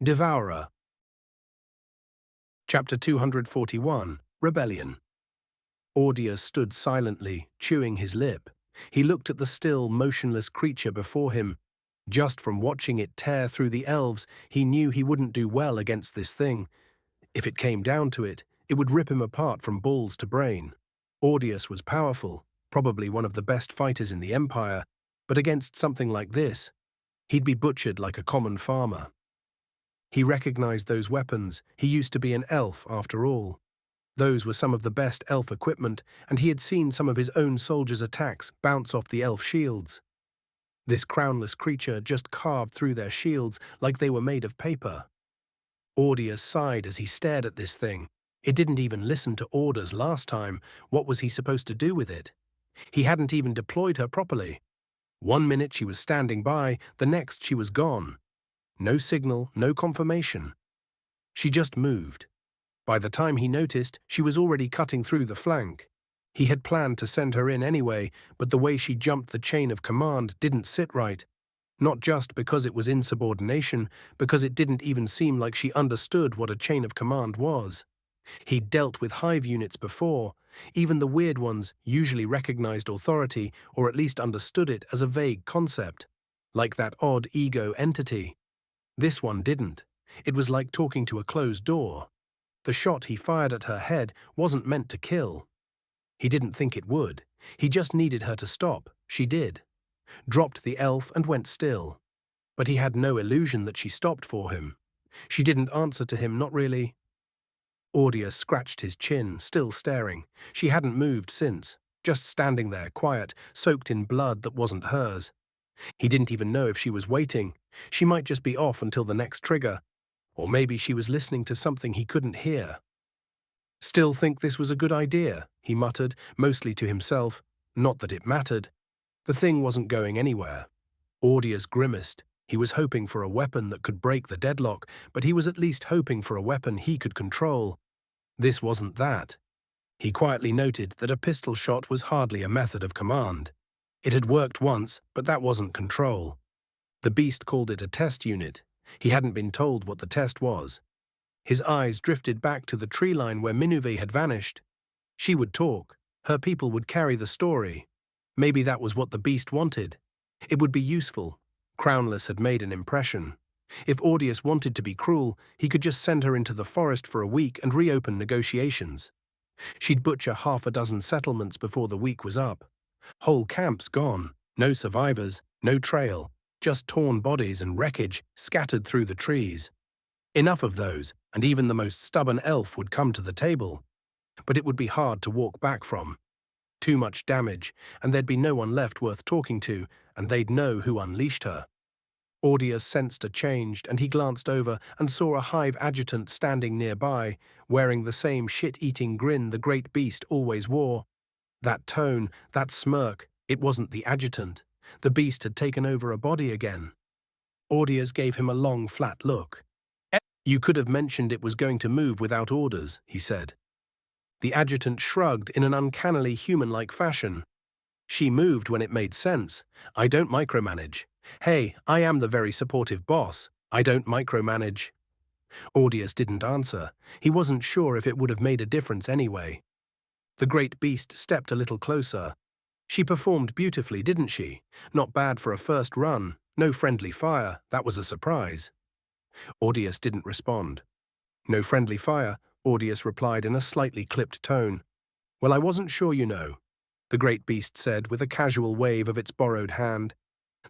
Devourer. Chapter 241, Rebellion. Audius stood silently, chewing his lip. He looked at the still, motionless creature before him. Just from watching it tear through the elves, he knew he wouldn't do well against this thing. If it came down to it, it would rip him apart from balls to brain. Audius was powerful, probably one of the best fighters in the Empire, but against something like this, he'd be butchered like a common farmer. He recognized those weapons. He used to be an elf, after all. Those were some of the best elf equipment, and he had seen some of his own soldiers' attacks bounce off the elf shields. This crownless creature just carved through their shields like they were made of paper. Audius sighed as he stared at this thing. It didn't even listen to orders last time. What was he supposed to do with it? He hadn't even deployed her properly. 1 minute she was standing by, the next she was gone. No signal, no confirmation. She just moved. By the time he noticed, she was already cutting through the flank. He had planned to send her in anyway, but the way she jumped the chain of command didn't sit right. Not just because it was insubordination, because it didn't even seem like she understood what a chain of command was. He'd dealt with hive units before. Even the weird ones usually recognized authority, or at least understood it as a vague concept, like that odd ego entity. This one didn't. It was like talking to a closed door. The shot he fired at her head wasn't meant to kill. He didn't think it would. He just needed her to stop. She did. Dropped the elf and went still. But he had no illusion that she stopped for him. She didn't answer to him, not really. Audius scratched his chin, still staring. She hadn't moved since, just standing there, quiet, soaked in blood that wasn't hers. He didn't even know if she was waiting. She might just be off until the next trigger. Or maybe she was listening to something he couldn't hear. Still think this was a good idea, he muttered, mostly to himself. Not that it mattered. The thing wasn't going anywhere. Audius grimaced. He was hoping for a weapon that could break the deadlock, but he was at least hoping for a weapon he could control. This wasn't that. He quietly noted that a pistol shot was hardly a method of command. It had worked once, but that wasn't control. The beast called it a test unit. He hadn't been told what the test was. His eyes drifted back to the tree line where Minuve had vanished. She would talk. Her people would carry the story. Maybe that was what the beast wanted. It would be useful. Crownless had made an impression. If Audius wanted to be cruel, he could just send her into the forest for a week and reopen negotiations. She'd butcher 6 settlements before the week was up. Whole camps gone. No survivors, no trail. Just torn bodies and wreckage scattered through the trees. Enough of those, and even the most stubborn elf would come to the table. But it would be hard to walk back from. Too much damage, and there'd be no one left worth talking to, and they'd know who unleashed her. Audius sensed a change, and he glanced over and saw a hive adjutant standing nearby, wearing the same shit-eating grin the great beast always wore. That tone, that smirk, it wasn't the adjutant. The beast had taken over a body again. Audius gave him a long, flat look. "You could have mentioned it was going to move without orders," he said. The adjutant shrugged in an uncannily human-like fashion. "She moved when it made sense. I don't micromanage. Hey, I am the very supportive boss. I don't micromanage." Audius didn't answer. He wasn't sure if it would have made a difference anyway. The great beast stepped a little closer. "She performed beautifully, didn't she? Not bad for a first run. No friendly fire. That was a surprise." Audius didn't respond. "No friendly fire," Audius replied in a slightly clipped tone. "Well, I wasn't sure, you know," the great beast said with a casual wave of its borrowed hand.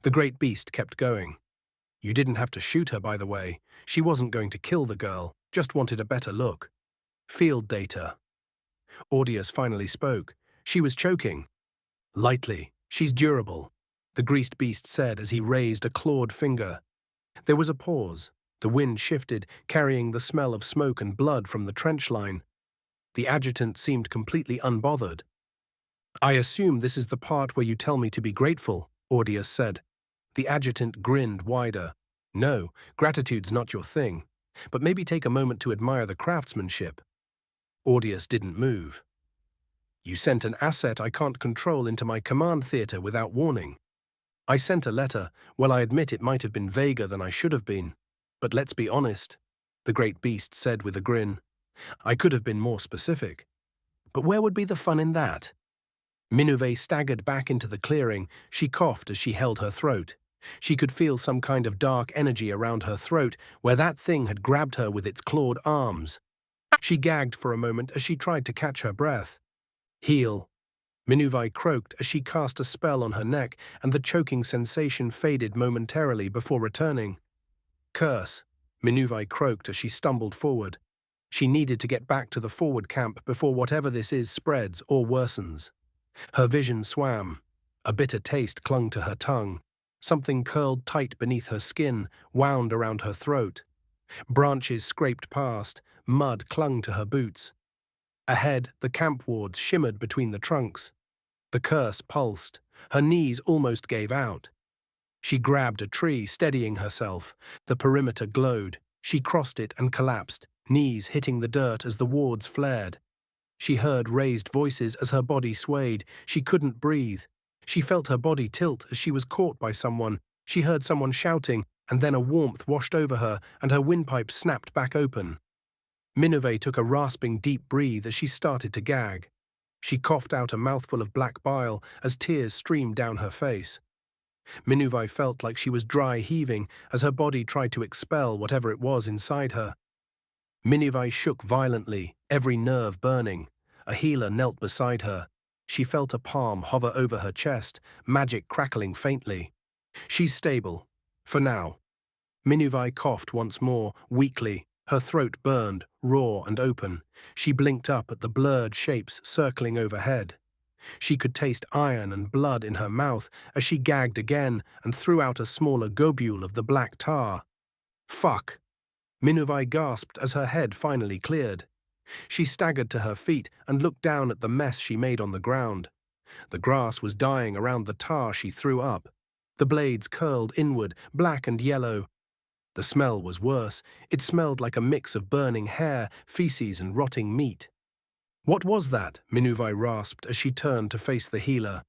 The great beast kept going. "You didn't have to shoot her, by the way. She wasn't going to kill the girl, just wanted a better look. Field data." Audius finally spoke. "She was choking." "Lightly. She's durable," the greased beast said as he raised a clawed finger. There was a pause. The wind shifted, carrying the smell of smoke and blood from the trench line. The adjutant seemed completely unbothered. "I assume this is the part where you tell me to be grateful," Audius said. The adjutant grinned wider. "No, gratitude's not your thing. But maybe take a moment to admire the craftsmanship." Audius didn't move. "You sent an asset I can't control into my command theater without warning. I sent a letter. Well, I admit it might have been vaguer than I should have been. But let's be honest, the great beast said with a grin. I could have been more specific. But where would be the fun in that? Minuve staggered back into the clearing. She coughed as she held her throat. She could feel some kind of dark energy around her throat where that thing had grabbed her with its clawed arms. She gagged for a moment as she tried to catch her breath. Heal. Minuve croaked as she cast a spell on her neck, and the choking sensation faded momentarily before returning. Curse. Minuve croaked as she stumbled forward. She needed to get back to the forward camp before whatever this is spreads or worsens. Her vision swam. A bitter taste clung to her tongue. Something curled tight beneath her skin, wound around her throat. Branches scraped past, mud clung to her boots. Ahead, the camp wards shimmered between the trunks. The curse pulsed. Her knees almost gave out. She grabbed a tree, steadying herself. The perimeter glowed. She crossed it and collapsed, knees hitting the dirt as the wards flared. She heard raised voices as her body swayed. She couldn't breathe. She felt her body tilt as she was caught by someone. She heard someone shouting, and then a warmth washed over her, and her windpipe snapped back open. Minuve took a rasping deep breath as she started to gag. She coughed out a mouthful of black bile as tears streamed down her face. Minuve felt like she was dry heaving as her body tried to expel whatever it was inside her. Minuve shook violently, every nerve burning. A healer knelt beside her. She felt a palm hover over her chest, magic crackling faintly. She's stable. For now. Minuve coughed once more, weakly. Her throat burned, raw and open. She blinked up at the blurred shapes circling overhead. She could taste iron and blood in her mouth as she gagged again and threw out a smaller globule of the black tar. Fuck! Minuve gasped as her head finally cleared. She staggered to her feet and looked down at the mess she made on the ground. The grass was dying around the tar she threw up. The blades curled inward, black and yellow. The smell was worse. It smelled like a mix of burning hair, feces, and rotting meat. What was that? Minuve rasped as she turned to face the healer.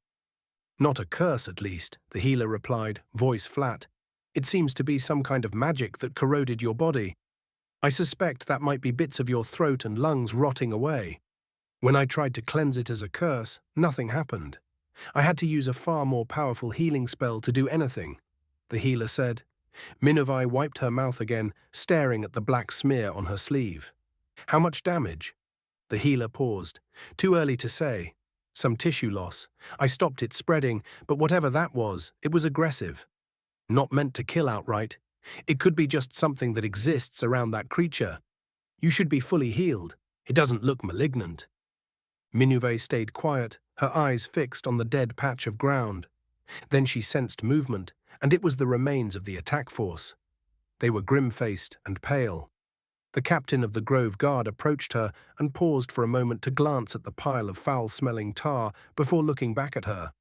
Not a curse, at least, the healer replied, voice flat. It seems to be some kind of magic that corroded your body. I suspect that might be bits of your throat and lungs rotting away. When I tried to cleanse it as a curse, nothing happened. I had to use a far more powerful healing spell to do anything, the healer said. Minuve wiped her mouth again, staring at the black smear on her sleeve. How much damage? The healer paused. Too early to say. Some tissue loss. I stopped it spreading, but whatever that was, it was aggressive. Not meant to kill outright. It could be just something that exists around that creature. You should be fully healed. It doesn't look malignant. Minuve stayed quiet, her eyes fixed on the dead patch of ground. Then she sensed movement, and it was the remains of the attack force. They were grim-faced and pale. The captain of the Grove Guard approached her and paused for a moment to glance at the pile of foul-smelling tar before looking back at her.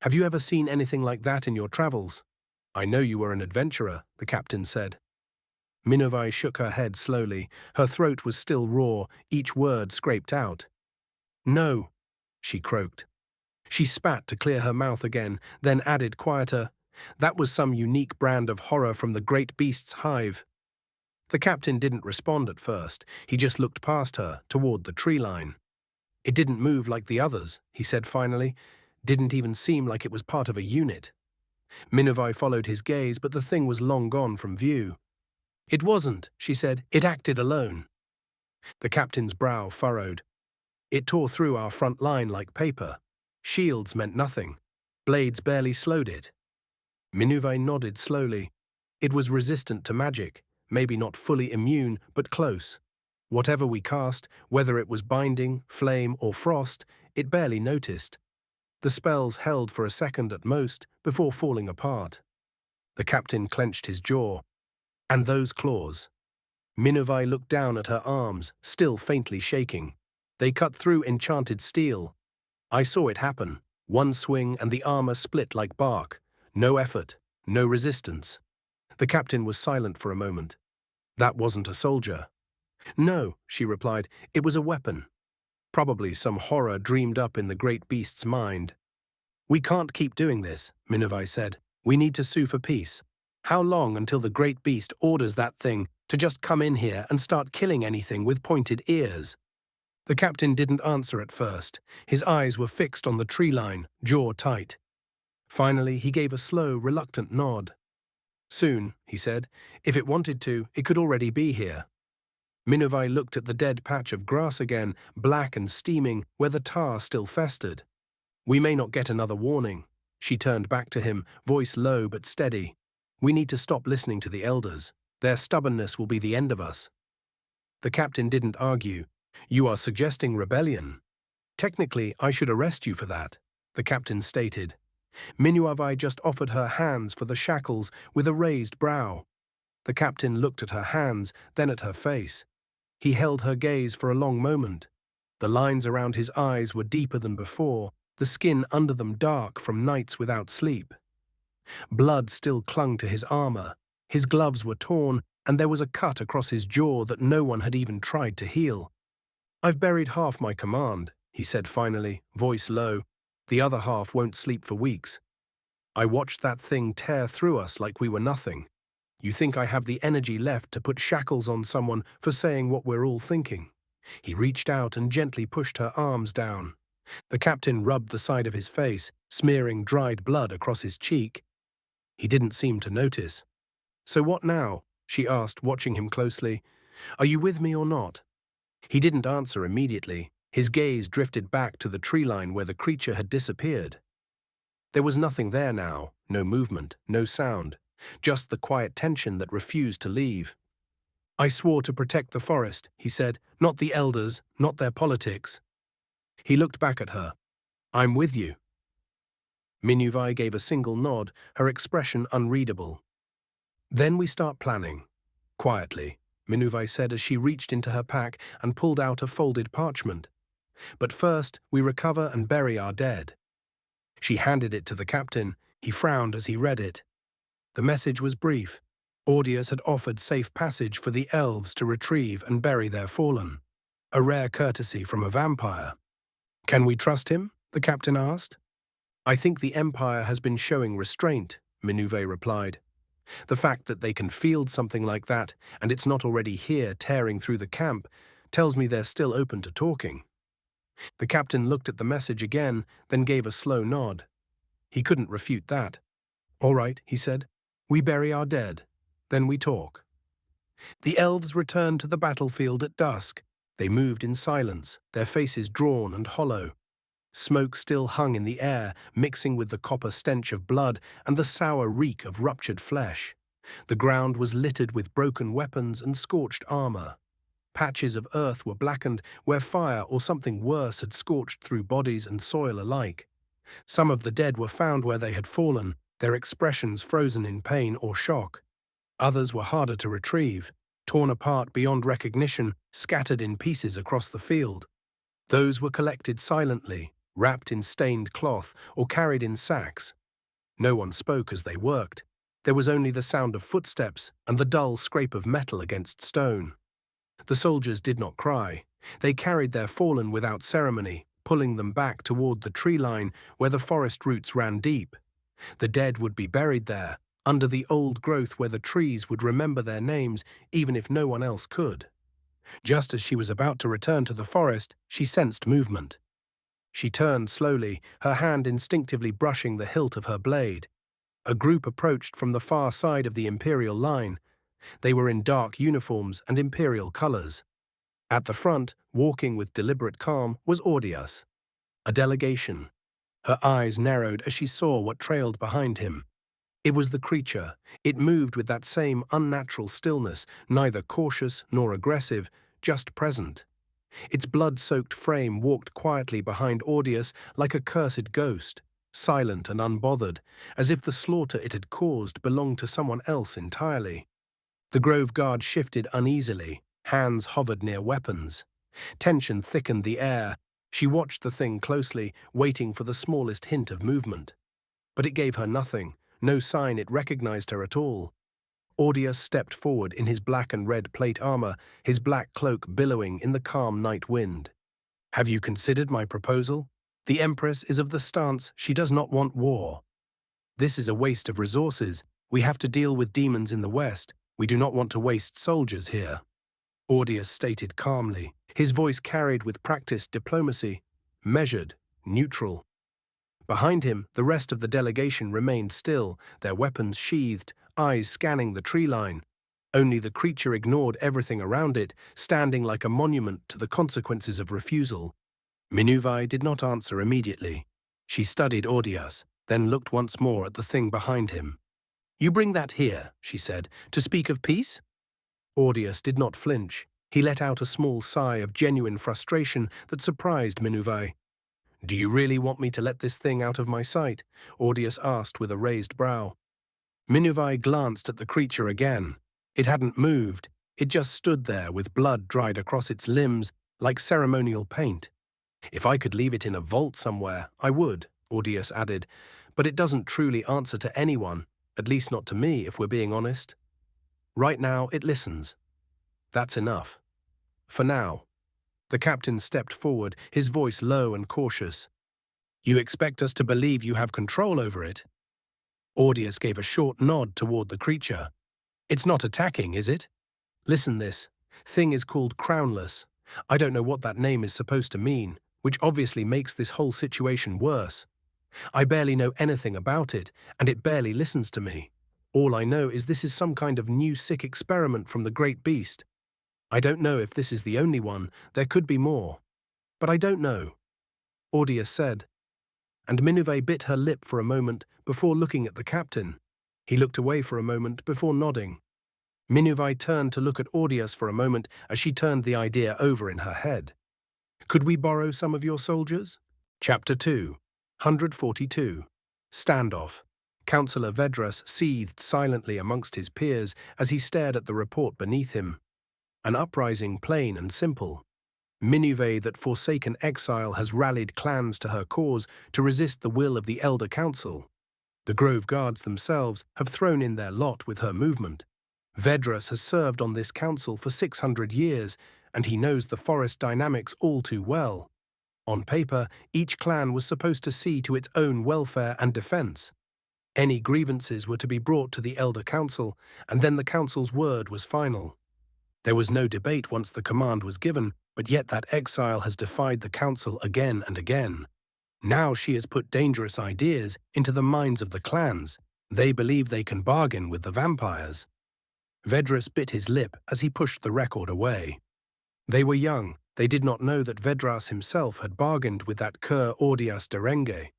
Have you ever seen anything like that in your travels? I know you were an adventurer, the captain said. Minuve shook her head slowly. Her throat was still raw, each word scraped out. No, she croaked. She spat to clear her mouth again, then added quieter, that was some unique brand of horror from the great beast's hive. The captain didn't respond at first. He just looked past her, toward the tree line. It didn't move like the others, he said finally. Didn't even seem like it was part of a unit. Minuve followed his gaze, but the thing was long gone from view. It wasn't, she said. It acted alone. The captain's brow furrowed. It tore through our front line like paper. Shields meant nothing. Blades barely slowed it. Minuve nodded slowly. It was resistant to magic, maybe not fully immune, but close. Whatever we cast, whether it was binding, flame, or frost, it barely noticed. The spells held for a second at most, before falling apart. The captain clenched his jaw. And those claws. Minuve looked down at her arms, still faintly shaking. They cut through enchanted steel. I saw it happen. One swing and the armor split like bark. No effort, no resistance. The captain was silent for a moment. That wasn't a soldier. No, she replied, it was a weapon. Probably some horror dreamed up in the great beast's mind. We can't keep doing this, Minuve said. We need to sue for peace. How long until the great beast orders that thing to just come in here and start killing anything with pointed ears? The captain didn't answer at first. His eyes were fixed on the tree line, jaw tight. Finally, he gave a slow, reluctant nod. Soon, he said. If it wanted to, it could already be here. Minuvai looked at the dead patch of grass again, black and steaming, where the tar still festered. We may not get another warning. She turned back to him, voice low but steady. We need to stop listening to the elders. Their stubbornness will be the end of us. The captain didn't argue. You are suggesting rebellion. Technically, I should arrest you for that, the captain stated. Minuvai just offered her hands for the shackles with a raised brow. The captain looked at her hands, then at her face. He held her gaze for a long moment. The lines around his eyes were deeper than before, the skin under them dark from nights without sleep. Blood still clung to his armor. His gloves were torn, and there was a cut across his jaw that no one had even tried to heal. I've buried half my command, he said finally, voice low. The other half won't sleep for weeks. I watched that thing tear through us like we were nothing. You think I have the energy left to put shackles on someone for saying what we're all thinking? He reached out and gently pushed her arms down. The captain rubbed the side of his face, smearing dried blood across his cheek. He didn't seem to notice. So what now? She asked, watching him closely. Are you with me or not? He didn't answer immediately. His gaze drifted back to the tree line where the creature had disappeared. There was nothing there now, no movement, no sound. Just the quiet tension that refused to leave. I swore to protect the forest, he said, not the elders, not their politics. He looked back at her. I'm with you. Minuvai gave a single nod, her expression unreadable. Then we start planning. Quietly, Minuvai said as she reached into her pack and pulled out a folded parchment. But first, we recover and bury our dead. She handed it to the captain. He frowned as he read it. The message was brief. Audius had offered safe passage for the elves to retrieve and bury their fallen. A rare courtesy from a vampire. Can we trust him? The captain asked. I think the Empire has been showing restraint, Minuvai replied. The fact that they can field something like that, and it's not already here tearing through the camp, tells me they're still open to talking. The captain looked at the message again, then gave a slow nod. He couldn't refute that. All right, he said. We bury our dead. Then we talk. The elves returned to the battlefield at dusk. They moved in silence, their faces drawn and hollow. Smoke still hung in the air, mixing with the copper stench of blood and the sour reek of ruptured flesh. The ground was littered with broken weapons and scorched armor. Patches of earth were blackened where fire or something worse had scorched through bodies and soil alike. Some of the dead were found where they had fallen, their expressions frozen in pain or shock. Others were harder to retrieve, torn apart beyond recognition, scattered in pieces across the field. Those were collected silently, wrapped in stained cloth or carried in sacks. No one spoke as they worked. There was only the sound of footsteps and the dull scrape of metal against stone. The soldiers did not cry. They carried their fallen without ceremony, pulling them back toward the tree line where the forest roots ran deep. The dead would be buried there, under the old growth where the trees would remember their names even if no one else could. Just as she was about to return to the forest, she sensed movement. She turned slowly, her hand instinctively brushing the hilt of her blade. A group approached from the far side of the Imperial line. They were in dark uniforms and Imperial colors. At the front, walking with deliberate calm, was Audius. A delegation. Her eyes narrowed as she saw what trailed behind him. It was the creature. It moved with that same unnatural stillness, neither cautious nor aggressive, just present. Its blood-soaked frame walked quietly behind Audius like a cursed ghost, silent and unbothered, as if the slaughter it had caused belonged to someone else entirely. The Grove Guard shifted uneasily, hands hovered near weapons. Tension thickened the air. She watched the thing closely, waiting for the smallest hint of movement. But it gave her nothing, no sign it recognized her at all. Audius stepped forward in his black and red plate armor, his black cloak billowing in the calm night wind. Have you considered my proposal? The Empress is of the stance she does not want war. This is a waste of resources. We have to deal with demons in the west. We do not want to waste soldiers here. Audius stated calmly, his voice carried with practiced diplomacy, measured, neutral. Behind him, the rest of the delegation remained still, their weapons sheathed, eyes scanning the tree line. Only the creature ignored everything around it, standing like a monument to the consequences of refusal. Minuvai did not answer immediately. She studied Audius, then looked once more at the thing behind him. "You bring that here," she said, "to speak of peace?" Audius did not flinch. He let out a small sigh of genuine frustration that surprised Minuvai. "Do you really want me to let this thing out of my sight?" Audius asked with a raised brow. Minuvai glanced at the creature again. It hadn't moved. It just stood there with blood dried across its limbs like ceremonial paint. "If I could leave it in a vault somewhere, I would," Audius added, "but it doesn't truly answer to anyone, at least not to me, if we're being honest. Right now, it listens. That's enough. For now." The captain stepped forward, his voice low and cautious. "You expect us to believe you have control over it?" Audius gave a short nod toward the creature. "It's not attacking, is it? Listen, this thing is called crownless. I don't know what that name is supposed to mean, which obviously makes this whole situation worse. I barely know anything about it, and it barely listens to me. All I know is this is some kind of new sick experiment from the great beast. I don't know if this is the only one, there could be more. But I don't know," Audius said. And Minuvai bit her lip for a moment before looking at the captain. He looked away for a moment before nodding. Minuvai turned to look at Audius for a moment as she turned the idea over in her head. "Could we borrow some of your soldiers?" Chapter 2, 142. Standoff. Councillor Vedras seethed silently amongst his peers as he stared at the report beneath him. An uprising plain and simple. Minuvai that forsaken exile has rallied clans to her cause to resist the will of the Elder Council. The Grove Guards themselves have thrown in their lot with her movement. Vedras has served on this council for 600 years, and he knows the forest dynamics all too well. On paper, each clan was supposed to see to its own welfare and defense. Any grievances were to be brought to the Elder Council, and then the council's word was final. There was no debate once the command was given, but yet that exile has defied the council again and again. Now she has put dangerous ideas into the minds of the clans. They believe they can bargain with the vampires. Vedras bit his lip as he pushed the record away. They were young. They did not know that Vedras himself had bargained with that cur Audius Derenge.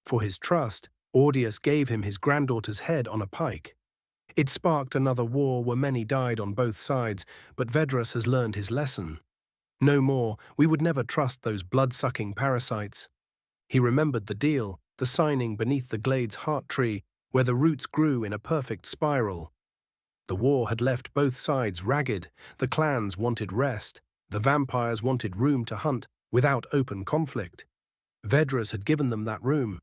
For his trust, Audius gave him his granddaughter's head on a pike. It sparked another war where many died on both sides, but Vedras has learned his lesson. No more, we would never trust those blood-sucking parasites. He remembered the deal, the signing beneath the glade's heart tree, where the roots grew in a perfect spiral. The war had left both sides ragged, the clans wanted rest, the vampires wanted room to hunt without open conflict. Vedras had given them that room.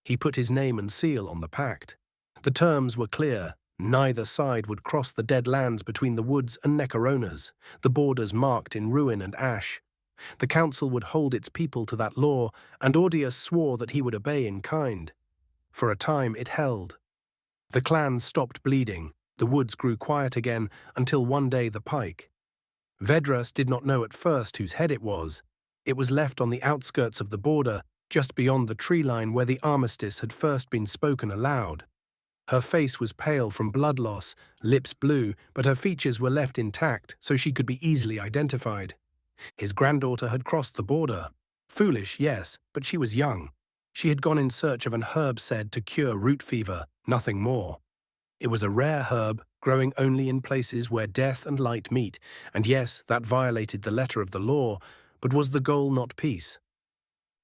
He put his name and seal on the pact. The terms were clear. Neither side would cross the dead lands between the woods and Necronas, the borders marked in ruin and ash. The council would hold its people to that law, and Audius swore that he would obey in kind. For a time it held. The clans stopped bleeding, the woods grew quiet again, until one day the pike. Vedras did not know at first whose head it was. It was left on the outskirts of the border, just beyond the tree line where the armistice had first been spoken aloud. Her face was pale from blood loss, lips blue, but her features were left intact so she could be easily identified. His granddaughter had crossed the border. Foolish, yes, but she was young. She had gone in search of an herb said to cure root fever, nothing more. It was a rare herb, growing only in places where death and light meet, and yes, that violated the letter of the law, but was the goal not peace?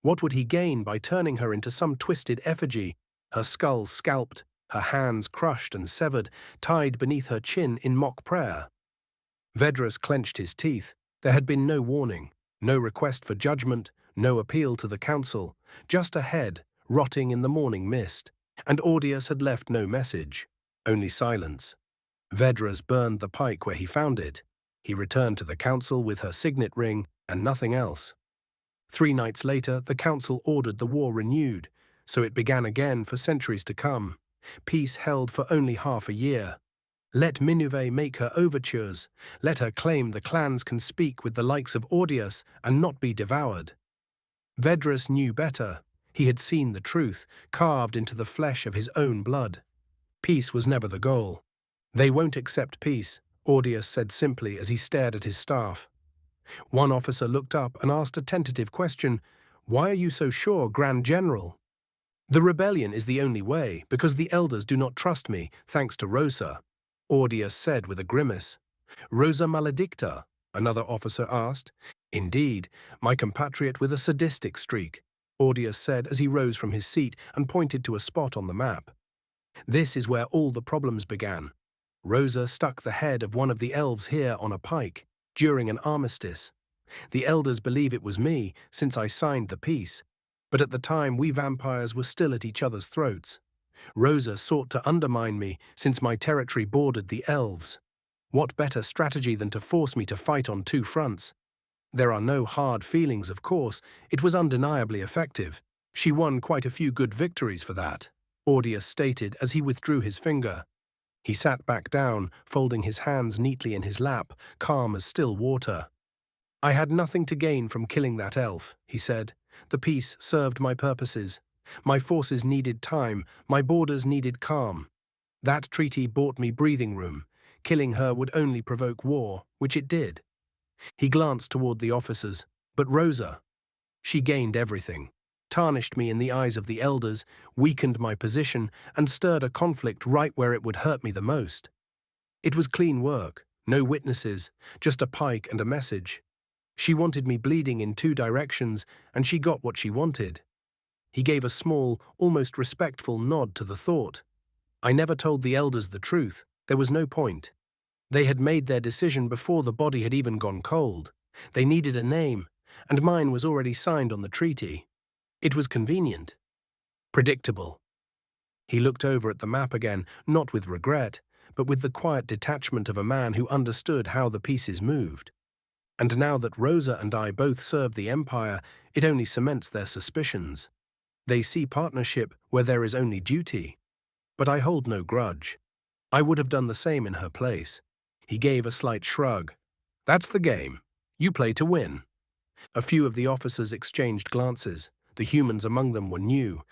What would he gain by turning her into some twisted effigy, her skull scalped, her hands crushed and severed, tied beneath her chin in mock prayer? Vedras clenched his teeth. There had been no warning, no request for judgment, no appeal to the council, just a head, rotting in the morning mist. And Audius had left no message, only silence. Vedras burned the pike where he found it. He returned to the council with her signet ring and nothing else. 3 nights later, the council ordered the war renewed, so it began again for centuries to come. Peace held for only half a year. Let Minuve make her overtures. Let her claim the clans can speak with the likes of Audius and not be devoured. Vedras knew better. He had seen the truth, carved into the flesh of his own blood. Peace was never the goal. They won't accept peace, Audius said simply as he stared at his staff. One officer looked up and asked a tentative question. Why are you so sure, Grand General? The rebellion is the only way, because the elders do not trust me, thanks to Rosa, Audius said with a grimace. Rosa maledicta? Another officer asked. Indeed, my compatriot with a sadistic streak, Audius said as he rose from his seat and pointed to a spot on the map. This is where all the problems began. Rosa stuck the head of one of the elves here on a pike, during an armistice. The elders believe it was me, since I signed the peace, but at the time we vampires were still at each other's throats. Rosa sought to undermine me, since my territory bordered the elves. What better strategy than to force me to fight on two fronts? There are no hard feelings, of course. It was undeniably effective. She won quite a few good victories for that, Audius stated as he withdrew his finger. He sat back down, folding his hands neatly in his lap, calm as still water. I had nothing to gain from killing that elf, he said. The peace served my purposes. My forces needed time, my borders needed calm. That treaty bought me breathing room. Killing her would only provoke war, which it did. He glanced toward the officers. But Rosa? She gained everything. Tarnished me in the eyes of the elders, weakened my position, and stirred a conflict right where it would hurt me the most. It was clean work, no witnesses, just a pike and a message. She wanted me bleeding in two directions, and she got what she wanted. He gave a small, almost respectful nod to the thought. I never told the elders the truth. There was no point. They had made their decision before the body had even gone cold. They needed a name, and mine was already signed on the treaty. It was convenient. Predictable. He looked over at the map again, not with regret, but with the quiet detachment of a man who understood how the pieces moved. And now that Rosa and I both serve the Empire, it only cements their suspicions. They see partnership where there is only duty. But I hold no grudge. I would have done the same in her place. He gave a slight shrug. That's the game. You play to win. A few of the officers exchanged glances. The humans among them were new.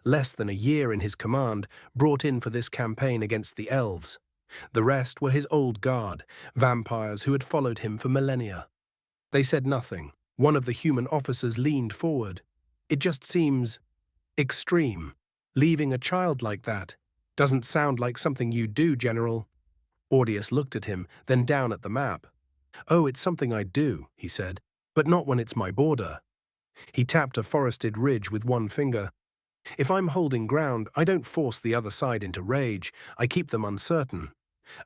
Less than a year in his command, brought in for this campaign against the elves. The rest were his old guard, vampires who had followed him for millennia. They said nothing. One of the human officers leaned forward. It just seems extreme. Leaving a child like that doesn't sound like something you do, General. Audius looked at him, then down at the map. Oh, it's something I do, he said, but not when it's my border. He tapped a forested ridge with one finger. If I'm holding ground, I don't force the other side into rage. I keep them uncertain.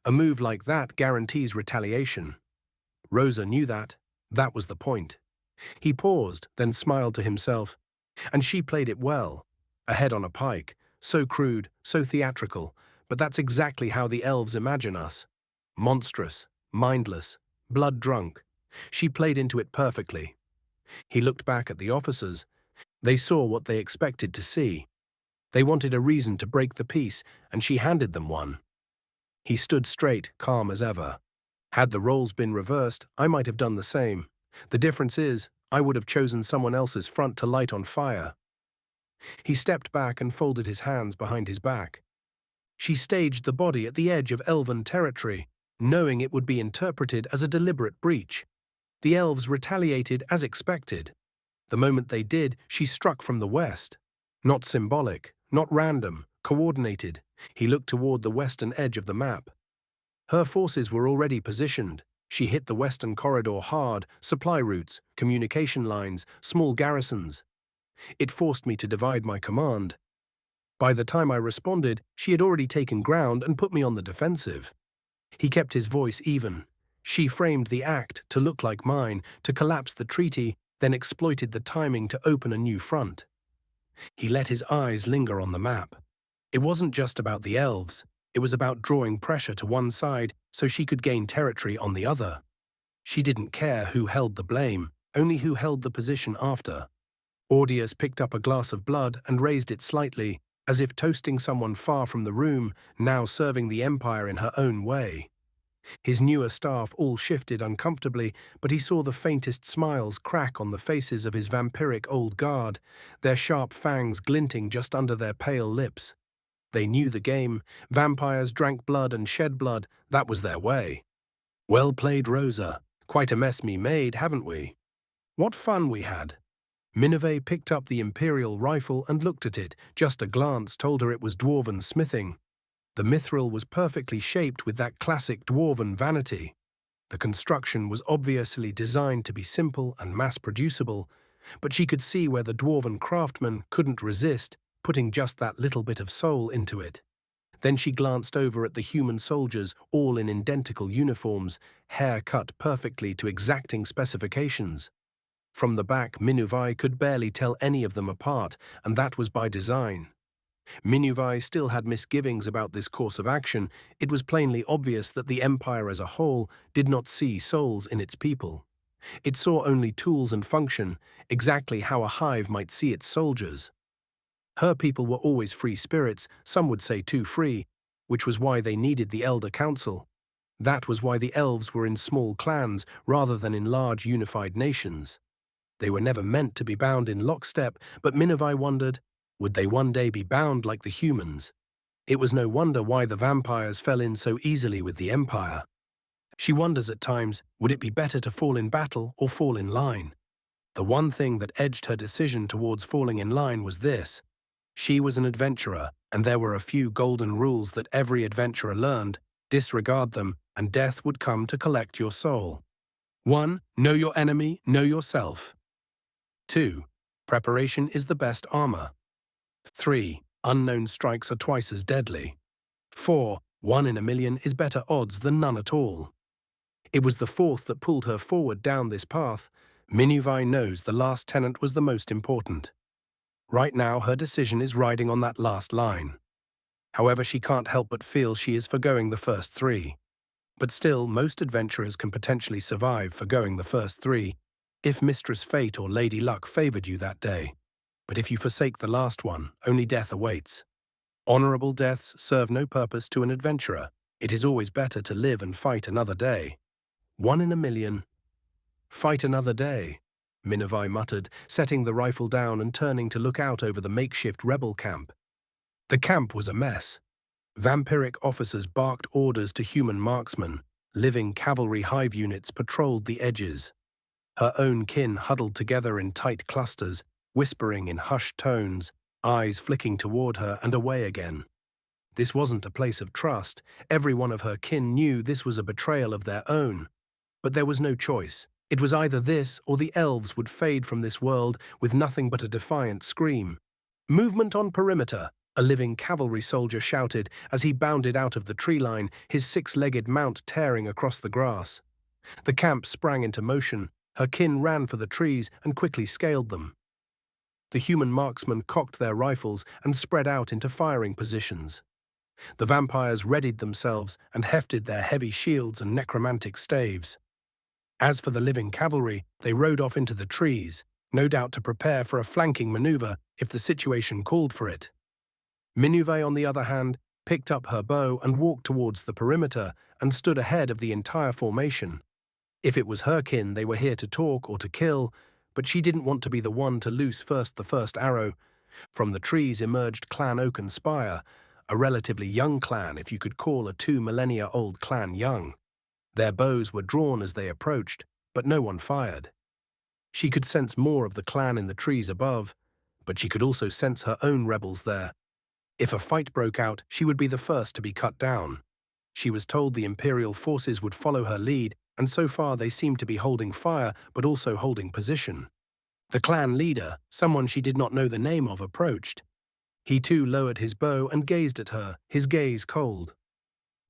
A move like that guarantees retaliation. Rosa knew that. That was the point. He paused, then smiled to himself. And she played it well. Ahead on a pike. So crude, so theatrical, but that's exactly how the elves imagine us. Monstrous, mindless, blood-drunk. She played into it perfectly. He looked back at the officers. They saw what they expected to see. They wanted a reason to break the peace, and she handed them one. He stood straight, calm as ever. Had the roles been reversed, I might have done the same. The difference is, I would have chosen someone else's front to light on fire. He stepped back and folded his hands behind his back. She staged the body at the edge of elven territory, knowing it would be interpreted as a deliberate breach. The elves retaliated as expected. The moment they did, she struck from the west. Not symbolic, not random, coordinated. He looked toward the western edge of the map. Her forces were already positioned. She hit the western corridor hard, supply routes, communication lines, small garrisons. It forced me to divide my command. By the time I responded, she had already taken ground and put me on the defensive. He kept his voice even. She framed the act to look like mine, to collapse the treaty, then exploited the timing to open a new front. He let his eyes linger on the map. It wasn't just about the elves. It was about drawing pressure to one side so she could gain territory on the other. She didn't care who held the blame, only who held the position after. Audius picked up a glass of blood and raised it slightly, as if toasting someone far from the room, now serving the Empire in her own way. His newer staff all shifted uncomfortably, but he saw the faintest smiles crack on the faces of his vampiric old guard, their sharp fangs glinting just under their pale lips. They knew the game. Vampires drank blood and shed blood. That was their way. Well played, Rosa. Quite a mess me made, haven't we? What fun we had. Minive picked up the Imperial rifle and looked at it. Just a glance told her it was dwarven smithing. The mithril was perfectly shaped with that classic dwarven vanity. The construction was obviously designed to be simple and mass-producible, but she could see where the dwarven craftsman couldn't resist putting just that little bit of soul into it. Then she glanced over at the human soldiers, all in identical uniforms, hair cut perfectly to exacting specifications. From the back, Minuvai could barely tell any of them apart, and that was by design. Minuvai still had misgivings about this course of action. It was plainly obvious that the Empire as a whole did not see souls in its people. It saw only tools and function, exactly how a hive might see its soldiers. Her people were always free spirits, some would say too free, which was why they needed the Elder Council. That was why the elves were in small clans rather than in large unified nations. They were never meant to be bound in lockstep, but Minuvai wondered, would they one day be bound like the humans? It was no wonder why the vampires fell in so easily with the Empire. She wonders at times, would it be better to fall in battle or fall in line? The one thing that edged her decision towards falling in line was this. She was an adventurer, and there were a few golden rules that every adventurer learned. Disregard them, and death would come to collect your soul. 1. Know your enemy, know yourself. 2. Preparation is the best armor. 3. Unknown strikes are twice as deadly. 4. 1 in a million is better odds than none at all. It was the fourth that pulled her forward down this path. Minuvai knows the last tenet was the most important. Right now, her decision is riding on that last line. However, she can't help but feel she is forgoing the first 3. But still, most adventurers can potentially survive forgoing the first 3, if Mistress Fate or Lady Luck favored you that day. But if you forsake the last one, only death awaits. Honorable deaths serve no purpose to an adventurer. It is always better to live and fight another day. 1 in a million. Fight another day, Minuvai muttered, setting the rifle down and turning to look out over the makeshift rebel camp. The camp was a mess. Vampiric officers barked orders to human marksmen. Living cavalry hive units patrolled the edges. Her own kin huddled together in tight clusters, whispering in hushed tones, eyes flicking toward her and away again. This wasn't a place of trust. Every one of her kin knew this was a betrayal of their own. But there was no choice. It was either this or the elves would fade from this world with nothing but a defiant scream. Movement on perimeter, a living cavalry soldier shouted as he bounded out of the tree line, his 6-legged mount tearing across the grass. The camp sprang into motion. Her kin ran for the trees and quickly scaled them. The human marksmen cocked their rifles and spread out into firing positions. The vampires readied themselves and hefted their heavy shields and necromantic staves. As for the living cavalry, they rode off into the trees, no doubt to prepare for a flanking maneuver if the situation called for it. Minuvai, on the other hand, picked up her bow and walked towards the perimeter and stood ahead of the entire formation. If it was her kin, they were here to talk or to kill, but she didn't want to be the one to loose the first arrow. From the trees emerged Clan Oak and Spire, a relatively young clan if you could call a 2 millennia-old clan young. Their bows were drawn as they approached, but no one fired. She could sense more of the clan in the trees above, but she could also sense her own rebels there. If a fight broke out, she would be the first to be cut down. She was told the Imperial forces would follow her lead, and so far they seemed to be holding fire, but also holding position. The clan leader, someone she did not know the name of, approached. He too lowered his bow and gazed at her, his gaze cold.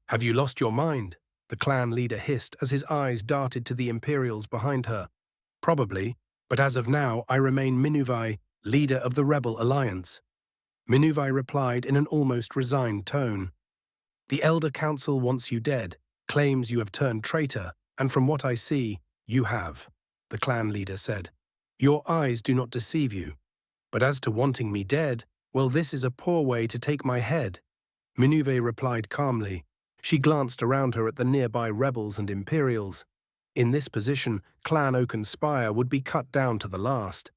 "Have you lost your mind?" the clan leader hissed as his eyes darted to the Imperials behind her. "Probably, but as of now I remain Minuvai, leader of the Rebel Alliance." Minuvai replied in an almost resigned tone. "The Elder Council wants you dead, claims you have turned traitor, and from what I see, you have," the clan leader said. "Your eyes do not deceive you. But as to wanting me dead, Well, this is a poor way to take my head, Minerve replied calmly. She glanced around her at the nearby rebels and Imperials. In this position, Clan Oakenspire would be cut down to the last.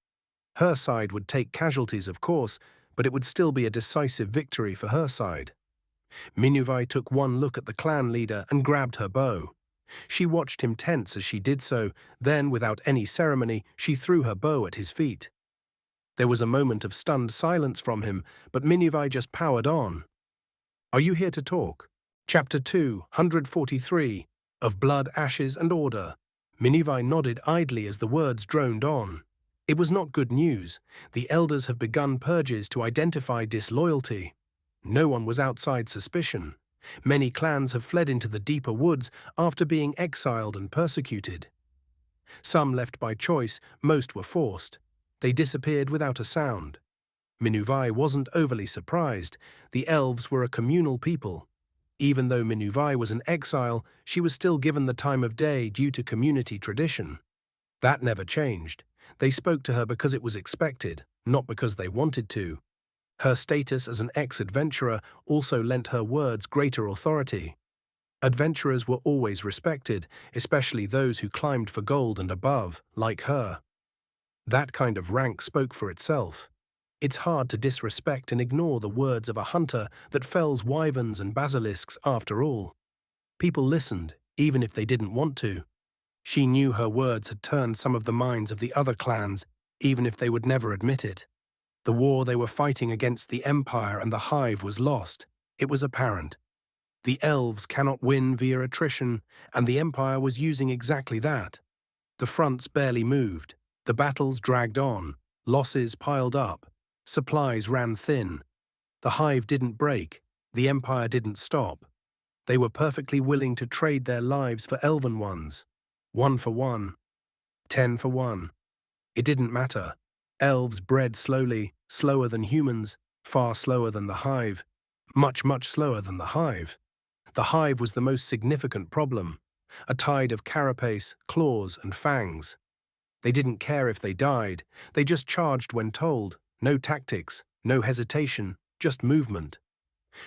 Her side would take casualties, of course, but it would still be a decisive victory for her side. Minerve took one look at the clan leader and grabbed her bow. She watched him tense as she did so, then, without any ceremony, she threw her bow at his feet. There was a moment of stunned silence from him, but Minerve just powered on. Are you here to talk? Chapter 243 of Blood, Ashes and Order. Minerve nodded idly as the words droned on. It was not good news. The elders have begun purges to identify disloyalty. No one was outside suspicion. Many clans have fled into the deeper woods after being exiled and persecuted. Some left by choice, most were forced. They disappeared without a sound. Minerve wasn't overly surprised. The elves were a communal people. Even though Minerve was an exile, she was still given the time of day due to community tradition. That never changed. They spoke to her because it was expected, not because they wanted to. Her status as an ex-adventurer also lent her words greater authority. Adventurers were always respected, especially those who climbed for gold and above, like her. That kind of rank spoke for itself. It's hard to disrespect and ignore the words of a hunter that fells wyverns and basilisks after all. People listened, even if they didn't want to. She knew her words had turned some of the minds of the other clans, even if they would never admit it. The war they were fighting against the Empire and the Hive was lost. It was apparent. The elves cannot win via attrition, and the Empire was using exactly that. The fronts barely moved. The battles dragged on. Losses piled up. Supplies ran thin. The Hive didn't break. The Empire didn't stop. They were perfectly willing to trade their lives for elven ones. 1 for 1. 10 for 1. It didn't matter. Elves bred slowly, slower than humans, far slower than the Hive, much, much slower than the Hive. The Hive was the most significant problem, a tide of carapace, claws, and fangs. They didn't care if they died, they just charged when told, no tactics, no hesitation, just movement.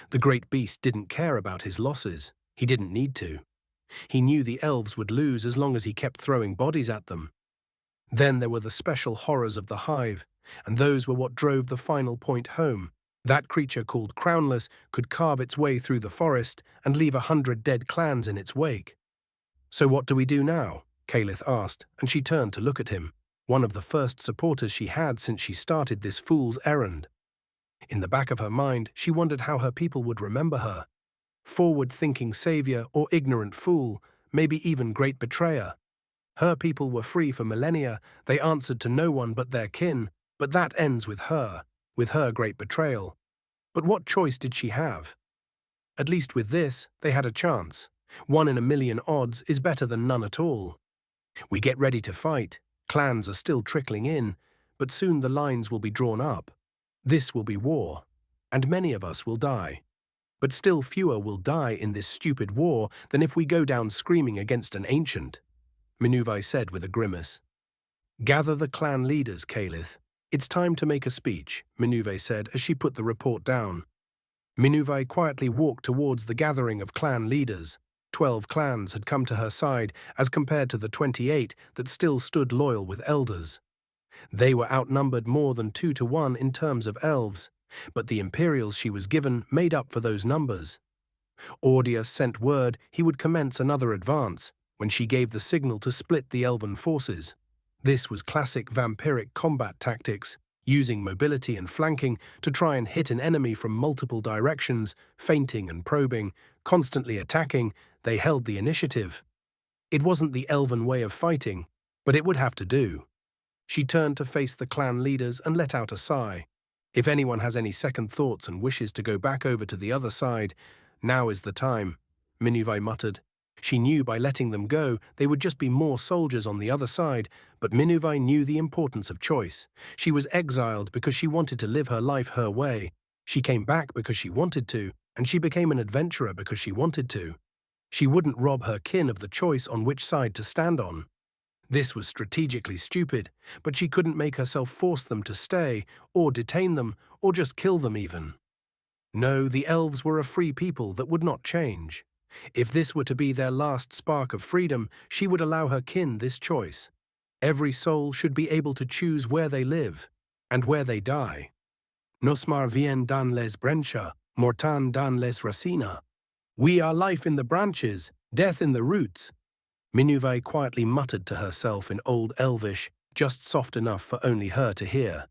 The great beast didn't care about his losses, he didn't need to. He knew the elves would lose as long as he kept throwing bodies at them. Then there were the special horrors of the Hive, and those were what drove the final point home. That creature called Crownless could carve its way through the forest and leave 100 dead clans in its wake. So what do we do now? Calith asked, and she turned to look at him, one of the first supporters she had since she started this fool's errand. In the back of her mind, she wondered how her people would remember her. Forward-thinking savior or ignorant fool, maybe even great betrayer. Her people were free for millennia, they answered to no one but their kin, but that ends with her great betrayal. But what choice did she have? At least with this, they had a chance. 1 in a million odds is better than none at all. We get ready to fight. Clans are still trickling in, but soon the lines will be drawn up. This will be war, and many of us will die. But still fewer will die in this stupid war than if we go down screaming against an ancient, Minerve said with a grimace. Gather the clan leaders, Calith. It's time to make a speech, Minerve said as she put the report down. Minerve quietly walked towards the gathering of clan leaders. 12 clans had come to her side as compared to the 28 that still stood loyal with elders. They were outnumbered more than 2 to 1 in terms of elves, but the Imperials she was given made up for those numbers. Audia sent word he would commence another advance when she gave the signal to split the elven forces. This was classic vampiric combat tactics, using mobility and flanking to try and hit an enemy from multiple directions, feinting and probing, constantly attacking. They held the initiative. It wasn't the elven way of fighting, but it would have to do. She turned to face the clan leaders and let out a sigh. If anyone has any second thoughts and wishes to go back over to the other side, now is the time, Minerve muttered. She knew by letting them go, they would just be more soldiers on the other side, but Minerve knew the importance of choice. She was exiled because she wanted to live her life her way. She came back because she wanted to, and she became an adventurer because she wanted to. She wouldn't rob her kin of the choice on which side to stand on. This was strategically stupid, but she couldn't make herself force them to stay, or detain them, or just kill them even. No, the elves were a free people that would not change. If this were to be their last spark of freedom, she would allow her kin this choice. Every soul should be able to choose where they live and where they die. Nosmar vien dan les branches, mortan dan les racines. We are life in the branches, death in the roots. Minuve quietly muttered to herself in Old Elvish, just soft enough for only her to hear.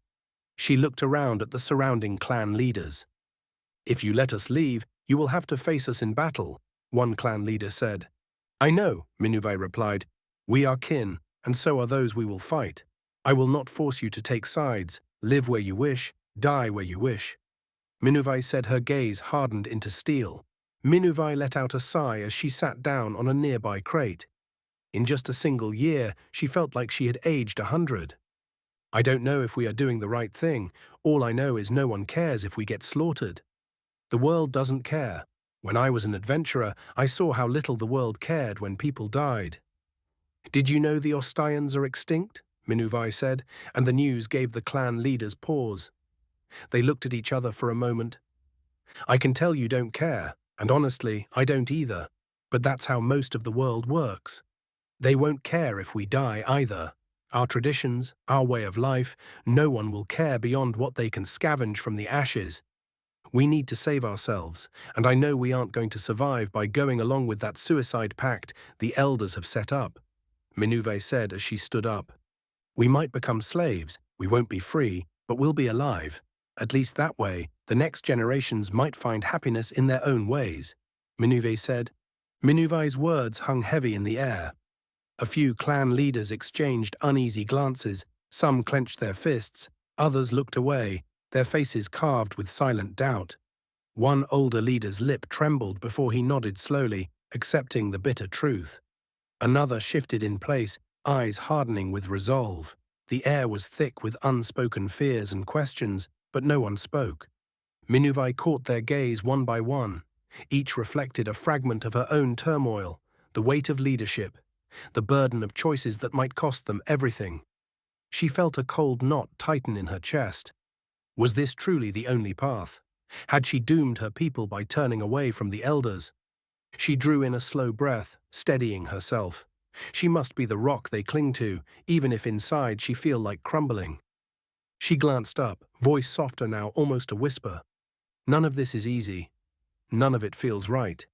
She looked around at the surrounding clan leaders. If you let us leave, you will have to face us in battle, one clan leader said. I know, Minuve replied. We are kin, and so are those we will fight. I will not force you to take sides, live where you wish, die where you wish. Minuve said, her gaze hardened into steel. Minuve let out a sigh as she sat down on a nearby crate. In just a single year, she felt like she had aged 100. I don't know if we are doing the right thing. All I know is no one cares if we get slaughtered. The world doesn't care. When I was an adventurer, I saw how little the world cared when people died. Did you know the Ostians are extinct? Minuve said, and the news gave the clan leaders pause. They looked at each other for a moment. I can tell you don't care, and honestly, I don't either. But that's how most of the world works. They won't care if we die either. Our traditions, our way of life, no one will care beyond what they can scavenge from the ashes. We need to save ourselves, and I know we aren't going to survive by going along with that suicide pact the elders have set up, Minuve said as she stood up. We might become slaves, we won't be free, but we'll be alive. At least that way, the next generations might find happiness in their own ways, Minuve said. Minuve's words hung heavy in the air. A few clan leaders exchanged uneasy glances, some clenched their fists, others looked away, their faces carved with silent doubt. One older leader's lip trembled before he nodded slowly, accepting the bitter truth. Another shifted in place, eyes hardening with resolve. The air was thick with unspoken fears and questions, but no one spoke. Minuve caught their gaze one by one. Each reflected a fragment of her own turmoil, the weight of leadership, the burden of choices that might cost them everything. She felt a cold knot tighten in her chest. Was this truly the only path? Had she doomed her people by turning away from the elders? She drew in a slow breath, steadying herself. She must be the rock they cling to, even if inside she feel like crumbling. She glanced up, voice softer now, almost a whisper. None of this is easy. None of it feels right.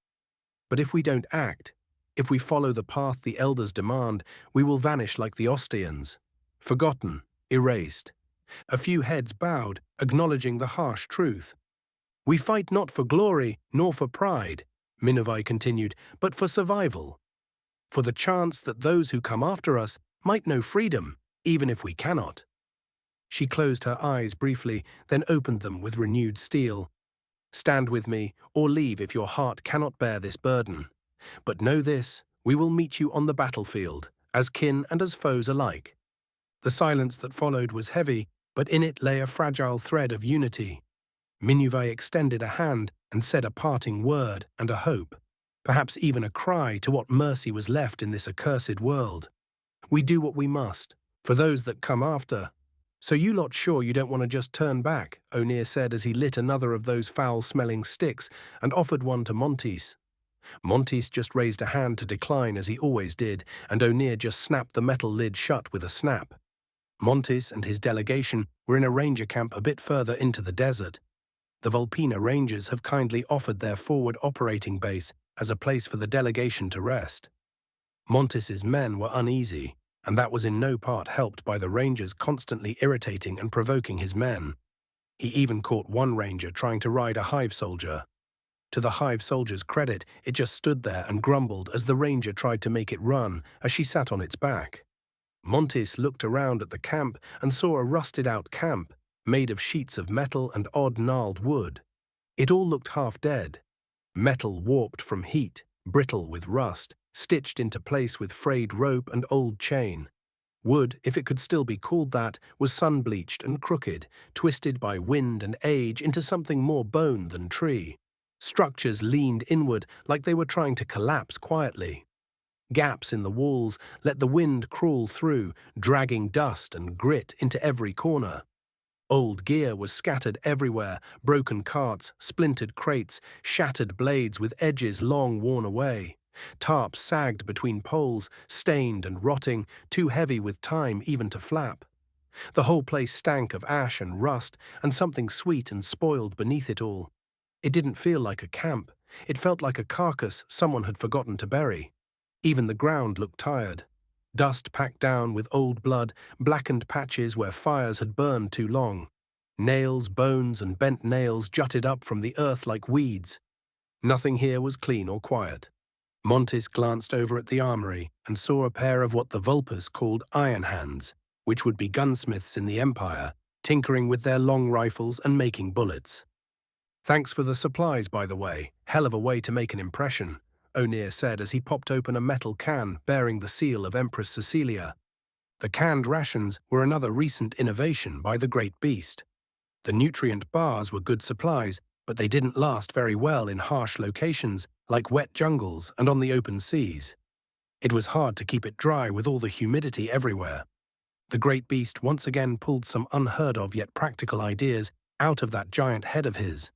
But if we don't act, if we follow the path the elders demand, we will vanish like the Ostians. Forgotten, erased. A few heads bowed, acknowledging the harsh truth. We fight not for glory, nor for pride, Minuve continued, but for survival. For the chance that those who come after us might know freedom, even if we cannot. She closed her eyes briefly, then opened them with renewed steel. Stand with me, or leave if your heart cannot bear this burden. But know this, we will meet you on the battlefield, as kin and as foes alike. The silence that followed was heavy, but in it lay a fragile thread of unity. Minuve extended a hand and said a parting word and a hope, perhaps even a cry to what mercy was left in this accursed world. We do what we must, for those that come after. So you lot sure you don't want to just turn back, O'Neill said as he lit another of those foul-smelling sticks and offered one to Montes. Montes just raised a hand to decline as he always did, and O'Neill just snapped the metal lid shut with a snap. Montes and his delegation were in a ranger camp a bit further into the desert. The Vulpina Rangers have kindly offered their forward operating base as a place for the delegation to rest. Montes's men were uneasy, and that was in no part helped by the Rangers constantly irritating and provoking his men. He even caught one Ranger trying to ride a hive soldier. To the hive soldier's credit, it just stood there and grumbled as the Ranger tried to make it run as she sat on its back. Montes looked around at the camp and saw a rusted-out camp, made of sheets of metal and odd gnarled wood. It all looked half dead. Metal warped from heat, brittle with rust, stitched into place with frayed rope and old chain. Wood, if it could still be called that, was sun-bleached and crooked, twisted by wind and age into something more bone than tree. Structures leaned inward like they were trying to collapse quietly. Gaps in the walls let the wind crawl through, dragging dust and grit into every corner. Old gear was scattered everywhere, broken carts, splintered crates, shattered blades with edges long worn away. Tarps sagged between poles, stained and rotting, too heavy with time even to flap. The whole place stank of ash and rust, and something sweet and spoiled beneath it all. It didn't feel like a camp. It felt like a carcass someone had forgotten to bury. Even the ground looked tired. Dust packed down with old blood, blackened patches where fires had burned too long. Nails, bones, and bent nails jutted up from the earth like weeds. Nothing here was clean or quiet. Montis glanced over at the armory and saw a pair of what the Vulpes called iron hands, which would be gunsmiths in the Empire, tinkering with their long rifles and making bullets. "Thanks for the supplies, by the way. Hell of a way to make an impression," O'Neill said as he popped open a metal can bearing the seal of Empress Cecilia. The canned rations were another recent innovation by the Great Beast. The nutrient bars were good supplies, but they didn't last very well in harsh locations like wet jungles and on the open seas. It was hard to keep it dry with all the humidity everywhere. The Great Beast once again pulled some unheard-of yet practical ideas out of that giant head of his.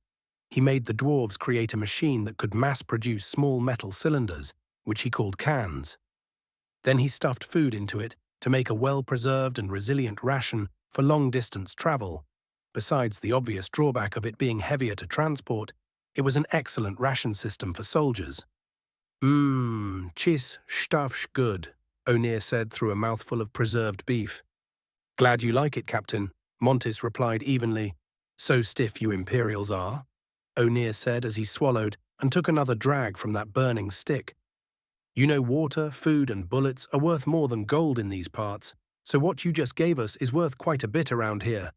He made the dwarves create a machine that could mass-produce small metal cylinders, which he called cans. Then he stuffed food into it to make a well-preserved and resilient ration for long-distance travel. Besides the obvious drawback of it being heavier to transport, it was an excellent ration system for soldiers. Chis stuff's good," O'Neill said through a mouthful of preserved beef. "Glad you like it, Captain," Montis replied evenly. "So stiff you Imperials are," O'Neill said as he swallowed and took another drag from that burning stick. "You know water, food and bullets are worth more than gold in these parts, so what you just gave us is worth quite a bit around here.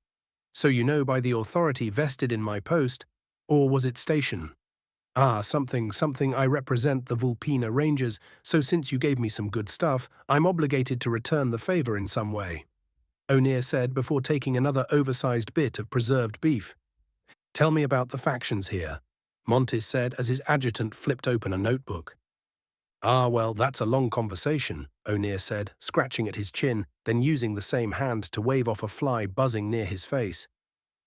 So you know by the authority vested in my post, or was it station?" Something, I represent the Vulpina Rangers, so since you gave me some good stuff, I'm obligated to return the favor in some way," O'Neill said before taking another oversized bit of preserved beef. "Tell me about the factions here," Montis said as his adjutant flipped open a notebook. Well, that's a long conversation," O'Neill said, scratching at his chin, then using the same hand to wave off a fly buzzing near his face.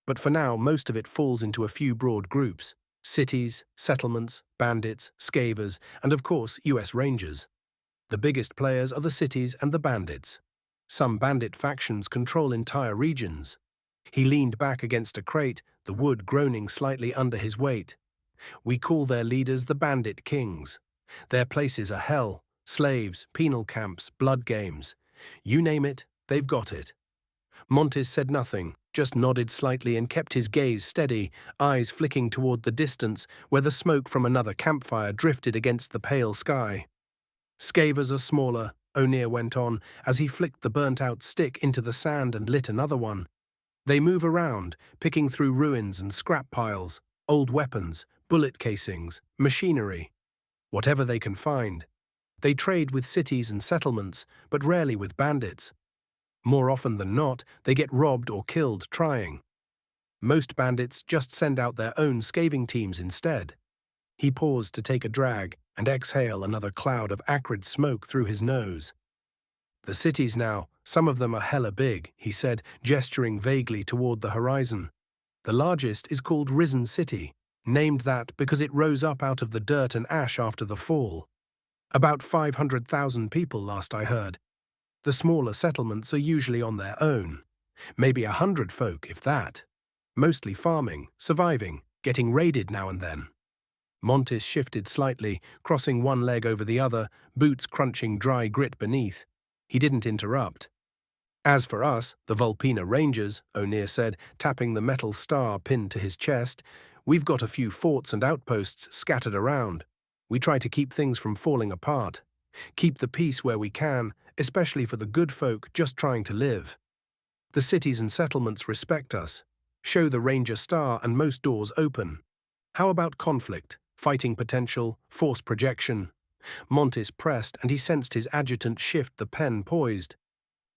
"But for now, most of it falls into a few broad groups. Cities, settlements, bandits, scavers, and of course US Rangers. The biggest players are the cities and the bandits. Some bandit factions control entire regions." He leaned back against a crate, the wood groaning slightly under his weight. "We call their leaders the Bandit Kings. Their places are hell, slaves, penal camps, blood games. You name it, they've got it." Montis said nothing, just nodded slightly and kept his gaze steady, eyes flicking toward the distance where the smoke from another campfire drifted against the pale sky. "Scavers are smaller," O'Neill went on as he flicked the burnt-out stick into the sand and lit another one. "They move around, picking through ruins and scrap piles, old weapons, bullet casings, machinery, whatever they can find. They trade with cities and settlements, but rarely with bandits. More often than not, they get robbed or killed trying. Most bandits just send out their own scaving teams instead." He paused to take a drag and exhale another cloud of acrid smoke through his nose. "The cities now, some of them are hella big," he said, gesturing vaguely toward the horizon. "The largest is called Risen City, named that because it rose up out of the dirt and ash after the fall. About 500,000 people last I heard. The smaller settlements are usually on their own. Maybe 100 folk, if that. Mostly farming, surviving, getting raided now and then." Montis shifted slightly, crossing one leg over the other, boots crunching dry grit beneath. He didn't interrupt. "As for us, the Vulpina Rangers," O'Neill said, tapping the metal star pinned to his chest, "we've got a few forts and outposts scattered around. We try to keep things from falling apart. Keep the peace where we can, especially for the good folk just trying to live. The cities and settlements respect us. Show the Ranger Star and most doors open. How about conflict, fighting potential, force projection?" Montis pressed and he sensed his adjutant shift, the pen poised.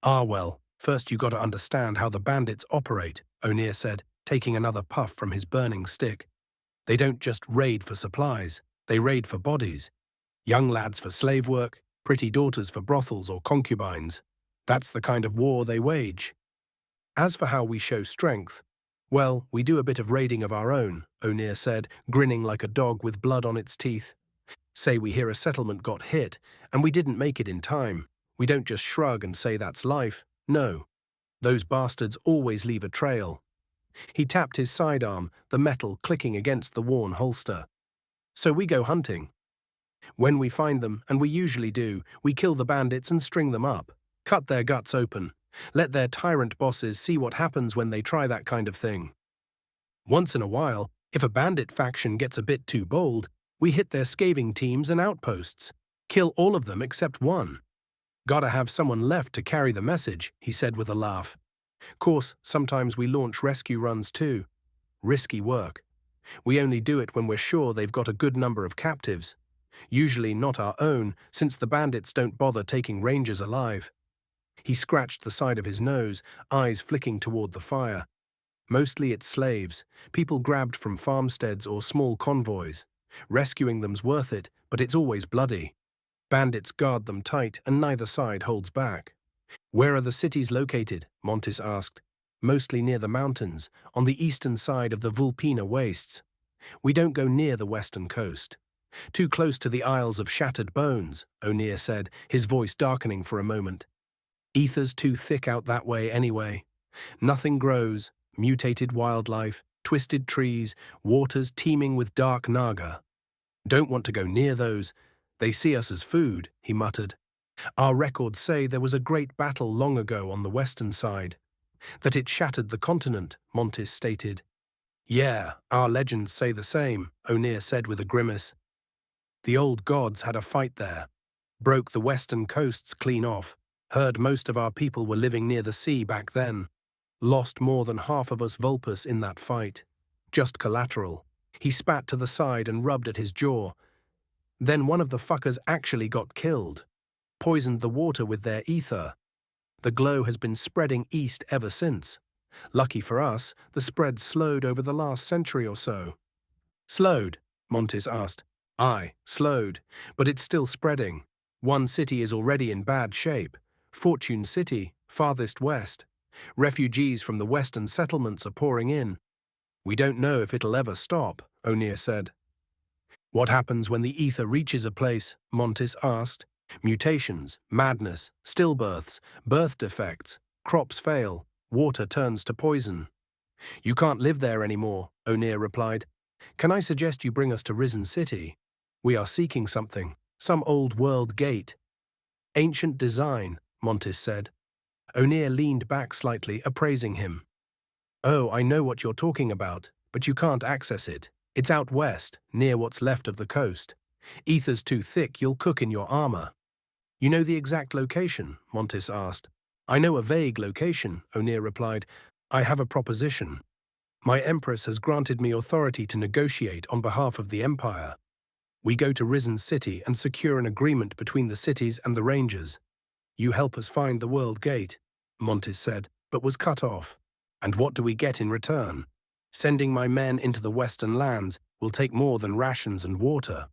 Well, first you gotta understand how the bandits operate," O'Neill said, taking another puff from his burning stick. "They don't just raid for supplies, they raid for bodies. Young lads for slave work, pretty daughters for brothels or concubines. That's the kind of war they wage. As for how we show strength, well, we do a bit of raiding of our own, O'Neill said, grinning like a dog with blood on its teeth. Say we hear a settlement got hit, and we didn't make it in time. We don't just shrug and say that's life. No. Those bastards always leave a trail. He tapped his sidearm, the metal clicking against the worn holster. So we go hunting. When we find them, and we usually do, we kill the bandits and string them up. Cut their guts open. Let their tyrant bosses see what happens when they try that kind of thing. Once in a while, if a bandit faction gets a bit too bold, we hit their scavenging teams and outposts. Kill all of them except one. Gotta have someone left to carry the message, he said with a laugh. Course, sometimes we launch rescue runs too. Risky work. We only do it when we're sure they've got a good number of captives. Usually not our own, since the bandits don't bother taking rangers alive. He scratched the side of his nose, eyes flicking toward the fire. Mostly it's slaves, people grabbed from farmsteads or small convoys. Rescuing them's worth it, but it's always bloody. Bandits guard them tight and neither side holds back. Where are the cities located? Montis asked. Mostly near the mountains, on the eastern side of the Vulpina wastes. We don't go near the western coast. Too close to the Isles of Shattered Bones, O'Neill said, his voice darkening for a moment. Ether's too thick out that way anyway. Nothing grows, mutated wildlife, twisted trees, waters teeming with dark naga. Don't want to go near those. They see us as food, he muttered. Our records say there was a great battle long ago on the western side. That it shattered the continent, Montis stated. Yeah, our legends say the same, O'Neill said with a grimace. The old gods had a fight there. Broke the western coasts clean off. Heard most of our people were living near the sea back then. Lost more than half of us Vulpus in that fight. Just collateral. He spat to the side and rubbed at his jaw. Then one of the fuckers actually got killed. Poisoned the water with their ether. The glow has been spreading east ever since. Lucky for us, the spread slowed over the last century or so. Slowed? Montis asked. Aye, slowed, but it's still spreading. One city is already in bad shape. Fortune City, farthest west. Refugees from the western settlements are pouring in. We don't know if it'll ever stop, O'Neill said. What happens when the ether reaches a place? Montis asked. Mutations, madness, stillbirths, birth defects, crops fail, water turns to poison. You can't live there anymore, O'Neill replied. Can I suggest you bring us to Risen City? We are seeking something, some old world gate. Ancient design, Montis said. O'Neill leaned back slightly, appraising him. Oh, I know what you're talking about, but you can't access it. It's out west, near what's left of the coast. Ether's too thick, you'll cook in your armor. You know the exact location? Montis asked. I know a vague location, O'Neill replied. I have a proposition. My Empress has granted me authority to negotiate on behalf of the Empire. We go to Risen City and secure an agreement between the cities and the Rangers. You help us find the World Gate, Montis said, but was cut off. And what do we get in return? Sending my men into the Western lands will take more than rations and water.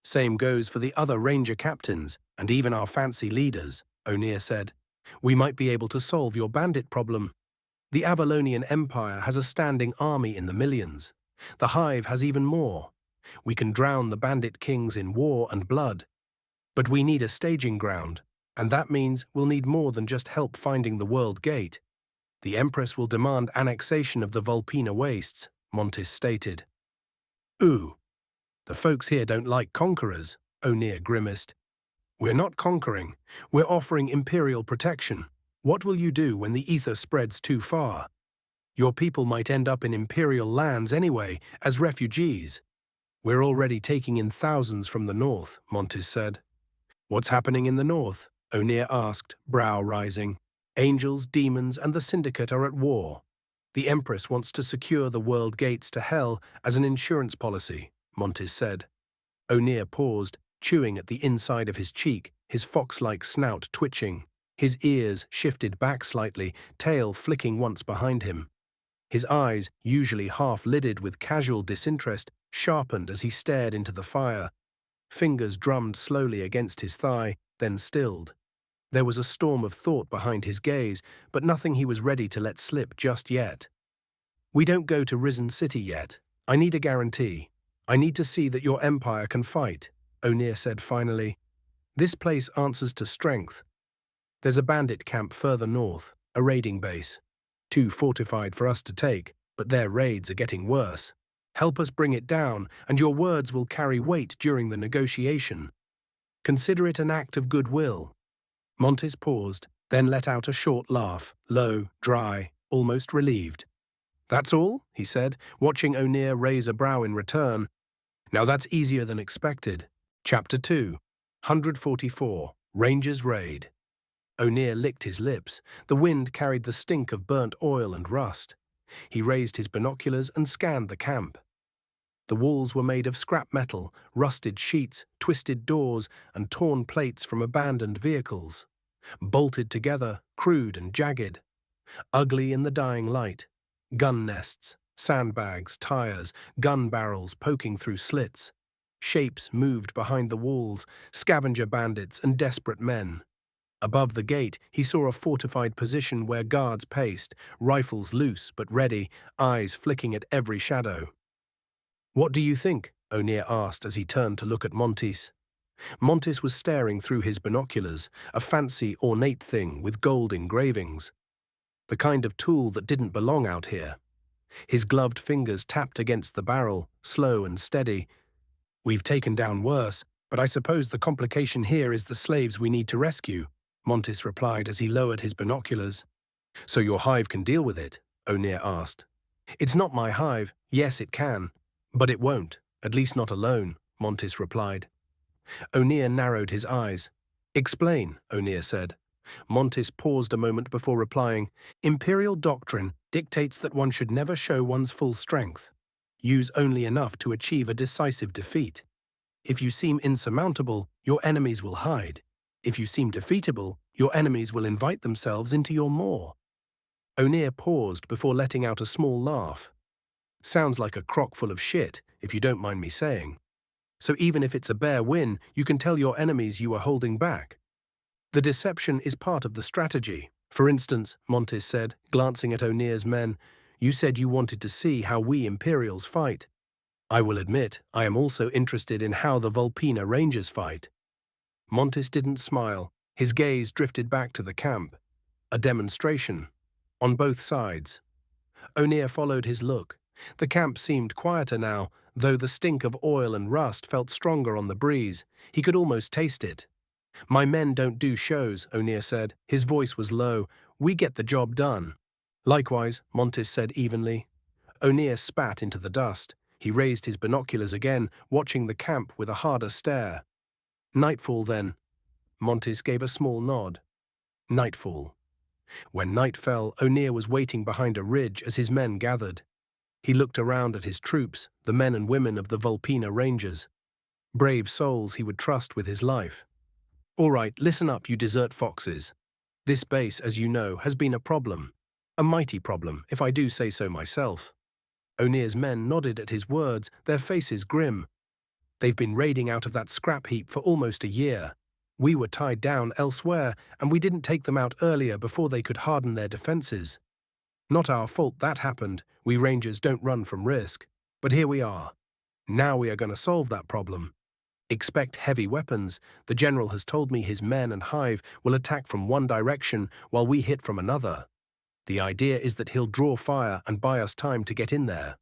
Same goes for the other Ranger captains and even our fancy leaders, O'Neill said. We might be able to solve your bandit problem. The Avalonian Empire has a standing army in the millions. The Hive has even more. We can drown the bandit kings in war and blood. But we need a staging ground, and that means we'll need more than just help finding the World Gate. The Empress will demand annexation of the Vulpina Wastes, Montis stated. Ooh, the folks here don't like conquerors, O'Neill grimaced. We're not conquering, we're offering imperial protection. What will you do when the ether spreads too far? Your people might end up in imperial lands anyway, as refugees. We're already taking in thousands from the north, Montis said. What's happening in the north? O'Neill asked, brow rising. Angels, demons, and the Syndicate are at war. The Empress wants to secure the world gates to hell as an insurance policy, Montis said. O'Neill paused, chewing at the inside of his cheek, his fox-like snout twitching. His ears shifted back slightly, tail flicking once behind him. His eyes, usually half-lidded with casual disinterest, sharpened as he stared into the fire. Fingers drummed slowly against his thigh, then stilled. There was a storm of thought behind his gaze, but nothing he was ready to let slip just yet. "We don't go to Risen City yet. I need a guarantee. I need to see that your empire can fight," O'Neill said finally. "This place answers to strength. There's a bandit camp further north, a raiding base. Too fortified for us to take, but their raids are getting worse. Help us bring it down, and your words will carry weight during the negotiation. Consider it an act of goodwill." Montes paused, then let out a short laugh, low, dry, almost relieved. "That's all?" he said, watching O'Neill raise a brow in return. "Now that's easier than expected." Chapter 2, 144, Ranger's Raid. O'Neill licked his lips. The wind carried the stink of burnt oil and rust. He raised his binoculars and scanned the camp. The walls were made of scrap metal, rusted sheets, twisted doors, and torn plates from abandoned vehicles. Bolted together, crude and jagged. Ugly in the dying light. Gun nests, sandbags, tires, gun barrels poking through slits. Shapes moved behind the walls, scavenger bandits and desperate men. Above the gate, he saw a fortified position where guards paced, rifles loose but ready, eyes flicking at every shadow. "What do you think?" O'Neill asked as he turned to look at Montes. Montes was staring through his binoculars, a fancy, ornate thing with gold engravings. The kind of tool that didn't belong out here. His gloved fingers tapped against the barrel, slow and steady. "We've taken down worse, but I suppose the complication here is the slaves we need to rescue," Montes replied as he lowered his binoculars. "So your hive can deal with it?" O'Neill asked. "It's not my hive. Yes, it can. But it won't, at least not alone," Montes replied. O'Neill narrowed his eyes. "Explain," O'Neill said. Montes paused a moment before replying. "Imperial doctrine dictates that one should never show one's full strength. Use only enough to achieve a decisive defeat. If you seem insurmountable, your enemies will hide. If you seem defeatable, your enemies will invite themselves into your maw." O'Neill paused before letting out a small laugh. "Sounds like a crock full of shit, if you don't mind me saying. So even if it's a bare win, you can tell your enemies you are holding back. The deception is part of the strategy. For instance," Montes said, glancing at O'Neill's men, "you said you wanted to see how we Imperials fight. I will admit, I am also interested in how the Vulpina Rangers fight." Montes didn't smile. His gaze drifted back to the camp. A demonstration. On both sides. O'Neill followed his look. The camp seemed quieter now, though the stink of oil and rust felt stronger on the breeze. He could almost taste it. "My men don't do shows," O'Neill said. His voice was low. "We get the job done." "Likewise," Montes said evenly. O'Neill spat into the dust. He raised his binoculars again, watching the camp with a harder stare. "Nightfall, then." Montes gave a small nod. Nightfall. When night fell, O'Neill was waiting behind a ridge as his men gathered. He looked around at his troops, the men and women of the Vulpina Rangers. Brave souls he would trust with his life. "All right, listen up, you desert foxes. This base, as you know, has been a problem. A mighty problem, if I do say so myself." O'Neill's men nodded at his words, their faces grim. "They've been raiding out of that scrap heap for almost a year. We were tied down elsewhere, and we didn't take them out earlier before they could harden their defenses. Not our fault that happened. We Rangers don't run from risk. But here we are. Now we are going to solve that problem. Expect heavy weapons. The general has told me his men and hive will attack from one direction while we hit from another. The idea is that he'll draw fire and buy us time to get in there."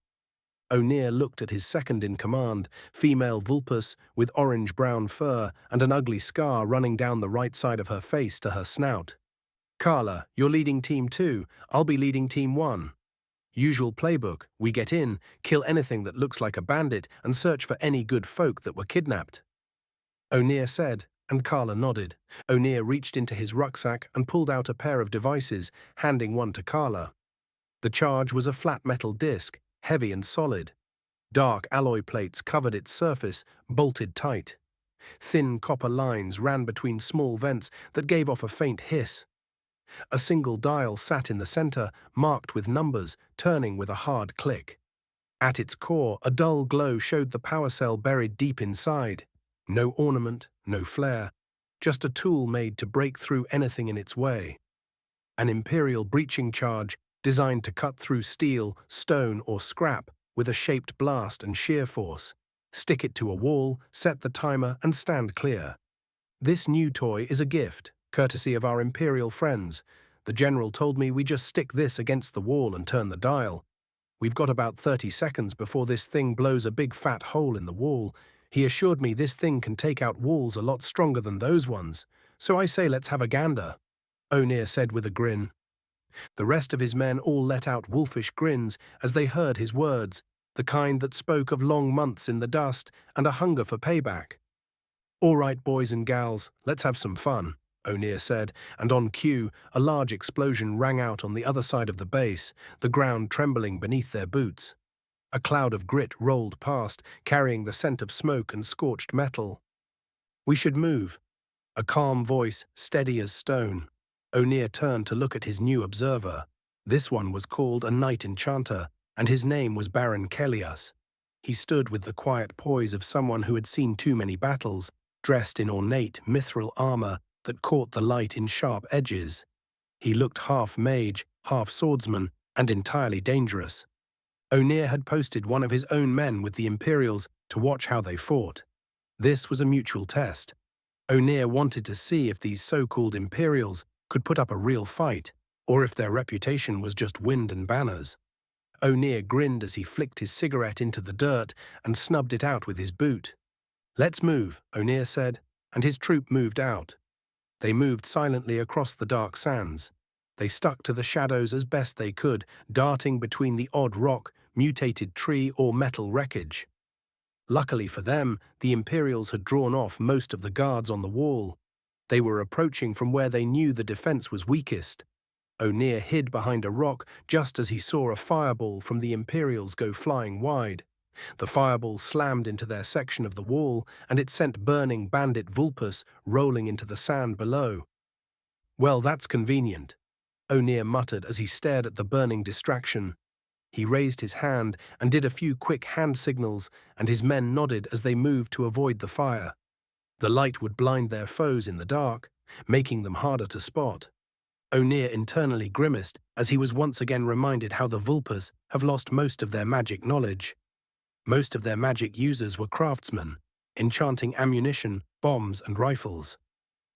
O'Neill looked at his second-in-command, female Vulpus with orange-brown fur and an ugly scar running down the right side of her face to her snout. "Carla, you're leading Team 2, I'll be leading Team 1. Usual playbook, we get in, kill anything that looks like a bandit, and search for any good folk that were kidnapped." O'Neill said, and Carla nodded. O'Neill reached into his rucksack and pulled out a pair of devices, handing one to Carla. The charge was a flat metal disc, heavy and solid. Dark alloy plates covered its surface, bolted tight. Thin copper lines ran between small vents that gave off a faint hiss. A single dial sat in the center, marked with numbers, turning with a hard click. At its core, a dull glow showed the power cell buried deep inside. No ornament, no flare. just a tool made to break through anything in its way. An Imperial breaching charge designed to cut through steel, stone, or scrap with a shaped blast and shear force. Stick it to a wall, set the timer, and stand clear. This new toy is a gift, courtesy of our Imperial friends. The General told me we just stick this against the wall and turn the dial. We've got about 30 seconds before this thing blows a big fat hole in the wall. He assured me this thing can take out walls a lot stronger than those ones. So I say let's have a gander, O'Neill said with a grin. The rest of his men all let out wolfish grins as they heard his words, the kind that spoke of long months in the dust and a hunger for payback. "All right, boys and gals, let's have some fun," O'Neill said, and on cue, a large explosion rang out on the other side of the base, the ground trembling beneath their boots. A cloud of grit rolled past, carrying the scent of smoke and scorched metal. "We should move." A calm voice, steady as stone. O'Neill turned to look at his new observer. This one was called a Knight Enchanter, and his name was Baron Kelias. He stood with the quiet poise of someone who had seen too many battles, dressed in ornate mithril armor that caught the light in sharp edges. He looked half mage, half swordsman, and entirely dangerous. O'Neill had posted one of his own men with the Imperials to watch how they fought. This was a mutual test. O'Neill wanted to see if these so-called Imperials could put up a real fight, or if their reputation was just wind and banners. O'Neill grinned as he flicked his cigarette into the dirt and snubbed it out with his boot. "Let's move," O'Neill said, and his troop moved out. They moved silently across the dark sands. They stuck to the shadows as best they could, darting between the odd rock, mutated tree, or metal wreckage. Luckily for them, the Imperials had drawn off most of the guards on the wall. They were approaching from where they knew the defense was weakest. O'Neill hid behind a rock just as he saw a fireball from the Imperials go flying wide. The fireball slammed into their section of the wall, and it sent burning bandit Vulpus rolling into the sand below. "Well, that's convenient," O'Neill muttered as he stared at the burning distraction. He raised his hand and did a few quick hand signals, and his men nodded as they moved to avoid the fire. The light would blind their foes in the dark, making them harder to spot. O'Neill internally grimaced as he was once again reminded how the Vulpus have lost most of their magic knowledge. Most of their magic users were craftsmen, enchanting ammunition, bombs, and rifles.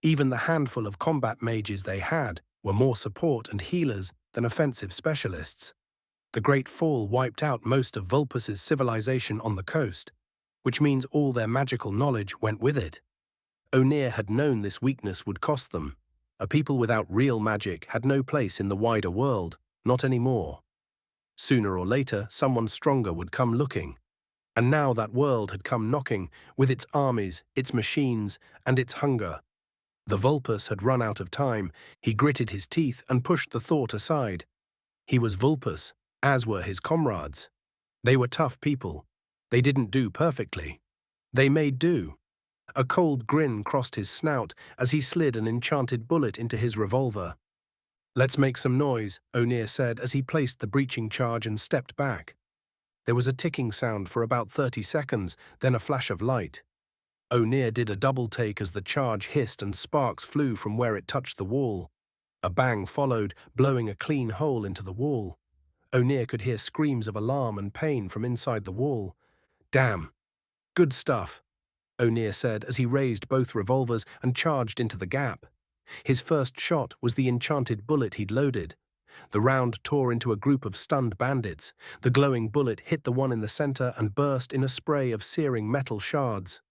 Even the handful of combat mages they had were more support and healers than offensive specialists. The Great Fall wiped out most of Vulpus's civilization on the coast, which means all their magical knowledge went with it. O'Neill had known this weakness would cost them. A people without real magic had no place in the wider world, not anymore. Sooner or later, someone stronger would come looking. And now that world had come knocking, with its armies, its machines, and its hunger. The Vulpus had run out of time. He gritted his teeth and pushed the thought aside. He was Vulpus, as were his comrades. They were tough people. They didn't do perfectly. They made do. A cold grin crossed his snout as he slid an enchanted bullet into his revolver. "Let's make some noise," O'Neill said as he placed the breaching charge and stepped back. There was a ticking sound for about 30 seconds, then a flash of light. O'Neill did a double take as the charge hissed and sparks flew from where it touched the wall. A bang followed, blowing a clean hole into the wall. O'Neill could hear screams of alarm and pain from inside the wall. "Damn. Good stuff," O'Neill said as he raised both revolvers and charged into the gap. His first shot was the enchanted bullet he'd loaded. The round tore into a group of stunned bandits. The glowing bullet hit the one in the center and burst in a spray of searing metal shards.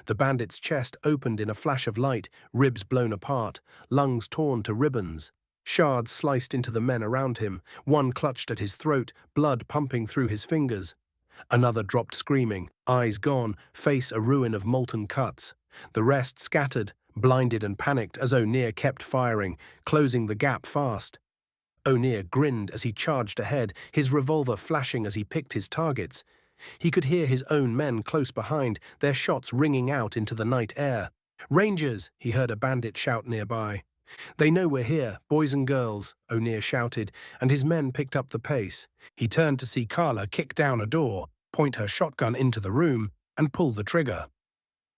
The bandit's chest opened in a flash of light, ribs blown apart, lungs torn to ribbons. Shards sliced into the men around him. One clutched at his throat, blood pumping through his fingers. Another dropped screaming, eyes gone, face a ruin of molten cuts. The rest scattered, blinded and panicked as O'Neill kept firing, closing the gap fast. O'Neill grinned as he charged ahead, his revolver flashing as he picked his targets. He could hear his own men close behind, their shots ringing out into the night air. "Rangers!" he heard a bandit shout nearby. "They know we're here, boys and girls," O'Neill shouted, and his men picked up the pace. He turned to see Carla kick down a door, point her shotgun into the room, and pull the trigger.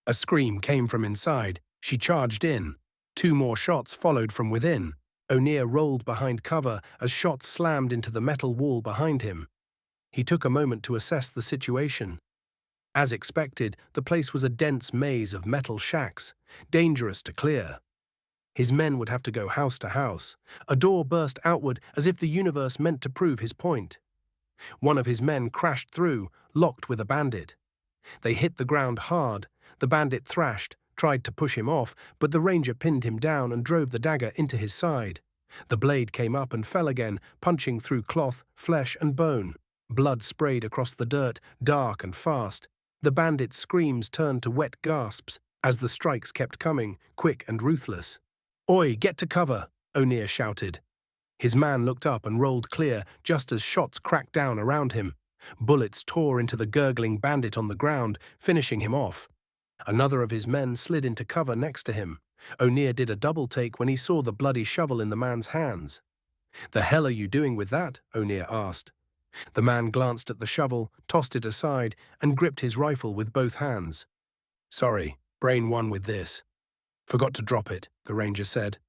A scream came from inside. She charged in. 2 more shots followed from within. O'Neill rolled behind cover as shots slammed into the metal wall behind him. He took a moment to assess the situation. As expected, the place was a dense maze of metal shacks, dangerous to clear. His men would have to go house to house. A door burst outward as if the universe meant to prove his point. One of his men crashed through, locked with a bandit. They hit the ground hard. The bandit thrashed, tried to push him off, but the ranger pinned him down and drove the dagger into his side. The blade came up and fell again, punching through cloth, flesh, and bone. Blood sprayed across the dirt, dark and fast. The bandit's screams turned to wet gasps as the strikes kept coming, quick and ruthless. "Oi, get to cover!" O'Neill shouted. His man looked up and rolled clear just as shots cracked down around him. Bullets tore into the gurgling bandit on the ground, finishing him off. Another of his men slid into cover next to him. O'Neill did a double take when he saw the bloody shovel in the man's hands. "The hell are you doing with that?" O'Neill asked. The man glanced at the shovel, tossed it aside, and gripped his rifle with both hands. "Sorry, brain one with this. Forgot to drop it," the ranger said.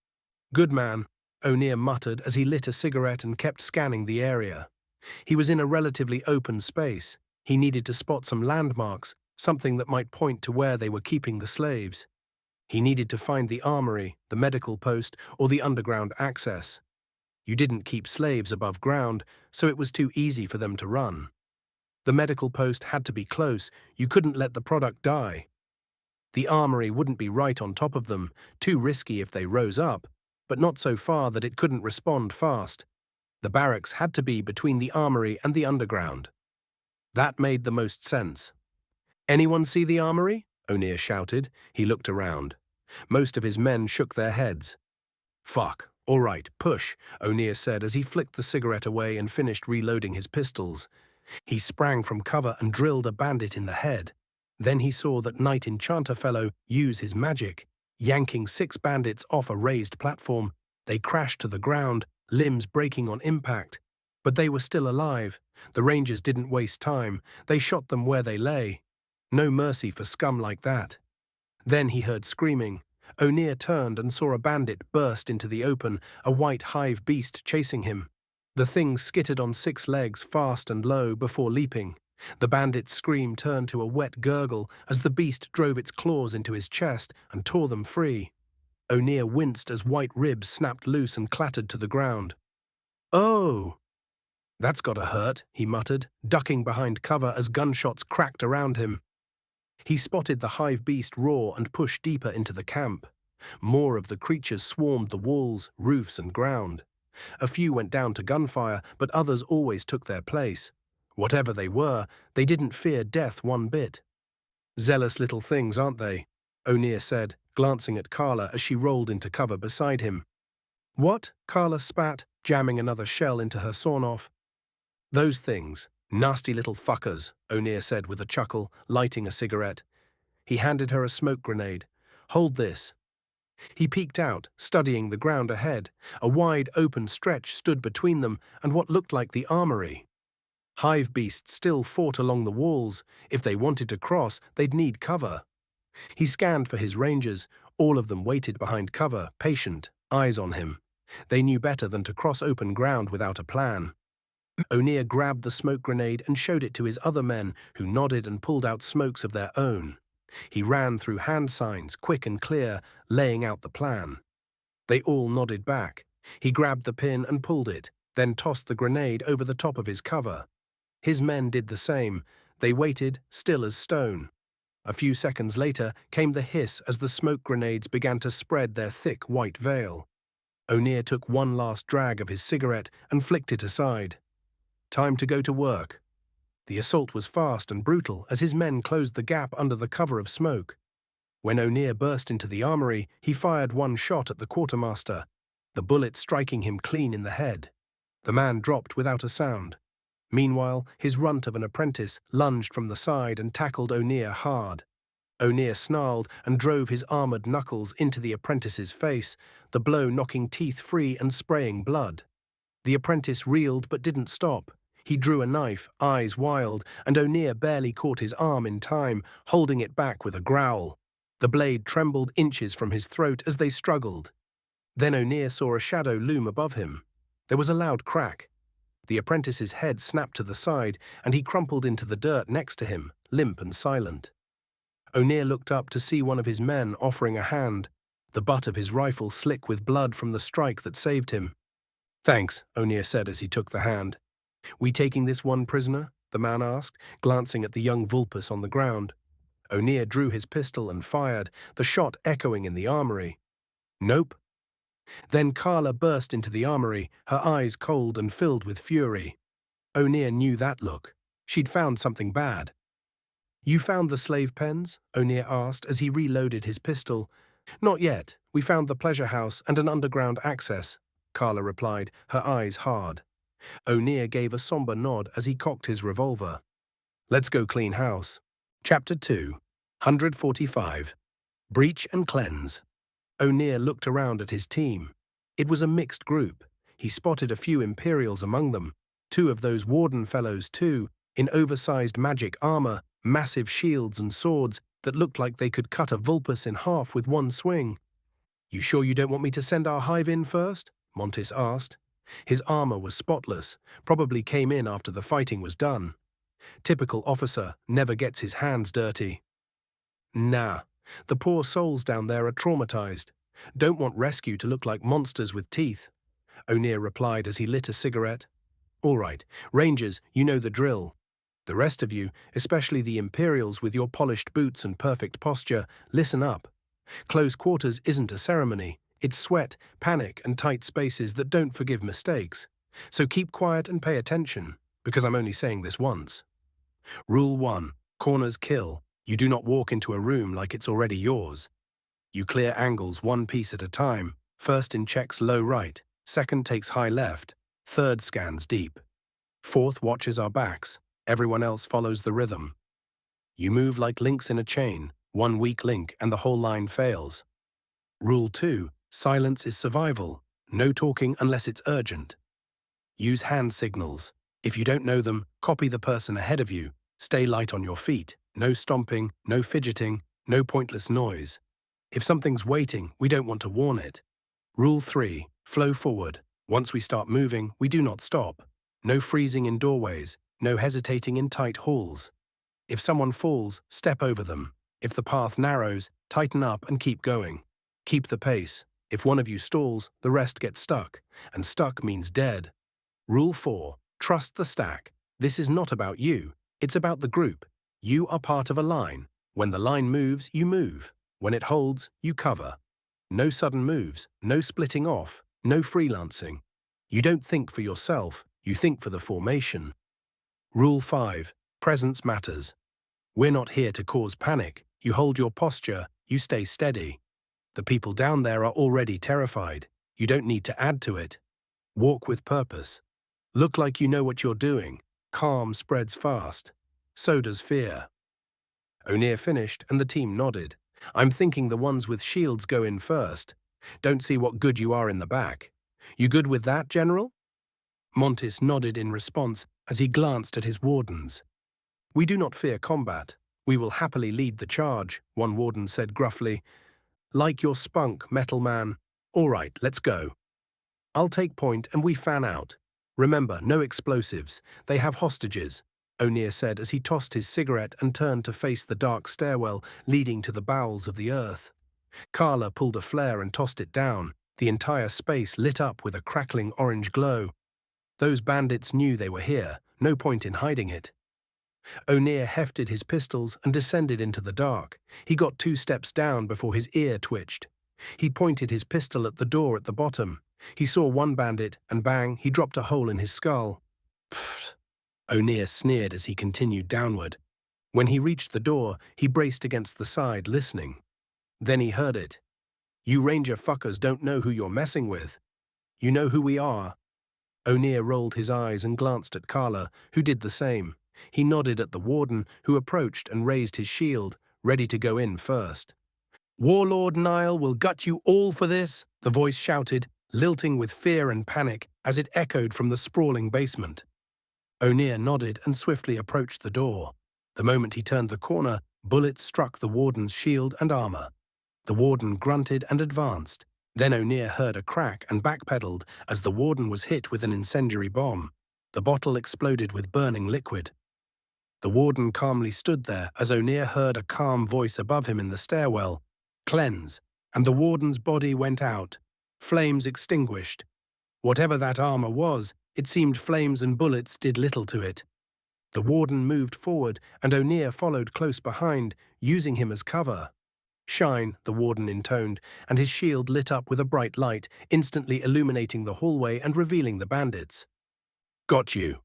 "Good man," O'Neill muttered as he lit a cigarette and kept scanning the area. He was in a relatively open space. He needed to spot some landmarks, something that might point to where they were keeping the slaves. He needed to find the armory, the medical post, or the underground access. You didn't keep slaves above ground, so it was too easy for them to run. The medical post had to be close. You couldn't let the product die. The armory wouldn't be right on top of them, too risky if they rose up, but not so far that it couldn't respond fast. The barracks had to be between the armory and the underground. That made the most sense. "Anyone see the armory?" O'Neill shouted. He looked around. Most of his men shook their heads. "Fuck. All right, push," O'Neill said as he flicked the cigarette away and finished reloading his pistols. He sprang from cover and drilled a bandit in the head. Then he saw that Knight Enchanter fellow use his magic. Yanking 6 bandits off a raised platform, they crashed to the ground, limbs breaking on impact. But they were still alive. The rangers didn't waste time. They shot them where they lay. No mercy for scum like that. Then he heard screaming. O'Neill turned and saw a bandit burst into the open, a white hive beast chasing him. The thing skittered on 6 legs fast and low before leaping. The bandit's scream turned to a wet gurgle as the beast drove its claws into his chest and tore them free. O'Neill winced as white ribs snapped loose and clattered to the ground. "Oh! That's gotta hurt," he muttered, ducking behind cover as gunshots cracked around him. He spotted the hive beast roar and push deeper into the camp. More of the creatures swarmed the walls, roofs, and ground. A few went down to gunfire, but others always took their place. Whatever they were, they didn't fear death one bit. "Zealous little things, aren't they?" O'Neill said, glancing at Carla as she rolled into cover beside him. "What?" Carla spat, jamming another shell into her sawn-off. "Those things. Nasty little fuckers," O'Neill said with a chuckle, lighting a cigarette. He handed her a smoke grenade. "Hold this." He peeked out, studying the ground ahead. A wide, open stretch stood between them and what looked like the armory. Hive beasts still fought along the walls. If they wanted to cross, they'd need cover. He scanned for his rangers. All of them waited behind cover, patient, eyes on him. They knew better than to cross open ground without a plan. O'Neill grabbed the smoke grenade and showed it to his other men, who nodded and pulled out smokes of their own. He ran through hand signs, quick and clear, laying out the plan. They all nodded back. He grabbed the pin and pulled it, then tossed the grenade over the top of his cover. His men did the same. They waited, still as stone. A few seconds later came the hiss as the smoke grenades began to spread their thick white veil. O'Neill took one last drag of his cigarette and flicked it aside. Time to go to work. The assault was fast and brutal as his men closed the gap under the cover of smoke. When O'Neill burst into the armory, he fired one shot at the quartermaster, the bullet striking him clean in the head. The man dropped without a sound. Meanwhile, his runt of an apprentice lunged from the side and tackled O'Neill hard. O'Neill snarled and drove his armored knuckles into the apprentice's face, the blow knocking teeth free and spraying blood. The apprentice reeled but didn't stop. He drew a knife, eyes wild, and O'Neill barely caught his arm in time, holding it back with a growl. The blade trembled inches from his throat as they struggled. Then O'Neill saw a shadow loom above him. There was a loud crack. The apprentice's head snapped to the side, and he crumpled into the dirt next to him, limp and silent. O'Neill looked up to see one of his men offering a hand, the butt of his rifle slick with blood from the strike that saved him. "Thanks," O'Neill said as he took the hand. "We taking this one prisoner?" the man asked, glancing at the young Vulpus on the ground. O'Neill drew his pistol and fired, the shot echoing in the armory. "Nope." Then Carla burst into the armory, her eyes cold and filled with fury. O'Neill knew that look. She'd found something bad. "You found the slave pens?" O'Neill asked as he reloaded his pistol. "Not yet. We found the pleasure house and an underground access," Carla replied, her eyes hard. O'Neill gave a somber nod as he cocked his revolver. "Let's go clean house." Chapter 2, 145. Breach and Cleanse. O'Neill looked around at his team. It was a mixed group. He spotted a few Imperials among them, 2 of those warden fellows too, in oversized magic armor, massive shields and swords that looked like they could cut a Vulpus in half with one swing. "You sure you don't want me to send our hive in first?" Montis asked. His armor was spotless, probably came in after the fighting was done. Typical officer, never gets his hands dirty. "Nah, the poor souls down there are traumatized. Don't want rescue to look like monsters with teeth," O'Neill replied as he lit a cigarette. "All right, Rangers, you know the drill. The rest of you, especially the Imperials with your polished boots and perfect posture, listen up. Close quarters isn't a ceremony. It's sweat, panic, and tight spaces that don't forgive mistakes. So keep quiet and pay attention, because I'm only saying this once. Rule 1. Corners kill. You do not walk into a room like it's already yours. You clear angles one piece at a time. First in checks low right, second takes high left, third scans deep. Fourth watches our backs. Everyone else follows the rhythm. You move like links in a chain. One weak link and the whole line fails. Rule 2. Silence is survival. No talking unless it's urgent. Use hand signals. If you don't know them, copy the person ahead of you. Stay light on your feet. No stomping, no fidgeting, no pointless noise. If something's waiting, we don't want to warn it. Rule 3. Flow forward. Once we start moving, we do not stop. No freezing in doorways. No hesitating in tight halls. If someone falls, step over them. If the path narrows, tighten up and keep going. Keep the pace. If one of you stalls, the rest get stuck, and stuck means dead. Rule 4. Trust the stack. This is not about you. It's about the group. You are part of a line. When the line moves, you move. When it holds, you cover. No sudden moves, no splitting off, no freelancing. You don't think for yourself, you think for the formation. Rule 5. Presence matters. We're not here to cause panic. You hold your posture, you stay steady. The people down there are already terrified. You don't need to add to it. Walk with purpose. Look like you know what you're doing. Calm spreads fast. So does fear. O'Neill finished and the team nodded. I'm thinking the ones with shields go in first. Don't see what good you are in the back. You good with that, General? Montis nodded in response as he glanced at his wardens. We do not fear combat. We will happily lead the charge, one warden said gruffly. Like your spunk, metal man. All right, let's go. I'll take point and we fan out. Remember, no explosives. They have hostages, O'Neill said as he tossed his cigarette and turned to face the dark stairwell leading to the bowels of the earth. Carla pulled a flare and tossed it down, the entire space lit up with a crackling orange glow. Those bandits knew they were here, no point in hiding it. O'Neill hefted his pistols and descended into the dark. He got 2 steps down before his ear twitched. He pointed his pistol at the door at the bottom. He saw one bandit, and bang, he dropped a hole in his skull. Pfft, O'Neill sneered as he continued downward. When he reached the door, he braced against the side, listening. Then he heard it. You Ranger fuckers don't know who you're messing with. You know who we are. O'Neill rolled his eyes and glanced at Carla, who did the same. He nodded at the warden, who approached and raised his shield, ready to go in first. Warlord Nile will gut you all for this, the voice shouted, lilting with fear and panic as it echoed from the sprawling basement. O'Neill nodded and swiftly approached the door. The moment he turned the corner, Bullets struck the warden's shield and armor. The warden grunted and advanced. Then O'Neill heard a crack and backpedaled as the warden was hit with an incendiary bomb. The bottle exploded with burning liquid. The warden calmly stood there as O'Neill heard a calm voice above him in the stairwell. Cleanse. And the warden's body went out. Flames extinguished. Whatever that armor was, it seemed flames and bullets did little to it. The warden moved forward, and O'Neill followed close behind, using him as cover. Shine, the warden intoned, and his shield lit up with a bright light, instantly illuminating the hallway and revealing the bandits. Got you,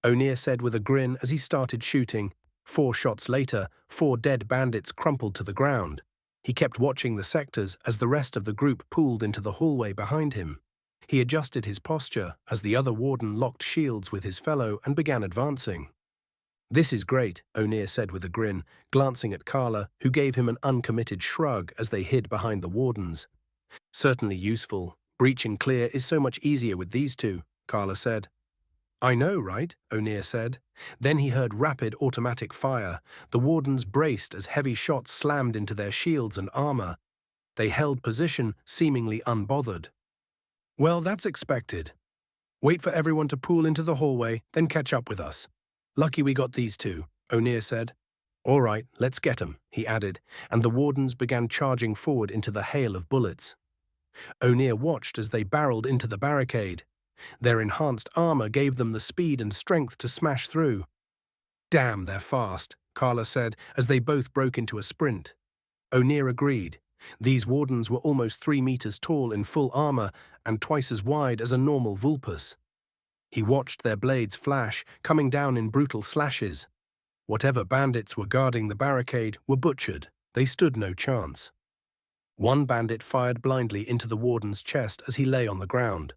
O'Neill said with a grin as he started shooting. 4 shots later, 4 dead bandits crumpled to the ground. He kept watching the sectors as the rest of the group pooled into the hallway behind him. He adjusted his posture as the other warden locked shields with his fellow and began advancing. This is great, O'Neill said with a grin, glancing at Carla, who gave him an uncommitted shrug as they hid behind the wardens. Certainly useful. Breaching clear is so much easier with these two, Carla said. I know, right? O'Neill said. Then he heard rapid automatic fire. The wardens braced as heavy shots slammed into their shields and armor. They held position, seemingly unbothered. Well, that's expected. Wait for everyone to pool into the hallway, then catch up with us. Lucky we got these two, O'Neill said. All right, let's get 'em, he added, and the wardens began charging forward into the hail of bullets. O'Neill watched as they barreled into the barricade. Their enhanced armor gave them the speed and strength to smash through. Damn, they're fast, Carla said as they both broke into a sprint. O'Neill agreed. These wardens were almost 3 meters tall in full armor and twice as wide as a normal vulpus. He watched their blades flash, coming down in brutal slashes. Whatever bandits were guarding the barricade were butchered. They stood no chance. One bandit fired blindly into the warden's chest as he lay on the ground.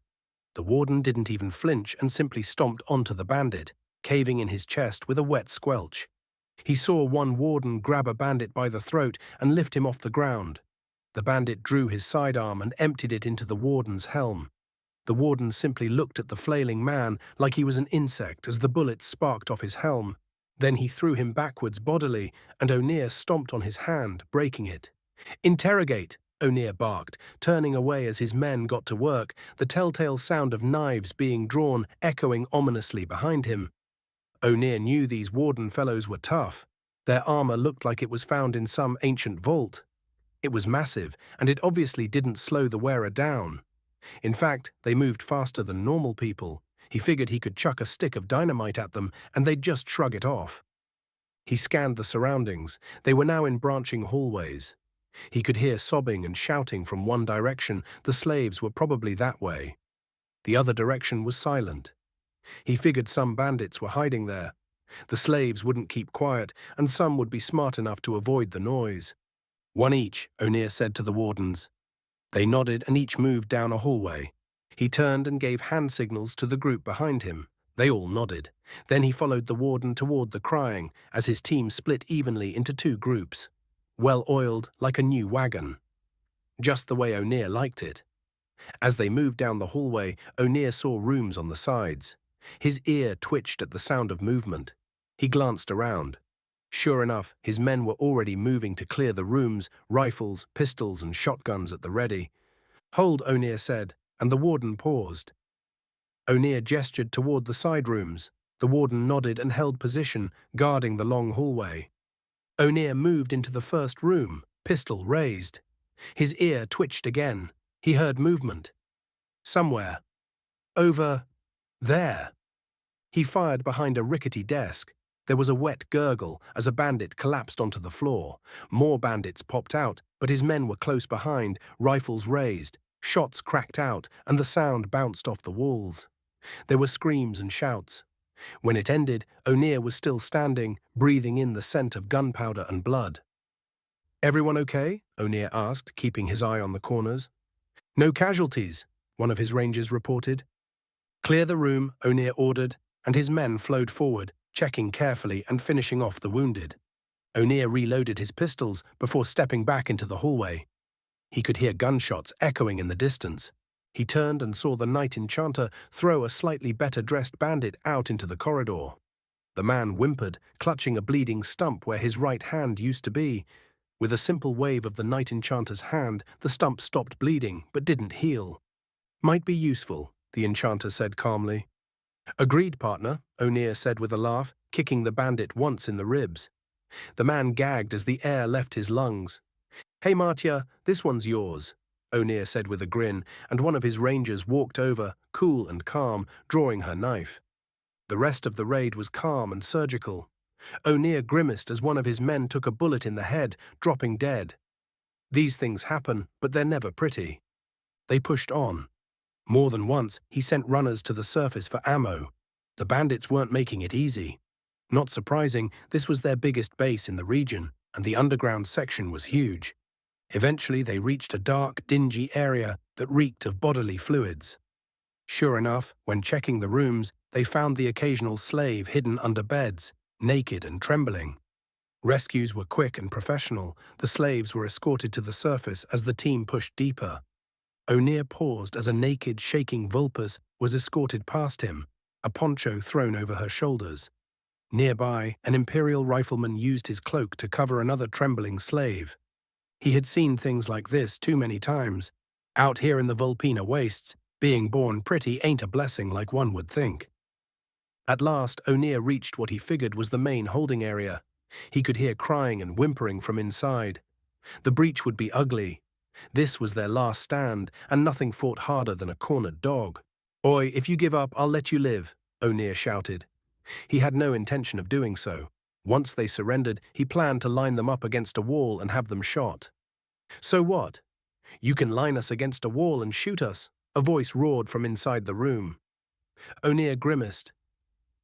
The warden didn't even flinch and simply stomped onto the bandit, caving in his chest with a wet squelch. He saw one warden grab a bandit by the throat and lift him off the ground. The bandit drew his sidearm and emptied it into the warden's helm. The warden simply looked at the flailing man like he was an insect as the bullets sparked off his helm. Then he threw him backwards bodily, and O'Neill stomped on his hand, breaking it. Interrogate, O'Neill barked, turning away as his men got to work, the telltale sound of knives being drawn echoing ominously behind him. O'Neill knew these warden fellows were tough. Their armor looked like it was found in some ancient vault. It was massive, and it obviously didn't slow the wearer down. In fact, they moved faster than normal people. He figured he could chuck a stick of dynamite at them, and they'd just shrug it off. He scanned the surroundings. They were now in branching hallways. He could hear sobbing and shouting from one direction. The slaves were probably that way. The other direction was silent. He figured some bandits were hiding there. The slaves wouldn't keep quiet, and some would be smart enough to avoid the noise. One each, O'Neill said to the wardens. They nodded and each moved down a hallway. He turned and gave hand signals to the group behind him. They all nodded. Then he followed the warden toward the crying as his team split evenly into 2 groups. Well-oiled like a new wagon. Just the way O'Neill liked it. As they moved down the hallway, O'Neill saw rooms on the sides. His ear twitched at the sound of movement. He glanced around. Sure enough, his men were already moving to clear the rooms, rifles, pistols, and shotguns at the ready. Hold, O'Neill said, and the warden paused. O'Neill gestured toward the side rooms. The warden nodded and held position, guarding the long hallway. O'Neill moved into the first room, pistol raised. His ear twitched again. He heard movement. Somewhere. Over there. He fired behind a rickety desk. There was a wet gurgle as a bandit collapsed onto the floor. More bandits popped out, but his men were close behind, rifles raised. Shots cracked out, and the sound bounced off the walls. There were screams and shouts. When it ended, O'Neill was still standing, breathing in the scent of gunpowder and blood. Everyone okay? O'Neill asked, keeping his eye on the corners. No casualties, one of his rangers reported. Clear the room, O'Neill ordered, and his men flowed forward, checking carefully and finishing off the wounded. O'Neill reloaded his pistols before stepping back into the hallway. He could hear gunshots echoing in the distance. He turned and saw the Knight Enchanter throw a slightly better-dressed bandit out into the corridor. The man whimpered, clutching a bleeding stump where his right hand used to be. With a simple wave of the Night Enchanter's hand, the stump stopped bleeding, but didn't heal. "Might be useful," the Enchanter said calmly. "Agreed, partner," O'Neill said with a laugh, kicking the bandit once in the ribs. The man gagged as the air left his lungs. "Hey, Martia, this one's yours," O'Neill said with a grin, and one of his rangers walked over, cool and calm, drawing her knife. The rest of the raid was calm and surgical. O'Neill grimaced as one of his men took a bullet in the head, dropping dead. These things happen, but they're never pretty. They pushed on. More than once, he sent runners to the surface for ammo. The bandits weren't making it easy. Not surprising, this was their biggest base in the region, and the underground section was huge. Eventually, they reached a dark, dingy area that reeked of bodily fluids. Sure enough, when checking the rooms, they found the occasional slave hidden under beds, naked and trembling. Rescues were quick and professional. The slaves were escorted to the surface as the team pushed deeper. O'Neill paused as a naked, shaking Vulpus was escorted past him, a poncho thrown over her shoulders. Nearby, an Imperial rifleman used his cloak to cover another trembling slave. He had seen things like this too many times. Out here in the Vulpina wastes, being born pretty ain't a blessing like one would think. At last, O'Neill reached what he figured was the main holding area. He could hear crying and whimpering from inside. The breach would be ugly. This was their last stand, and nothing fought harder than a cornered dog. "Oi, if you give up, I'll let you live," O'Neill shouted. He had no intention of doing so. Once they surrendered, he planned to line them up against a wall and have them shot. "So what? You can line us against a wall and shoot us," a voice roared from inside the room. O'Neill grimaced.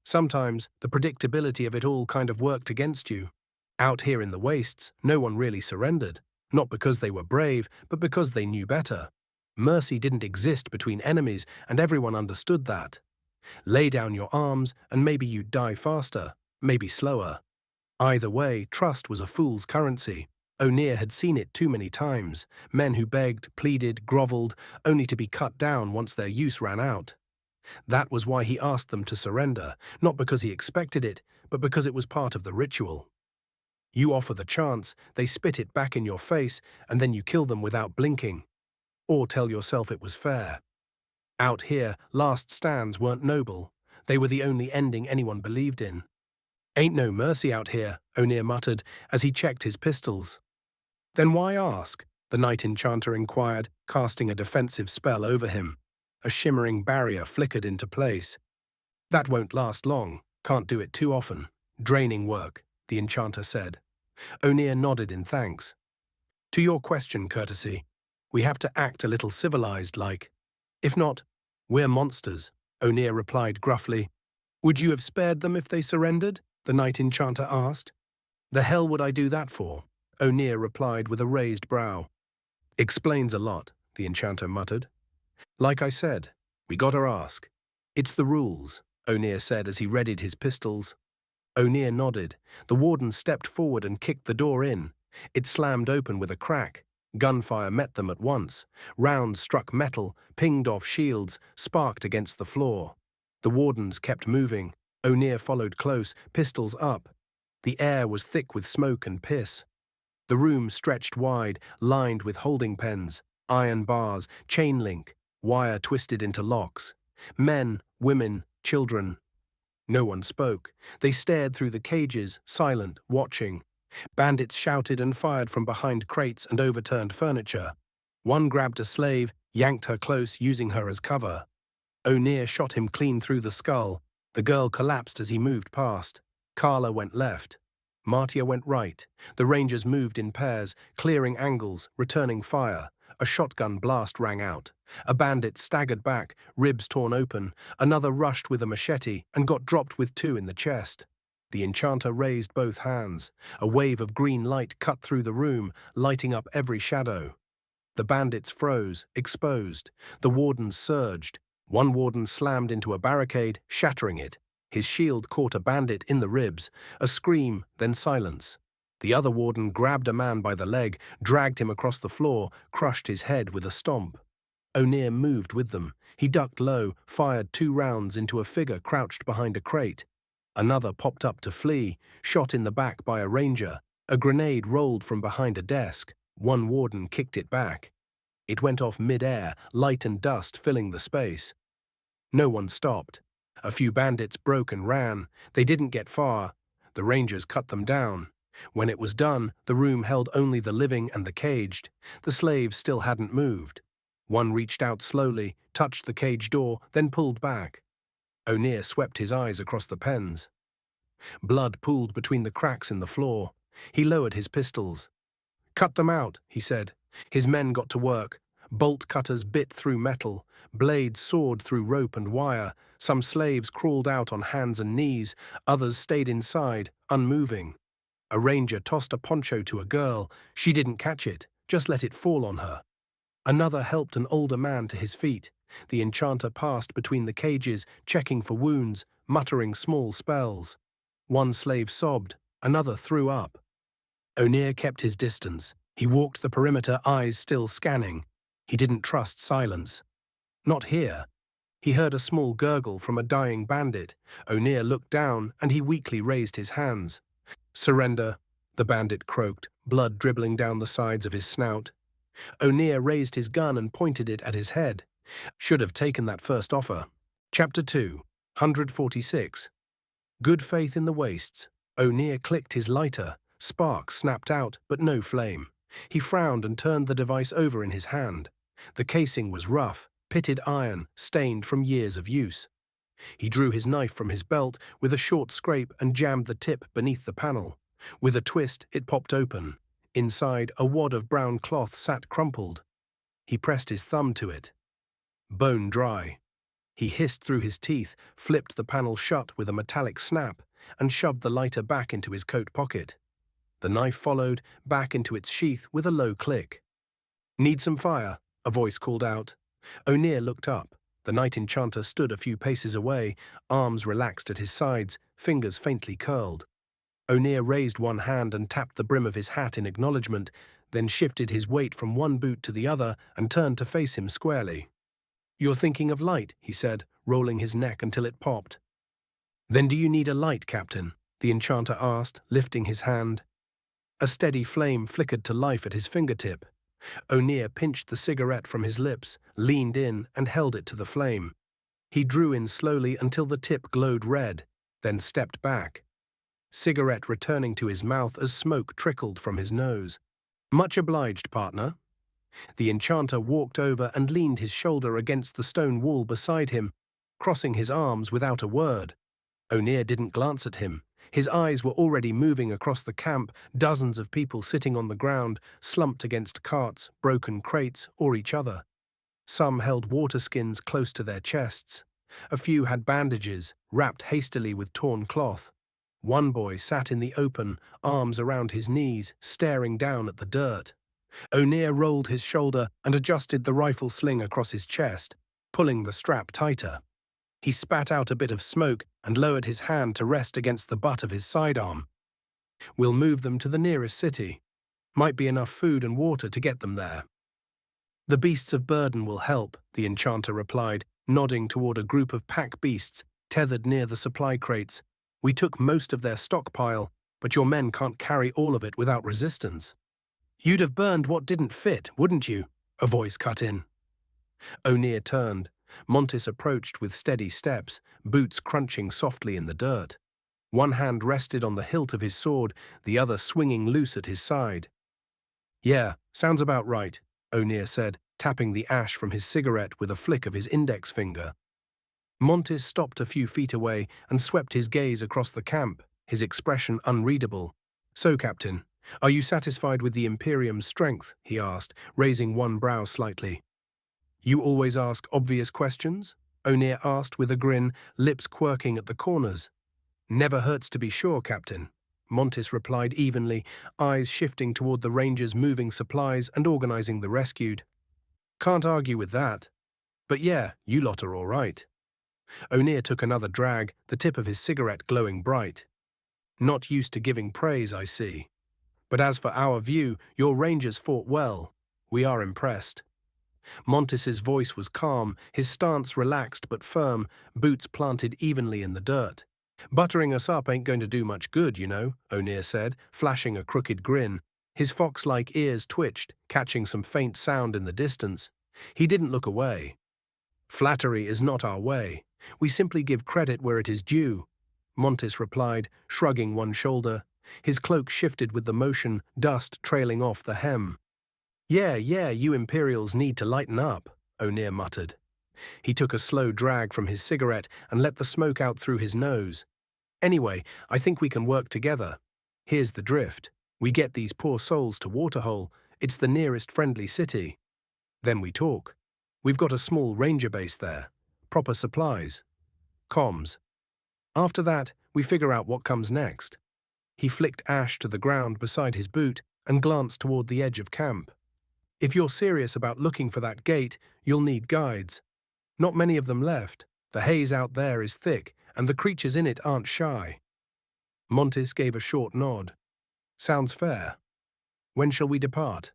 Sometimes, the predictability of it all kind of worked against you. Out here in the wastes, no one really surrendered. Not because they were brave, but because they knew better. Mercy didn't exist between enemies, and everyone understood that. Lay down your arms, and maybe you'd die faster, maybe slower. Either way, trust was a fool's currency. O'Neill had seen it too many times. Men who begged, pleaded, groveled, only to be cut down once their use ran out. That was why he asked them to surrender, not because he expected it, but because it was part of the ritual. You offer the chance, they spit it back in your face, and then you kill them without blinking. Or tell yourself it was fair. Out here, last stands weren't noble. They were the only ending anyone believed in. "Ain't no mercy out here," O'Neill muttered as he checked his pistols. "Then why ask?" the Night Enchanter inquired, casting a defensive spell over him. A shimmering barrier flickered into place. "That won't last long. Can't do it too often. Draining work," the Enchanter said. O'Neill nodded in thanks. "To your question, Courtesy, we have to act a little civilized like. If not, we're monsters," O'Neill replied gruffly. "Would you have spared them if they surrendered?" the Night Enchanter asked. "The hell would I do that for?" O'Neill replied with a raised brow. "Explains a lot," the Enchanter muttered. "Like I said, we gotta ask. It's the rules," O'Neill said as he readied his pistols. O'Neill nodded. The warden stepped forward and kicked the door in. It slammed open with a crack. Gunfire met them at once. Rounds struck metal, pinged off shields, sparked against the floor. The wardens kept moving. O'Neill followed close, pistols up. The air was thick with smoke and piss. The room stretched wide, lined with holding pens, iron bars, chain link, wire twisted into locks. Men, women, children. No one spoke. They stared through the cages, silent, watching. Bandits shouted and fired from behind crates and overturned furniture. One grabbed a slave, yanked her close, using her as cover. O'Neill shot him clean through the skull. The girl collapsed as he moved past. Carla went left. Martia went right. The Rangers moved in pairs, clearing angles, returning fire. A shotgun blast rang out. A bandit staggered back, ribs torn open. Another rushed with a machete and got dropped with two in the chest. The Enchanter raised both hands. A wave of green light cut through the room, lighting up every shadow. The bandits froze, exposed. The wardens surged. One warden slammed into a barricade, shattering it. His shield caught a bandit in the ribs. A scream, then silence. The other warden grabbed a man by the leg, dragged him across the floor, crushed his head with a stomp. O'Neill moved with them. He ducked low, fired 2 rounds into a figure crouched behind a crate. Another popped up to flee, shot in the back by a ranger. A grenade rolled from behind a desk. One warden kicked it back. It went off mid-air, light and dust filling the space. No one stopped. A few bandits broke and ran. They didn't get far. The rangers cut them down. When it was done, the room held only the living and the caged. The slaves still hadn't moved. One reached out slowly, touched the cage door, then pulled back. O'Neill swept his eyes across the pens. Blood pooled between the cracks in the floor. He lowered his pistols. "Cut them out," he said. His men got to work. Bolt cutters bit through metal. Blades sawed through rope and wire. Some slaves crawled out on hands and knees. Others stayed inside, unmoving. A ranger tossed a poncho to a girl. She didn't catch it, just let it fall on her. Another helped an older man to his feet. The enchanter passed between the cages, checking for wounds, muttering small spells. One slave sobbed, another threw up. O'Neill kept his distance. He walked the perimeter, eyes still scanning. He didn't trust silence. Not here. He heard a small gurgle from a dying bandit. O'Neill looked down, and he weakly raised his hands. "Surrender," the bandit croaked, blood dribbling down the sides of his snout. O'Neill raised his gun and pointed it at his head. Should have taken that first offer. Chapter 2, 146. Good faith in the wastes. O'Neill clicked his lighter. Sparks snapped out, but no flame. He frowned and turned the device over in his hand. The casing was rough, pitted iron, stained from years of use. He drew his knife from his belt with a short scrape and jammed the tip beneath the panel. With a twist, it popped open. Inside, a wad of brown cloth sat crumpled. He pressed his thumb to it. Bone dry. He hissed through his teeth, flipped the panel shut with a metallic snap, and shoved the lighter back into his coat pocket. The knife followed, back into its sheath with a low click. "Need some fire?" a voice called out. O'Neill looked up. The night enchanter stood a few paces away, arms relaxed at his sides, fingers faintly curled. O'Neill raised one hand and tapped the brim of his hat in acknowledgement, then shifted his weight from one boot to the other and turned to face him squarely. "You're thinking of light," he said, rolling his neck until it popped. "Then do you need a light, Captain?" the enchanter asked, lifting his hand. A steady flame flickered to life at his fingertip. O'Neill pinched the cigarette from his lips, leaned in, and held it to the flame. He drew in slowly until the tip glowed red, then stepped back. Cigarette returning to his mouth as smoke trickled from his nose. "Much obliged, partner." The enchanter walked over and leaned his shoulder against the stone wall beside him, crossing his arms without a word. O'Neill didn't glance at him. His eyes were already moving across the camp, dozens of people sitting on the ground, slumped against carts, broken crates, or each other. Some held water skins close to their chests. A few had bandages, wrapped hastily with torn cloth. One boy sat in the open, arms around his knees, staring down at the dirt. O'Neill rolled his shoulder and adjusted the rifle sling across his chest, pulling the strap tighter. He spat out a bit of smoke and lowered his hand to rest against the butt of his sidearm. "We'll move them to the nearest city. Might be enough food and water to get them there." "The beasts of burden will help," the enchanter replied, nodding toward a group of pack beasts tethered near the supply crates. "We took most of their stockpile, but your men can't carry all of it without resistance." "You'd have burned what didn't fit, wouldn't you?" a voice cut in. O'Neill turned. Montis approached with steady steps, boots crunching softly in the dirt. One hand rested on the hilt of his sword, the other swinging loose at his side. "Yeah, sounds about right," O'Neill said, tapping the ash from his cigarette with a flick of his index finger. Montis stopped a few feet away and swept his gaze across the camp, his expression unreadable. "So, Captain, are you satisfied with the Imperium's strength?" he asked, raising one brow slightly. "You always ask obvious questions?" O'Neill asked with a grin, lips quirking at the corners. "Never hurts to be sure, Captain," Montis replied evenly, eyes shifting toward the Rangers moving supplies and organizing the rescued. "Can't argue with that. But yeah, you lot are all right." O'Neill took another drag, the tip of his cigarette glowing bright. "Not used to giving praise, I see. But as for our view, your Rangers fought well. We are impressed." Montis's voice was calm, his stance relaxed but firm, boots planted evenly in the dirt. Buttering us up ain't going to do much good, you know, O'Neill said, flashing a crooked grin. His fox-like ears twitched, catching some faint sound in the distance. He didn't look away. Flattery is not our way. We simply give credit where it is due, Montis replied, shrugging one shoulder. His cloak shifted with the motion, dust trailing off the hem. Yeah, you Imperials need to lighten up, O'Neill muttered. He took a slow drag from his cigarette and let the smoke out through his nose. Anyway, I think we can work together. Here's the drift. We get these poor souls to Waterhole. It's the nearest friendly city. Then we talk. We've got a small ranger base there. Proper supplies. Comms. After that, we figure out what comes next. He flicked ash to the ground beside his boot and glanced toward the edge of camp. If you're serious about looking for that gate, you'll need guides. Not many of them left. The haze out there is thick, and the creatures in it aren't shy. Montis gave a short nod. Sounds fair. When shall we depart?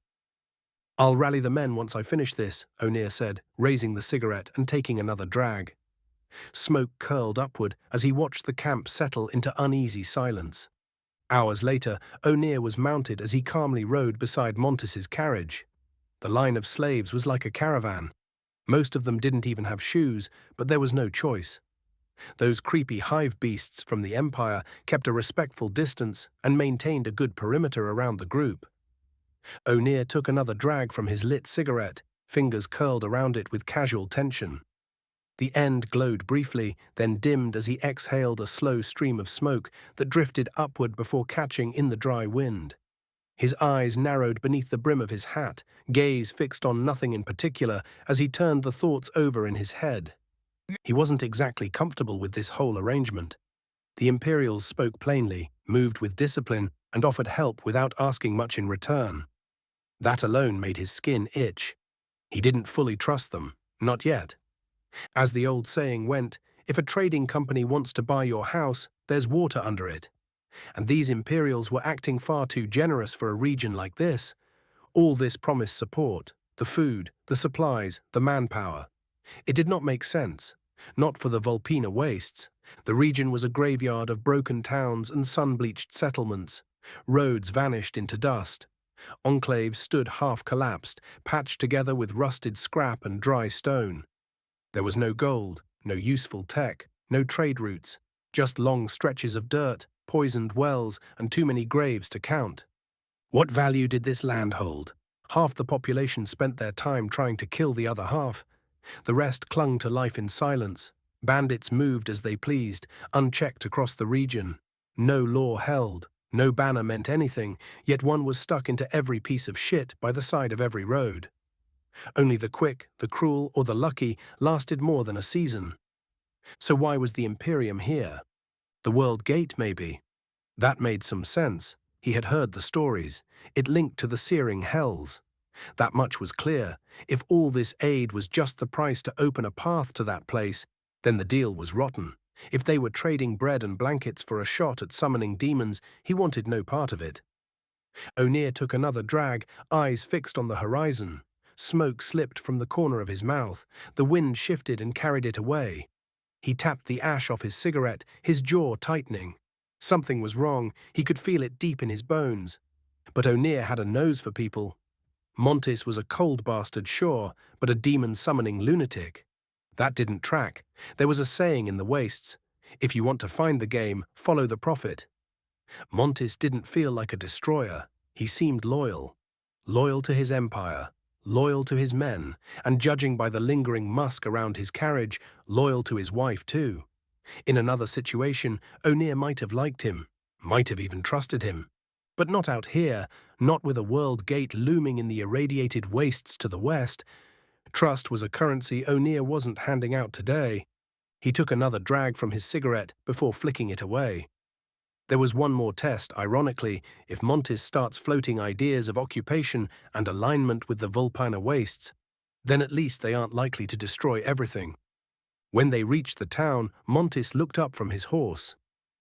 I'll rally the men once I finish this, O'Neill said, raising the cigarette and taking another drag. Smoke curled upward as he watched the camp settle into uneasy silence. Hours later, O'Neill was mounted as he calmly rode beside Montis's carriage. The line of slaves was like a caravan. Most of them didn't even have shoes, but there was no choice. Those creepy hive beasts from the Empire kept a respectful distance and maintained a good perimeter around the group. O'Neill took another drag from his lit cigarette, fingers curled around it with casual tension. The end glowed briefly, then dimmed as he exhaled a slow stream of smoke that drifted upward before catching in the dry wind. His eyes narrowed beneath the brim of his hat, gaze fixed on nothing in particular as he turned the thoughts over in his head. He wasn't exactly comfortable with this whole arrangement. The Imperials spoke plainly, moved with discipline, and offered help without asking much in return. That alone made his skin itch. He didn't fully trust them, not yet. As the old saying went, if a trading company wants to buy your house, there's water under it. And these Imperials were acting far too generous for a region like this. All this promised support, the food, the supplies, the manpower. It did not make sense. Not for the Vulpina wastes. The region was a graveyard of broken towns and sun-bleached settlements. Roads vanished into dust. Enclaves stood half-collapsed, patched together with rusted scrap and dry stone. There was no gold, no useful tech, no trade routes, just long stretches of dirt, poisoned wells, and too many graves to count. What value did this land hold? Half the population spent their time trying to kill the other half. The rest clung to life in silence. Bandits moved as they pleased, unchecked across the region. No law held, no banner meant anything, yet one was stuck into every piece of shit by the side of every road. Only the quick, the cruel, or the lucky lasted more than a season. So why was the Imperium here? The World Gate, maybe. That made some sense. He had heard the stories. It linked to the searing hells. That much was clear. If all this aid was just the price to open a path to that place, then the deal was rotten. If they were trading bread and blankets for a shot at summoning demons, he wanted no part of it. O'Neill took another drag, eyes fixed on the horizon. Smoke slipped from the corner of his mouth. The wind shifted and carried it away. He tapped the ash off his cigarette, his jaw tightening. Something was wrong. He could feel it deep in his bones. But O'Neill had a nose for people. Montis was a cold bastard, sure, but a demon-summoning lunatic. That didn't track. There was a saying in the wastes, if you want to find the game, follow the prophet. Montis didn't feel like a destroyer. He seemed loyal. Loyal to his empire, loyal to his men, and judging by the lingering musk around his carriage, loyal to his wife too. In another situation, O'Neill might have liked him, might have even trusted him. But not out here, not with a world gate looming in the irradiated wastes to the west. Trust was a currency O'Neill wasn't handing out today. He took another drag from his cigarette before flicking it away. There was one more test, ironically. If Montis starts floating ideas of occupation and alignment with the Vulpina wastes, then at least they aren't likely to destroy everything. When they reached the town, Montis looked up from his horse.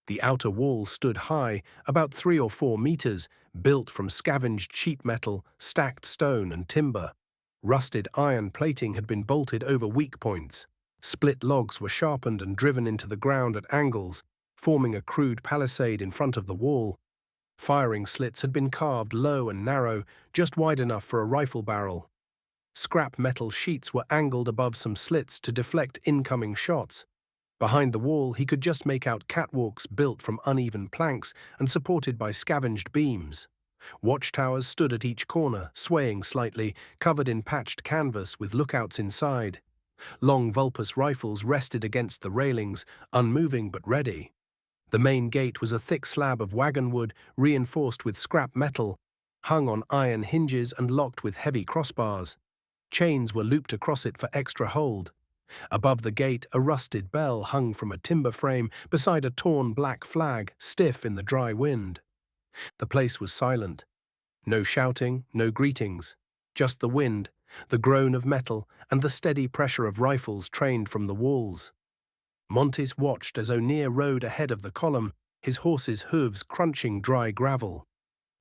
The outer wall stood high, about 3 or 4 meters, built from scavenged sheet metal, stacked stone and timber. Rusted iron plating had been bolted over weak points. Split logs were sharpened and driven into the ground at angles. forming a crude palisade in front of the wall. Firing slits had been carved low and narrow, just wide enough for a rifle barrel. Scrap metal sheets were angled above some slits to deflect incoming shots. Behind the wall, he could just make out catwalks built from uneven planks and supported by scavenged beams. Watchtowers stood at each corner, swaying slightly, covered in patched canvas with lookouts inside. Long Vulpus rifles rested against the railings, unmoving but ready. The main gate was a thick slab of wagon wood, reinforced with scrap metal, hung on iron hinges and locked with heavy crossbars. Chains were looped across it for extra hold. Above the gate, a rusted bell hung from a timber frame beside a torn black flag, stiff in the dry wind. The place was silent. No shouting, no greetings. Just the wind, the groan of metal, and the steady pressure of rifles trained from the walls. Montes watched as O'Neill rode ahead of the column, his horse's hooves crunching dry gravel.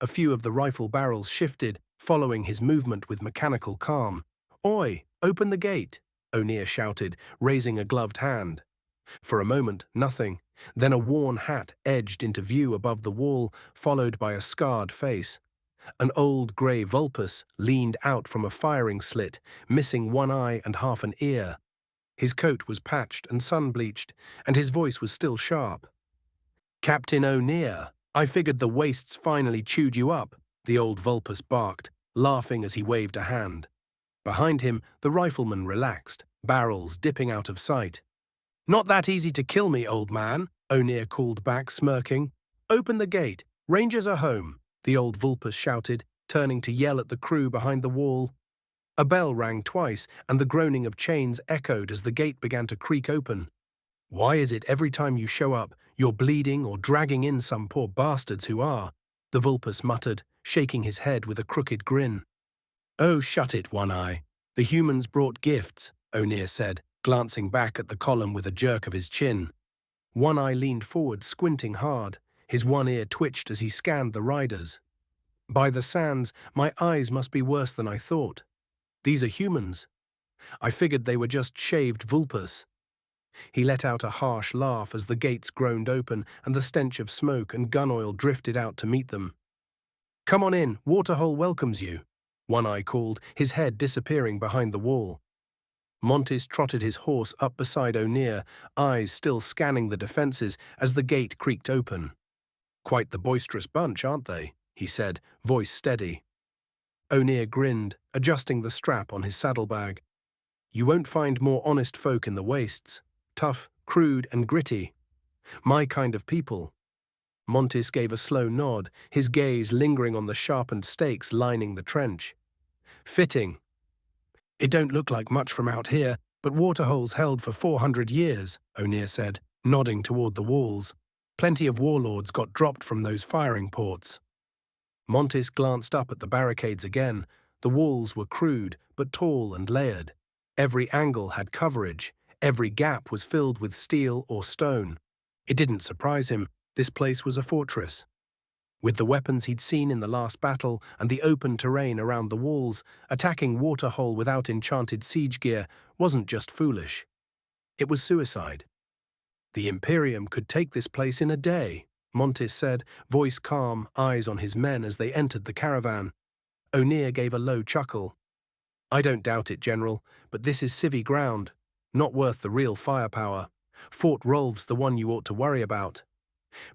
A few of the rifle barrels shifted, following his movement with mechanical calm. "Oi, open the gate!" O'Neill shouted, raising a gloved hand. For a moment, nothing. Then a worn hat edged into view above the wall, followed by a scarred face. An old grey vulpus leaned out from a firing slit, missing one eye and half an ear. His coat was patched and sun-bleached, and his voice was still sharp. "Captain O'Neill, I figured the wastes finally chewed you up," the old vulpus barked, laughing as he waved a hand. Behind him, the rifleman relaxed, barrels dipping out of sight. "Not that easy to kill me, old man," O'Neill called back, smirking. "Open the gate. Rangers are home," the old vulpus shouted, turning to yell at the crew behind the wall. A bell rang twice, and the groaning of chains echoed as the gate began to creak open. "Why is it every time you show up, you're bleeding or dragging in some poor bastards who are?" the vulpus muttered, shaking his head with a crooked grin. "Oh, shut it, One Eye. The humans brought gifts," O'Neill said, glancing back at the column with a jerk of his chin. One Eye leaned forward, squinting hard. His one ear twitched as he scanned the riders. "By the sands, my eyes must be worse than I thought. These are humans. I figured they were just shaved vulpus." He let out a harsh laugh as the gates groaned open and the stench of smoke and gun oil drifted out to meet them. "Come on in, Waterhole welcomes you," One Eye called, his head disappearing behind the wall. Montes trotted his horse up beside O'Neill, eyes still scanning the defences as the gate creaked open. "Quite the boisterous bunch, aren't they?" he said, voice steady. O'Neill grinned, adjusting the strap on his saddlebag. "You won't find more honest folk in the wastes. Tough, crude, and gritty. My kind of people." Montes gave a slow nod, his gaze lingering on the sharpened stakes lining the trench. "Fitting. It don't look like much from out here, but Waterhole's held for 400 years, O'Neill said, nodding toward the walls. "Plenty of warlords got dropped from those firing ports." Montes glanced up at the barricades again. The walls were crude, but tall and layered. Every angle had coverage. Every gap was filled with steel or stone. It didn't surprise him. This place was a fortress. With the weapons he'd seen in the last battle and the open terrain around the walls, attacking Waterhole without enchanted siege gear wasn't just foolish. It was suicide. "The Imperium could take this place in a day," Montes said, voice calm, eyes on his men as they entered the caravan. O'Neill gave a low chuckle. "I don't doubt it, General, but this is civvy ground. Not worth the real firepower. Fort Rolf's the one you ought to worry about.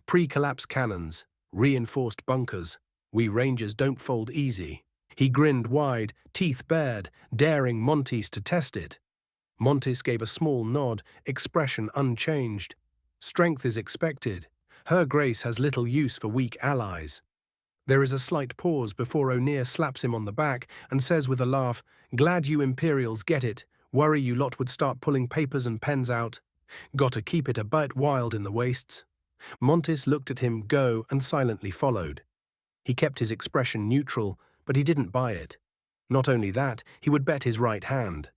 Pre-collapse cannons, reinforced bunkers. We Rangers don't fold easy." He grinned wide, teeth bared, daring Montes to test it. Montes gave a small nod, expression unchanged. "Strength is expected. Her Grace has little use for weak allies." There is a slight pause before O'Neill slaps him on the back and says with a laugh, "Glad you Imperials get it. Worry you lot would start pulling papers and pens out. Gotta keep it a bit wild in the wastes." Montes looked at him go and silently followed. He kept his expression neutral, but he didn't buy it. Not only that, he would bet his right hand.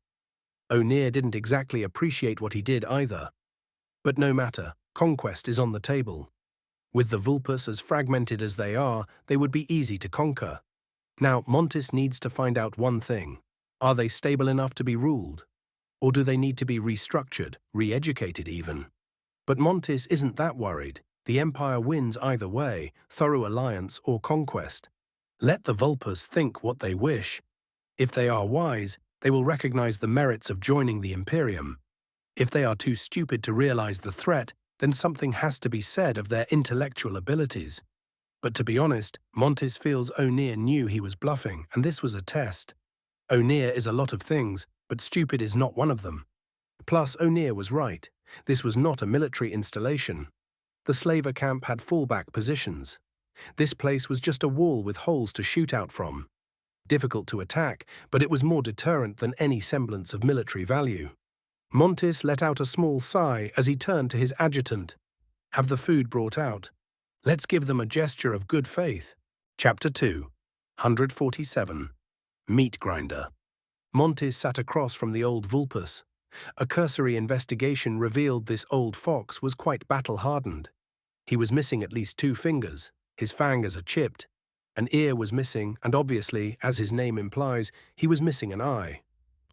O'Neill didn't exactly appreciate what he did either. But no matter, conquest is on the table. With the Vulpus as fragmented as they are, they would be easy to conquer. Now, Montes needs to find out one thing. Are they stable enough to be ruled? Or do they need to be restructured, re-educated even? But Montis isn't that worried. The Empire wins either way, thorough alliance or conquest. Let the Vulpes think what they wish. If they are wise, they will recognize the merits of joining the Imperium. If they are too stupid to realize the threat, then something has to be said of their intellectual abilities. But to be honest, Montis feels O'Neill knew he was bluffing, and this was a test. O'Neill is a lot of things, but stupid is not one of them. Plus, O'Neill was right. This was not a military installation. The slaver camp had fallback positions. This place was just a wall with holes to shoot out from. Difficult to attack, but it was more deterrent than any semblance of military value. Montis let out a small sigh as he turned to his adjutant. Have the food brought out. Let's give them a gesture of good faith. Chapter 2, 147. Meat Grinder. Montis sat across from the old Vulpes. A cursory investigation revealed this old fox was quite battle-hardened. He was missing at least 2 fingers. His fingers are chipped. An ear was missing, and obviously, as his name implies, he was missing an eye.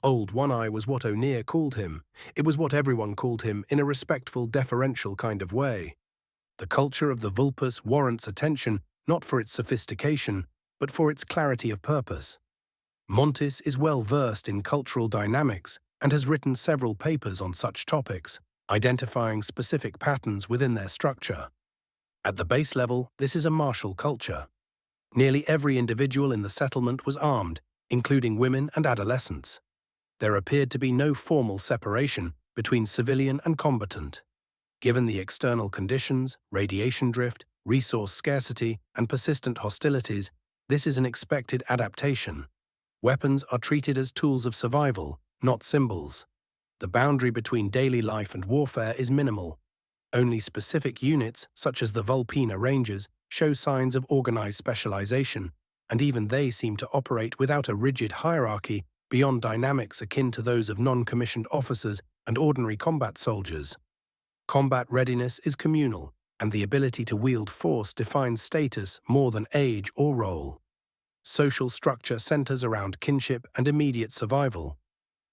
Old One Eye was what O'Neill called him. It was what everyone called him in a respectful, deferential kind of way. The culture of the Vulpes warrants attention not for its sophistication, but for its clarity of purpose. Montis is well versed in cultural dynamics and has written several papers on such topics, identifying specific patterns within their structure. At the base level, this is a martial culture. Nearly every individual in the settlement was armed, including women and adolescents. There appeared to be no formal separation between civilian and combatant. Given the external conditions, radiation drift, resource scarcity, and persistent hostilities, this is an expected adaptation. Weapons are treated as tools of survival, not symbols. The boundary between daily life and warfare is minimal. Only specific units, such as the Vulpina Rangers, show signs of organized specialization, and even they seem to operate without a rigid hierarchy beyond dynamics akin to those of non-commissioned officers and ordinary combat soldiers. Combat readiness is communal, and the ability to wield force defines status more than age or role. Social structure centers around kinship and immediate survival.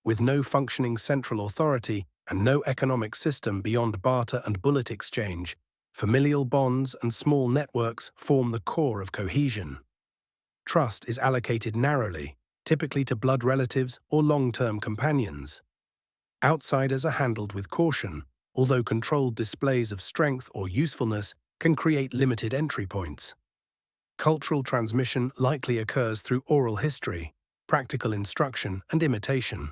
With no functioning central authority and no economic system beyond barter and bullet exchange, familial bonds and small networks form the core of cohesion. Trust is allocated narrowly, typically to blood relatives or long-term companions. Outsiders are handled with caution, although controlled displays of strength or usefulness can create limited entry points. Cultural transmission likely occurs through oral history, practical instruction, and imitation.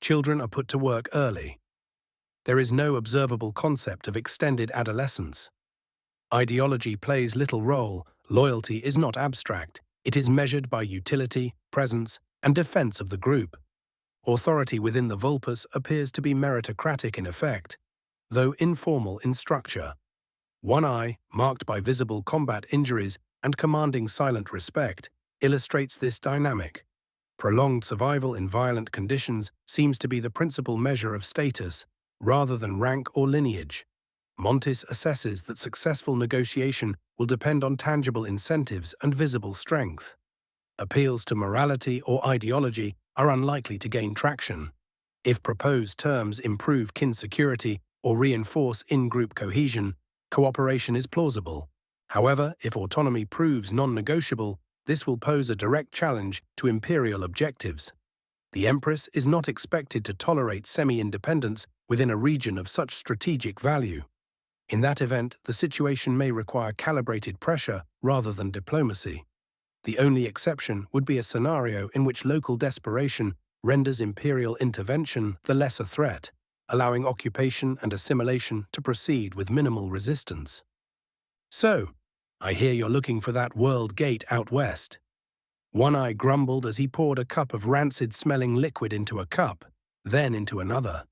Children are put to work early. There is no observable concept of extended adolescence. Ideology plays little role. Loyalty is not abstract. It is measured by utility, presence, and defense of the group. Authority within the Vulpes appears to be meritocratic in effect, though informal in structure. One Eye, marked by visible combat injuries and commanding silent respect, illustrates this dynamic. Prolonged survival in violent conditions seems to be the principal measure of status, rather than rank or lineage. Montis assesses that successful negotiation will depend on tangible incentives and visible strength. Appeals to morality or ideology are unlikely to gain traction. If proposed terms improve kin security or reinforce in-group cohesion, cooperation is plausible. However, if autonomy proves non-negotiable, this will pose a direct challenge to imperial objectives. The Empress is not expected to tolerate semi-independence within a region of such strategic value. In that event, the situation may require calibrated pressure rather than diplomacy. The only exception would be a scenario in which local desperation renders imperial intervention the lesser threat, allowing occupation and assimilation to proceed with minimal resistance. So, I hear you're looking for that world gate out west. One Eye grumbled as he poured a cup of rancid-smelling liquid into a cup, then into another.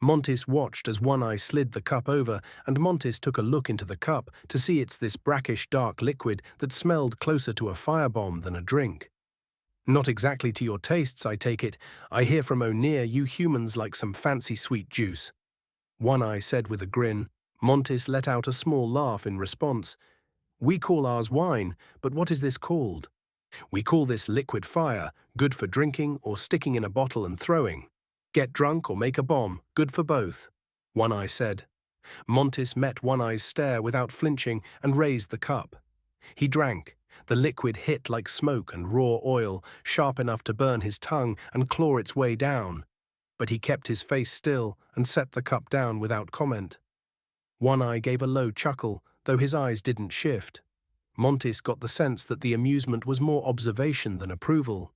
Montis watched as One Eye slid the cup over, and Montis took a look into the cup to see it's this brackish dark liquid that smelled closer to a firebomb than a drink. Not exactly to your tastes, I take it. I hear from O'Neill you humans like some fancy sweet juice. One Eye said with a grin. Montis let out a small laugh in response. We call ours wine, but what is this called? We call this liquid fire, good for drinking or sticking in a bottle and throwing. Get drunk or make a bomb, good for both, One Eye said. Montis met One Eye's stare without flinching and raised the cup. He drank. The liquid hit like smoke and raw oil, sharp enough to burn his tongue and claw its way down. But he kept his face still and set the cup down without comment. One Eye gave a low chuckle, though his eyes didn't shift. Montis got the sense that the amusement was more observation than approval.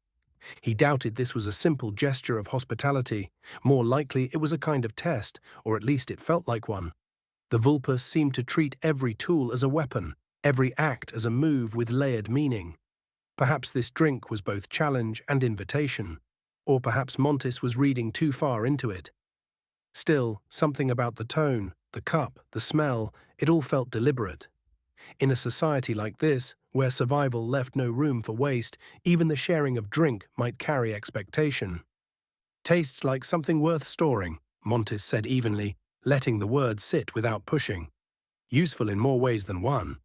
He doubted this was a simple gesture of hospitality. More likely it was a kind of test, or at least it felt like one. The Vulpus seemed to treat every tool as a weapon, every act as a move with layered meaning. Perhaps this drink was both challenge and invitation, or perhaps Montis was reading too far into it. Still, something about the tone, the cup, the smell, it all felt deliberate. In a society like this, where survival left no room for waste, even the sharing of drink might carry expectation. "Tastes like something worth storing," Montis said evenly, letting the words sit without pushing. "Useful in more ways than one."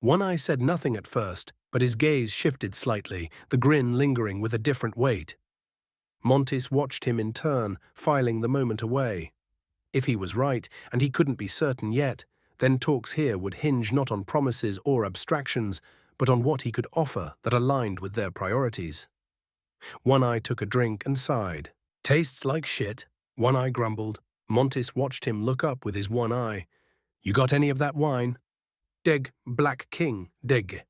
One Eye said nothing at first, but his gaze shifted slightly, the grin lingering with a different weight. Montis watched him in turn, filing the moment away. If he was right, and he couldn't be certain yet, then talks here would hinge not on promises or abstractions, but on what he could offer that aligned with their priorities. One Eye took a drink and sighed. "Tastes like shit," One Eye grumbled. Montis watched him look up with his one eye. "You got any of that wine?" "Deg, Black King, deg."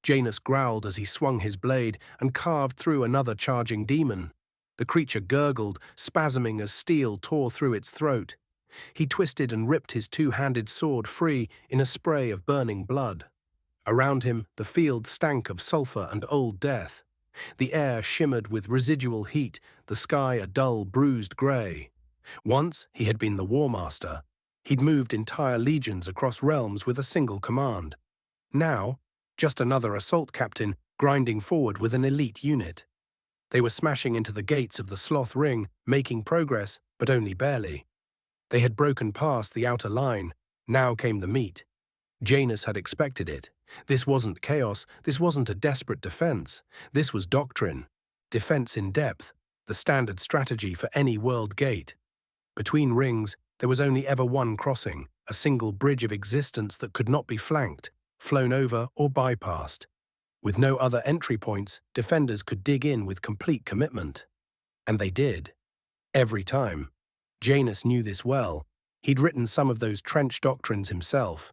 Janus growled as he swung his blade and carved through another charging demon. The creature gurgled, spasming as steel tore through its throat. He twisted and ripped his two-handed sword free in a spray of burning blood. Around him, the field stank of sulfur and old death. The air shimmered with residual heat, the sky a dull, bruised grey. Once, he had been the War Master. He'd moved entire legions across realms with a single command. Now, just another assault captain grinding forward with an elite unit. They were smashing into the gates of the Sloth Ring, making progress, but only barely. They had broken past the outer line. Now came the meat. Janus had expected it. This wasn't chaos, this wasn't a desperate defense. This was doctrine. Defense in depth, the standard strategy for any world gate. Between rings, there was only ever one crossing, a single bridge of existence that could not be flanked, flown over or bypassed. With no other entry points, defenders could dig in with complete commitment. And they did. Every time. Janus knew this well. He'd written some of those trench doctrines himself.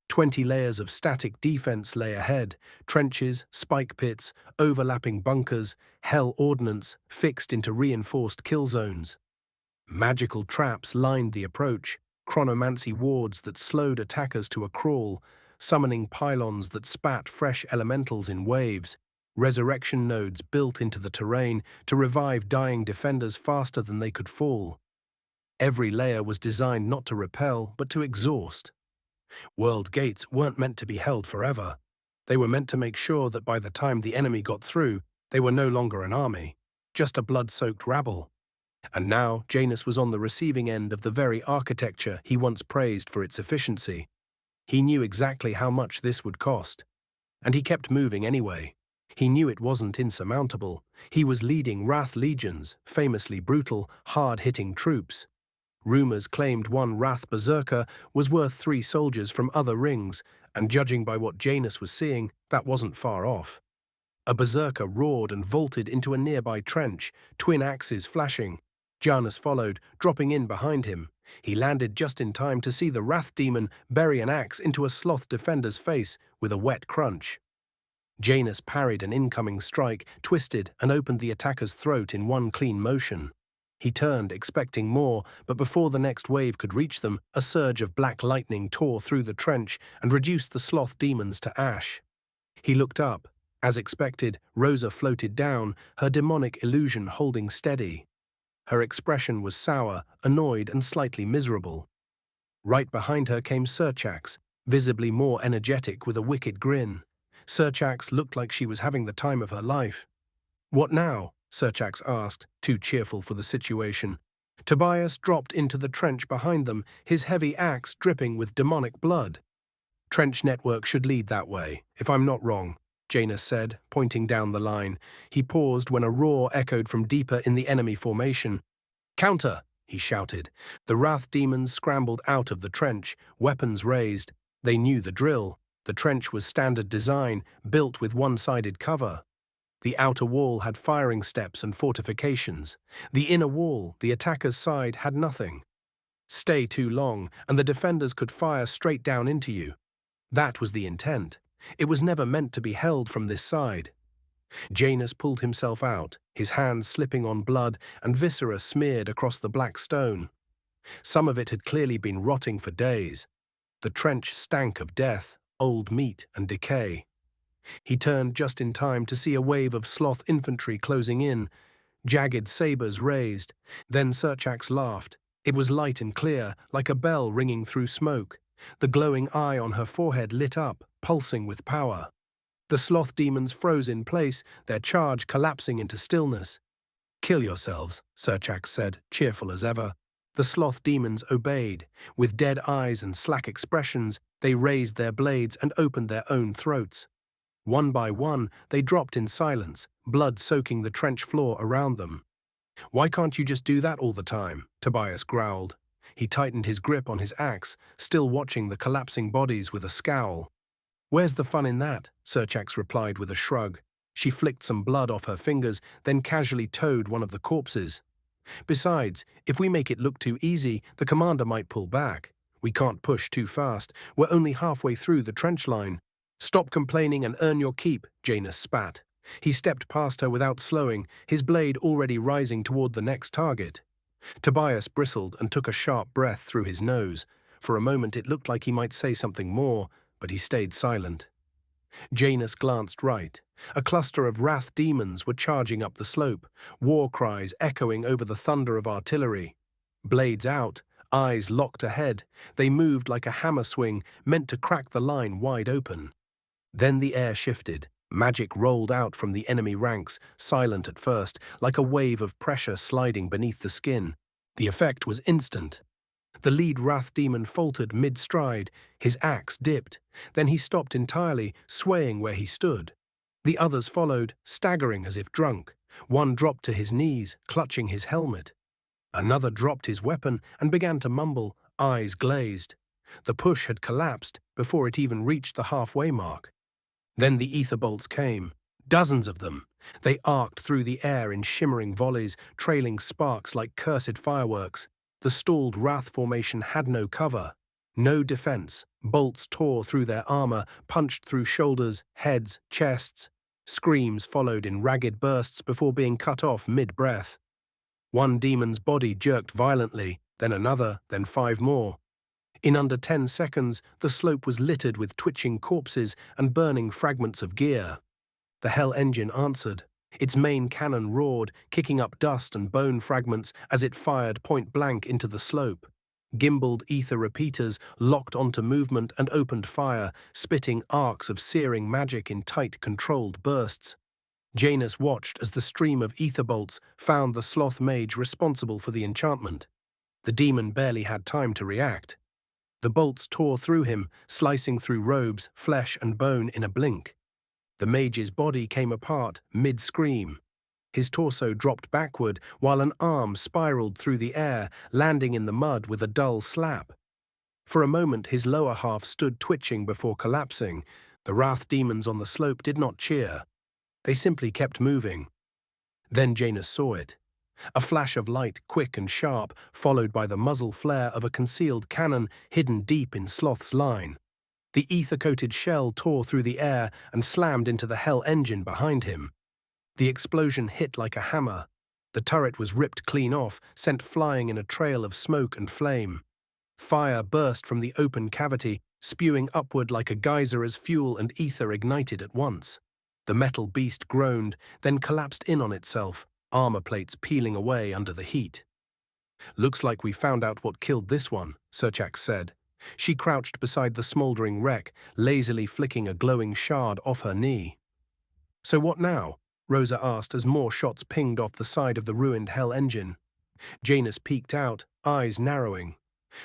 20 layers of static defense lay ahead, trenches, spike pits, overlapping bunkers, hell ordnance fixed into reinforced kill zones. Magical traps lined the approach, chronomancy wards that slowed attackers to a crawl, summoning pylons that spat fresh elementals in waves, resurrection nodes built into the terrain to revive dying defenders faster than they could fall. Every layer was designed not to repel, but to exhaust. World gates weren't meant to be held forever. They were meant to make sure that by the time the enemy got through, they were no longer an army, just a blood-soaked rabble. And now Janus was on the receiving end of the very architecture he once praised for its efficiency. He knew exactly how much this would cost. And he kept moving anyway. He knew it wasn't insurmountable. He was leading Wrath legions, famously brutal, hard-hitting troops. Rumors claimed one Wrath berserker was worth 3 soldiers from other rings, and judging by what Janus was seeing, that wasn't far off. A berserker roared and vaulted into a nearby trench, twin axes flashing. Janus followed, dropping in behind him. He landed just in time to see the Wrath demon bury an axe into a sloth defender's face with a wet crunch. Janus parried an incoming strike, twisted, and opened the attacker's throat in one clean motion. He turned, expecting more, but before the next wave could reach them, a surge of black lightning tore through the trench and reduced the sloth demons to ash. He looked up. As expected, Rosa floated down, her demonic illusion holding steady. Her expression was sour, annoyed, and slightly miserable. Right behind her came Surchax, visibly more energetic with a wicked grin. Surchax looked like she was having the time of her life. "What now?" Surchax asked, too cheerful for the situation. Tobias dropped into the trench behind them, his heavy axe dripping with demonic blood. "Trench network should lead that way, if I'm not wrong," Janus said, pointing down the line. He paused when a roar echoed from deeper in the enemy formation. "Counter!" he shouted. The Wrath demons scrambled out of the trench, weapons raised. They knew the drill. The trench was standard design, built with one-sided cover. The outer wall had firing steps and fortifications. The inner wall, the attacker's side, had nothing. Stay too long, and the defenders could fire straight down into you. That was the intent. It was never meant to be held from this side. Janus pulled himself out, his hands slipping on blood and viscera smeared across the black stone. Some of it had clearly been rotting for days. The trench stank of death, old meat, and decay. He turned just in time to see a wave of sloth infantry closing in, jagged sabers raised. Then Surchax laughed. It was light and clear, like a bell ringing through smoke. The glowing eye on her forehead lit up, pulsing with power. The sloth demons froze in place, their charge collapsing into stillness. "Kill yourselves," Surchax said, cheerful as ever. The sloth demons obeyed. With dead eyes and slack expressions, they raised their blades and opened their own throats. One by one, they dropped in silence, blood soaking the trench floor around them. "Why can't you just do that all the time?" Tobias growled. He tightened his grip on his axe, still watching the collapsing bodies with a scowl. "Where's the fun in that?" Surchax replied with a shrug. She flicked some blood off her fingers, then casually towed one of the corpses. "Besides, if we make it look too easy, the commander might pull back. We can't push too fast. We're only halfway through the trench line." "Stop complaining and earn your keep," Janus spat. He stepped past her without slowing, his blade already rising toward the next target. Tobias bristled and took a sharp breath through his nose. For a moment it looked like he might say something more, but he stayed silent. Janus glanced right. A cluster of wrath demons were charging up the slope, war cries echoing over the thunder of artillery. Blades out, eyes locked ahead, they moved like a hammer swing meant to crack the line wide open. Then the air shifted. Magic rolled out from the enemy ranks, silent at first, like a wave of pressure sliding beneath the skin. The effect was instant. The lead wrath demon faltered mid-stride, his axe dipped. Then he stopped entirely, swaying where he stood. The others followed, staggering as if drunk. One dropped to his knees, clutching his helmet. Another dropped his weapon and began to mumble, eyes glazed. The push had collapsed before it even reached the halfway mark. Then the ether bolts came, dozens of them. They arced through the air in shimmering volleys, trailing sparks like cursed fireworks. The stalled wrath formation had no cover, no defense. Bolts tore through their armor, punched through shoulders, heads, chests. Screams followed in ragged bursts before being cut off mid-breath. One demon's body jerked violently, then another, then 5 more. In under 10 seconds, the slope was littered with twitching corpses and burning fragments of gear. The Hell engine answered. Its main cannon roared, kicking up dust and bone fragments as it fired point-blank into the slope. Gimbaled ether repeaters locked onto movement and opened fire, spitting arcs of searing magic in tight, controlled bursts. Janus watched as the stream of ether bolts found the sloth mage responsible for the enchantment. The demon barely had time to react. The bolts tore through him, slicing through robes, flesh, and bone in a blink. The mage's body came apart, mid-scream. His torso dropped backward, while an arm spiraled through the air, landing in the mud with a dull slap. For a moment, his lower half stood twitching before collapsing. The wrath demons on the slope did not cheer. They simply kept moving. Then Janus saw it. A flash of light, quick and sharp, followed by the muzzle flare of a concealed cannon hidden deep in Sloth's line. The ether-coated shell tore through the air and slammed into the Hell engine behind him. The explosion hit like a hammer. The turret was ripped clean off, sent flying in a trail of smoke and flame. Fire burst from the open cavity, spewing upward like a geyser as fuel and ether ignited at once. The metal beast groaned, then collapsed in on itself, armor plates peeling away under the heat. "Looks like we found out what killed this one," Surchax said. She crouched beside the smoldering wreck, lazily flicking a glowing shard off her knee. "So what now?" Rosa asked as more shots pinged off the side of the ruined Hell engine. Janus peeked out, eyes narrowing.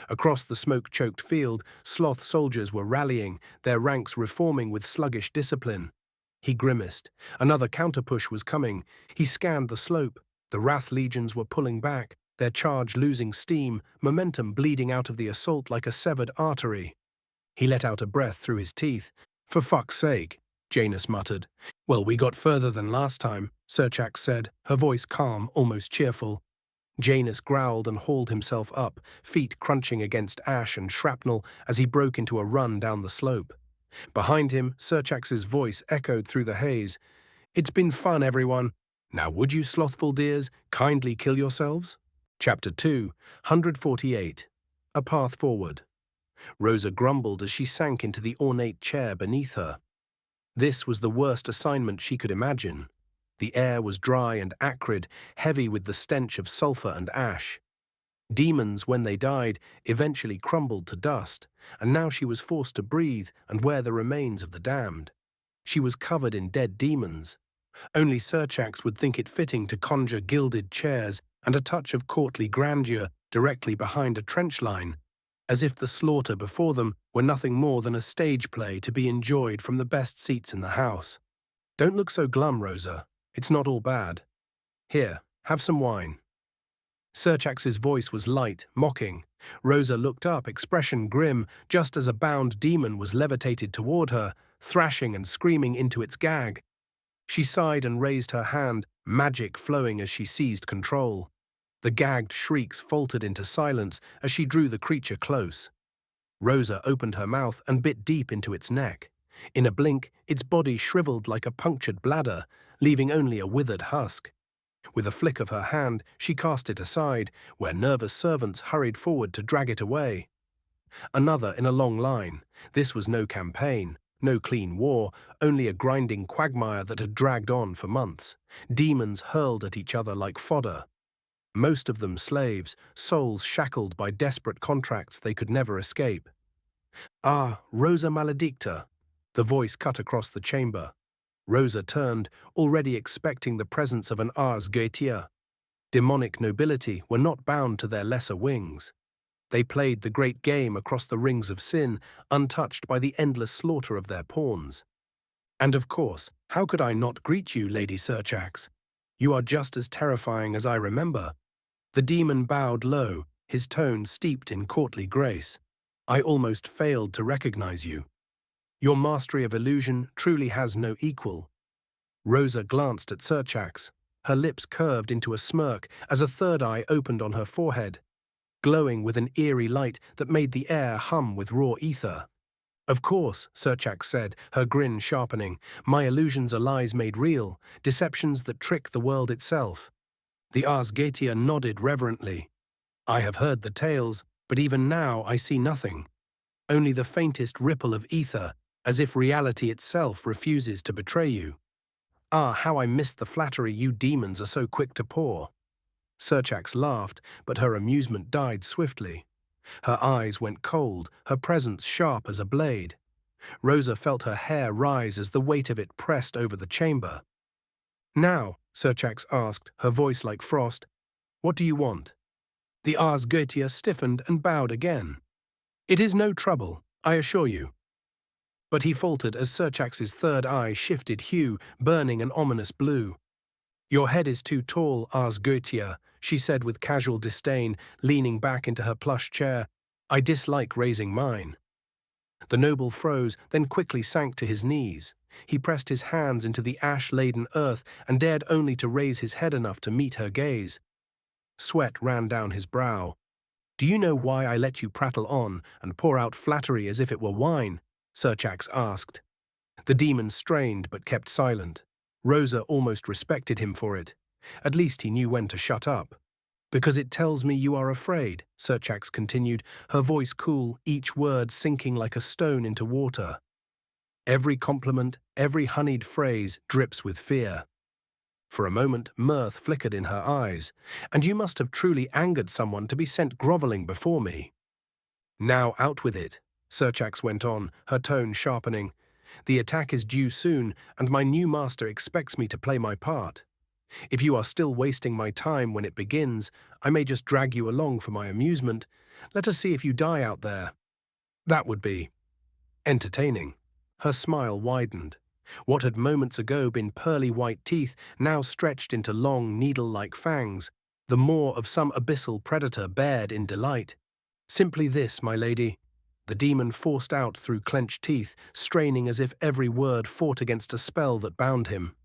Across the smoke-choked field, sloth soldiers were rallying, their ranks reforming with sluggish discipline. He grimaced. Another counterpush was coming. He scanned the slope. The Wrath legions were pulling back, their charge losing steam, momentum bleeding out of the assault like a severed artery. He let out a breath through his teeth. "For fuck's sake," Janus muttered. "Well, we got further than last time," Surchax said, her voice calm, almost cheerful. Janus growled and hauled himself up, feet crunching against ash and shrapnel as he broke into a run down the slope. Behind him, Surchax's voice echoed through the haze. "It's been fun, everyone. Now would you slothful dears kindly kill yourselves?" Chapter 2, 148. A Path Forward. Rosa grumbled as she sank into the ornate chair beneath her. This was the worst assignment she could imagine. The air was dry and acrid, heavy with the stench of sulfur and ash. Demons, when they died, eventually crumbled to dust, and now she was forced to breathe and wear the remains of the damned. She was covered in dead demons. Only Surchax would think it fitting to conjure gilded chairs and a touch of courtly grandeur directly behind a trench line, as if the slaughter before them were nothing more than a stage play to be enjoyed from the best seats in the house. "Don't look so glum, Rosa. It's not all bad. Here, have some wine." Surchax's voice was light, mocking. Rosa looked up, expression grim, just as a bound demon was levitated toward her, thrashing and screaming into its gag. She sighed and raised her hand, magic flowing as she seized control. The gagged shrieks faltered into silence as she drew the creature close. Rosa opened her mouth and bit deep into its neck. In a blink, its body shriveled like a punctured bladder, leaving only a withered husk. With a flick of her hand, she cast it aside, where nervous servants hurried forward to drag it away. Another in a long line. This was no campaign, no clean war, only a grinding quagmire that had dragged on for months. Demons hurled at each other like fodder. Most of them slaves, souls shackled by desperate contracts they could never escape. "Ah, Rosa Maledicta," the voice cut across the chamber. Rosa turned, already expecting the presence of an Ars Goetia. Demonic nobility were not bound to their lesser wings. They played the great game across the rings of sin, untouched by the endless slaughter of their pawns. "And of course, how could I not greet you, Lady Surchax? You are just as terrifying as I remember." The demon bowed low, his tone steeped in courtly grace. "I almost failed to recognize you. Your mastery of illusion truly has no equal." Rosa glanced at Surchax. Her lips curved into a smirk as a third eye opened on her forehead, glowing with an eerie light that made the air hum with raw ether. "Of course," Surchax said, her grin sharpening, "my illusions are lies made real, deceptions that trick the world itself." The Ars Goetia nodded reverently. "I have heard the tales, but even now I see nothing. Only the faintest ripple of ether, as if reality itself refuses to betray you. Ah, how I miss the flattery you demons are so quick to pour." Surchax laughed, but her amusement died swiftly. Her eyes went cold, her presence sharp as a blade. Rosa felt her hair rise as the weight of it pressed over the chamber. "Now," Surchax asked, her voice like frost, "what do you want?" The Ars Goetia stiffened and bowed again. "It is no trouble, I assure you." But he faltered as Surchax's third eye shifted hue, burning an ominous blue. "Your head is too tall, Ars Goetia," she said with casual disdain, leaning back into her plush chair. "I dislike raising mine." The noble froze, then quickly sank to his knees. He pressed his hands into the ash-laden earth and dared only to raise his head enough to meet her gaze. Sweat ran down his brow. "Do you know why I let you prattle on and pour out flattery as if it were wine?" Surchax asked. The demon strained but kept silent. Rosa almost respected him for it. At least he knew when to shut up. "Because it tells me you are afraid," Surchax continued, her voice cool, each word sinking like a stone into water. "Every compliment, every honeyed phrase drips with fear." For a moment, mirth flickered in her eyes. "And you must have truly angered someone to be sent groveling before me." "Now out with it," Surchax went on, her tone sharpening. "The attack is due soon, and my new master expects me to play my part. If you are still wasting my time when it begins, I may just drag you along for my amusement. Let us see if you die out there. That would be entertaining." Her smile widened. What had moments ago been pearly white teeth now stretched into long, needle-like fangs. the maw of some abyssal predator bared in delight. "Simply this, my lady," the demon forced out through clenched teeth, straining as if every word fought against a spell that bound him.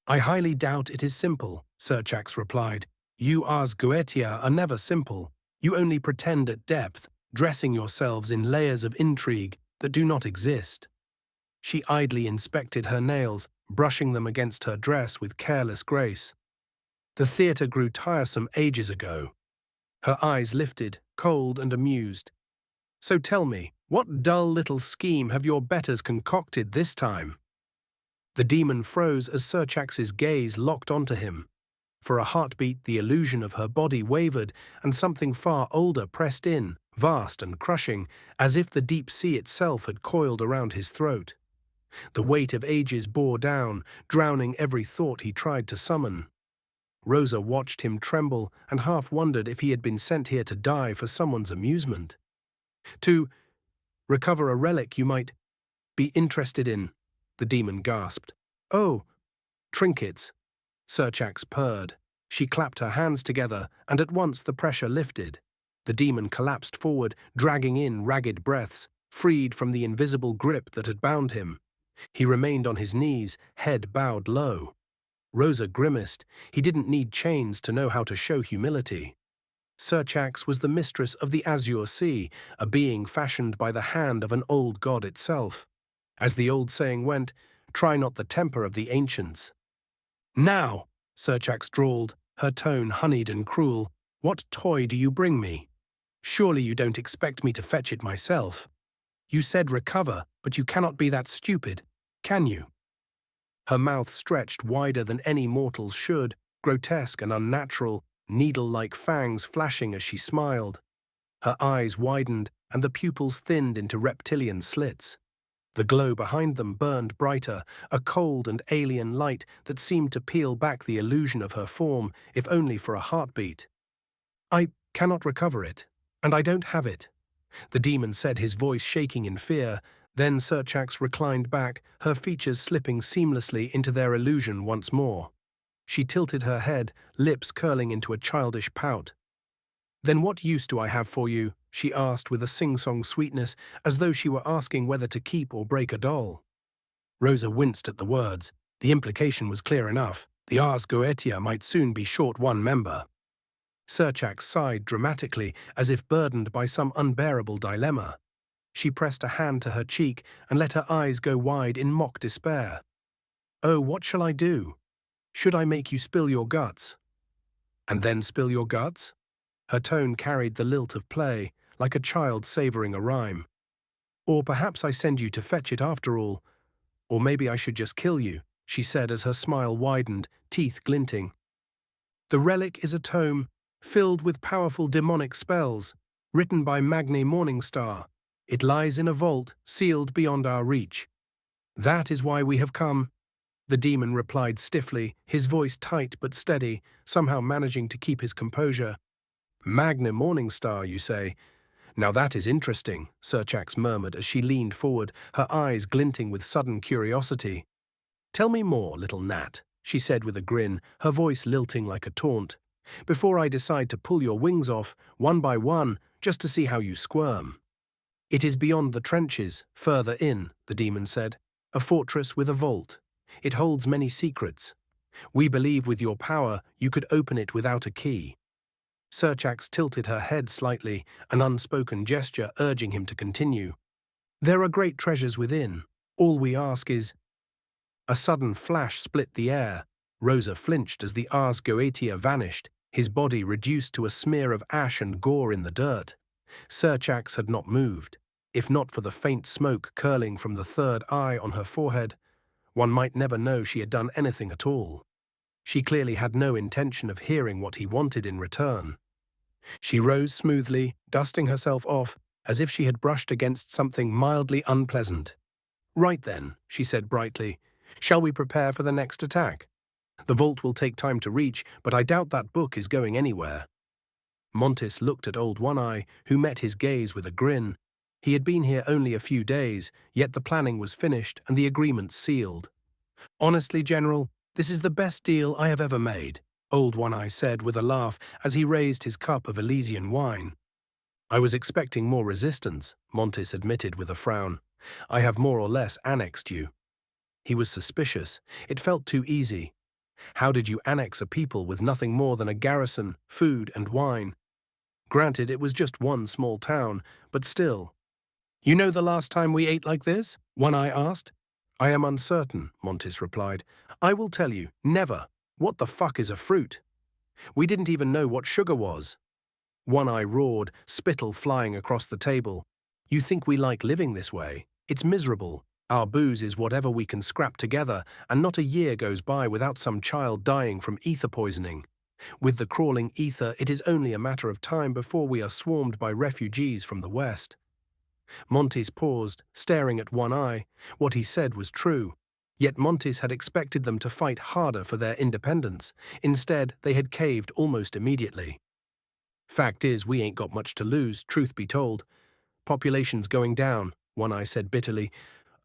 "I highly doubt it is simple," Cerchax replied. "You Ars Goetia are never simple. You only pretend at depth, dressing yourselves in layers of intrigue that do not exist." She idly inspected her nails, brushing them against her dress with careless grace. "The theatre grew tiresome ages ago." Her eyes lifted, cold and amused. "So tell me, what dull little scheme have your betters concocted this time?" The demon froze as Cerchax's gaze locked onto him. For a heartbeat, the illusion of her body wavered, and something far older pressed in, vast and crushing, as if the deep sea itself had coiled around his throat. The weight of ages bore down, drowning every thought he tried to summon. Rosa watched him tremble and half wondered if he had been sent here to die for someone's amusement. "To recover a relic you might be interested in," the demon gasped. "Oh, trinkets," Cerchax purred. She clapped her hands together, and at once the pressure lifted. The demon collapsed forward, dragging in ragged breaths, freed from the invisible grip that had bound him. He remained on his knees, head bowed low. Rosa grimaced. He didn't need chains to know how to show humility. Cerchax was the mistress of the Azure Sea, a being fashioned by the hand of an old god itself. As the old saying went, "Try not the temper of the ancients." "Now," Cerchax drawled, her tone honeyed and cruel, "what toy do you bring me? Surely you don't expect me to fetch it myself. You said recover, but you cannot be that stupid, can you?" Her mouth stretched wider than any mortal's should, grotesque and unnatural, needle-like fangs flashing as she smiled. Her eyes widened, and the pupils thinned into reptilian slits. The glow behind them burned brighter, a cold and alien light that seemed to peel back the illusion of her form, if only for a heartbeat. "I cannot recover it, and I don't have it," the demon said, his voice shaking in fear. Then Cerchax reclined back, her features slipping seamlessly into their illusion once more. She tilted her head, lips curling into a childish pout. "Then what use do I have for you?" she asked with a sing-song sweetness, as though she were asking whether to keep or break a doll. Rosa winced at the words. The implication was clear enough. The Ars Goetia might soon be short one member. Cerchax sighed dramatically, as if burdened by some unbearable dilemma. She pressed a hand to her cheek and let her eyes go wide in mock despair. "Oh, what shall I do? Should I make you spill your guts?" "And then spill your guts?" Her tone carried the lilt of play, like a child savoring a rhyme. "Or perhaps I send you to fetch it after all. Or maybe I should just kill you," she said as her smile widened, teeth glinting. "The relic is a tome filled with powerful demonic spells, written by Magne Morningstar. It lies in a vault, sealed beyond our reach. That is why we have come," the demon replied stiffly, his voice tight but steady, somehow managing to keep his composure. "Magne Morningstar, you say? Now that is interesting," Cerchax murmured as she leaned forward, her eyes glinting with sudden curiosity. "Tell me more, little gnat," she said with a grin, her voice lilting like a taunt, "before I decide to pull your wings off, one by one, just to see how you squirm." "It is beyond the trenches, further in," the demon said. "A fortress with a vault. It holds many secrets. We believe with your power you could open it without a key." Cerchax tilted her head slightly, an unspoken gesture urging him to continue. "There are great treasures within. All we ask is—" A sudden flash split the air. Rosa flinched as the Ars Goetia vanished, his body reduced to a smear of ash and gore in the dirt. Cerchax had not moved. If not for the faint smoke curling from the third eye on her forehead, one might never know she had done anything at all. She clearly had no intention of hearing what he wanted in return. She rose smoothly, dusting herself off, as if she had brushed against something mildly unpleasant. "Right then," she said brightly. "Shall we prepare for the next attack? The vault will take time to reach, but I doubt that book is going anywhere." Montis looked at Old One-Eye, who met his gaze with a grin. He had been here only a few days, yet the planning was finished and the agreement sealed. "Honestly, General, this is the best deal I have ever made. Old One-Eye said with a laugh as he raised his cup of Elysian wine. I was expecting more resistance, Montis admitted with a frown. I have more or less annexed you. He was suspicious. It felt too easy. How did you annex a people with nothing more than a garrison, food, and wine? Granted, it was just one small town, but still. You know the last time we ate like this? One-Eye asked. I am uncertain, Montis replied. I will tell you, never. What the fuck is a fruit? We didn't even know what sugar was. One-Eye roared, spittle flying across the table. You think we like living this way? It's miserable. Our booze is whatever we can scrap together, and not a year goes by without some child dying from ether poisoning. With the crawling ether, it is only a matter of time before we are swarmed by refugees from the West. Montis paused, staring at One-Eye. What he said was true. Yet Montis had expected them to fight harder for their independence. Instead, they had caved almost immediately. Fact is, we ain't got much to lose, truth be told. Population's going down, One-Eye said bitterly.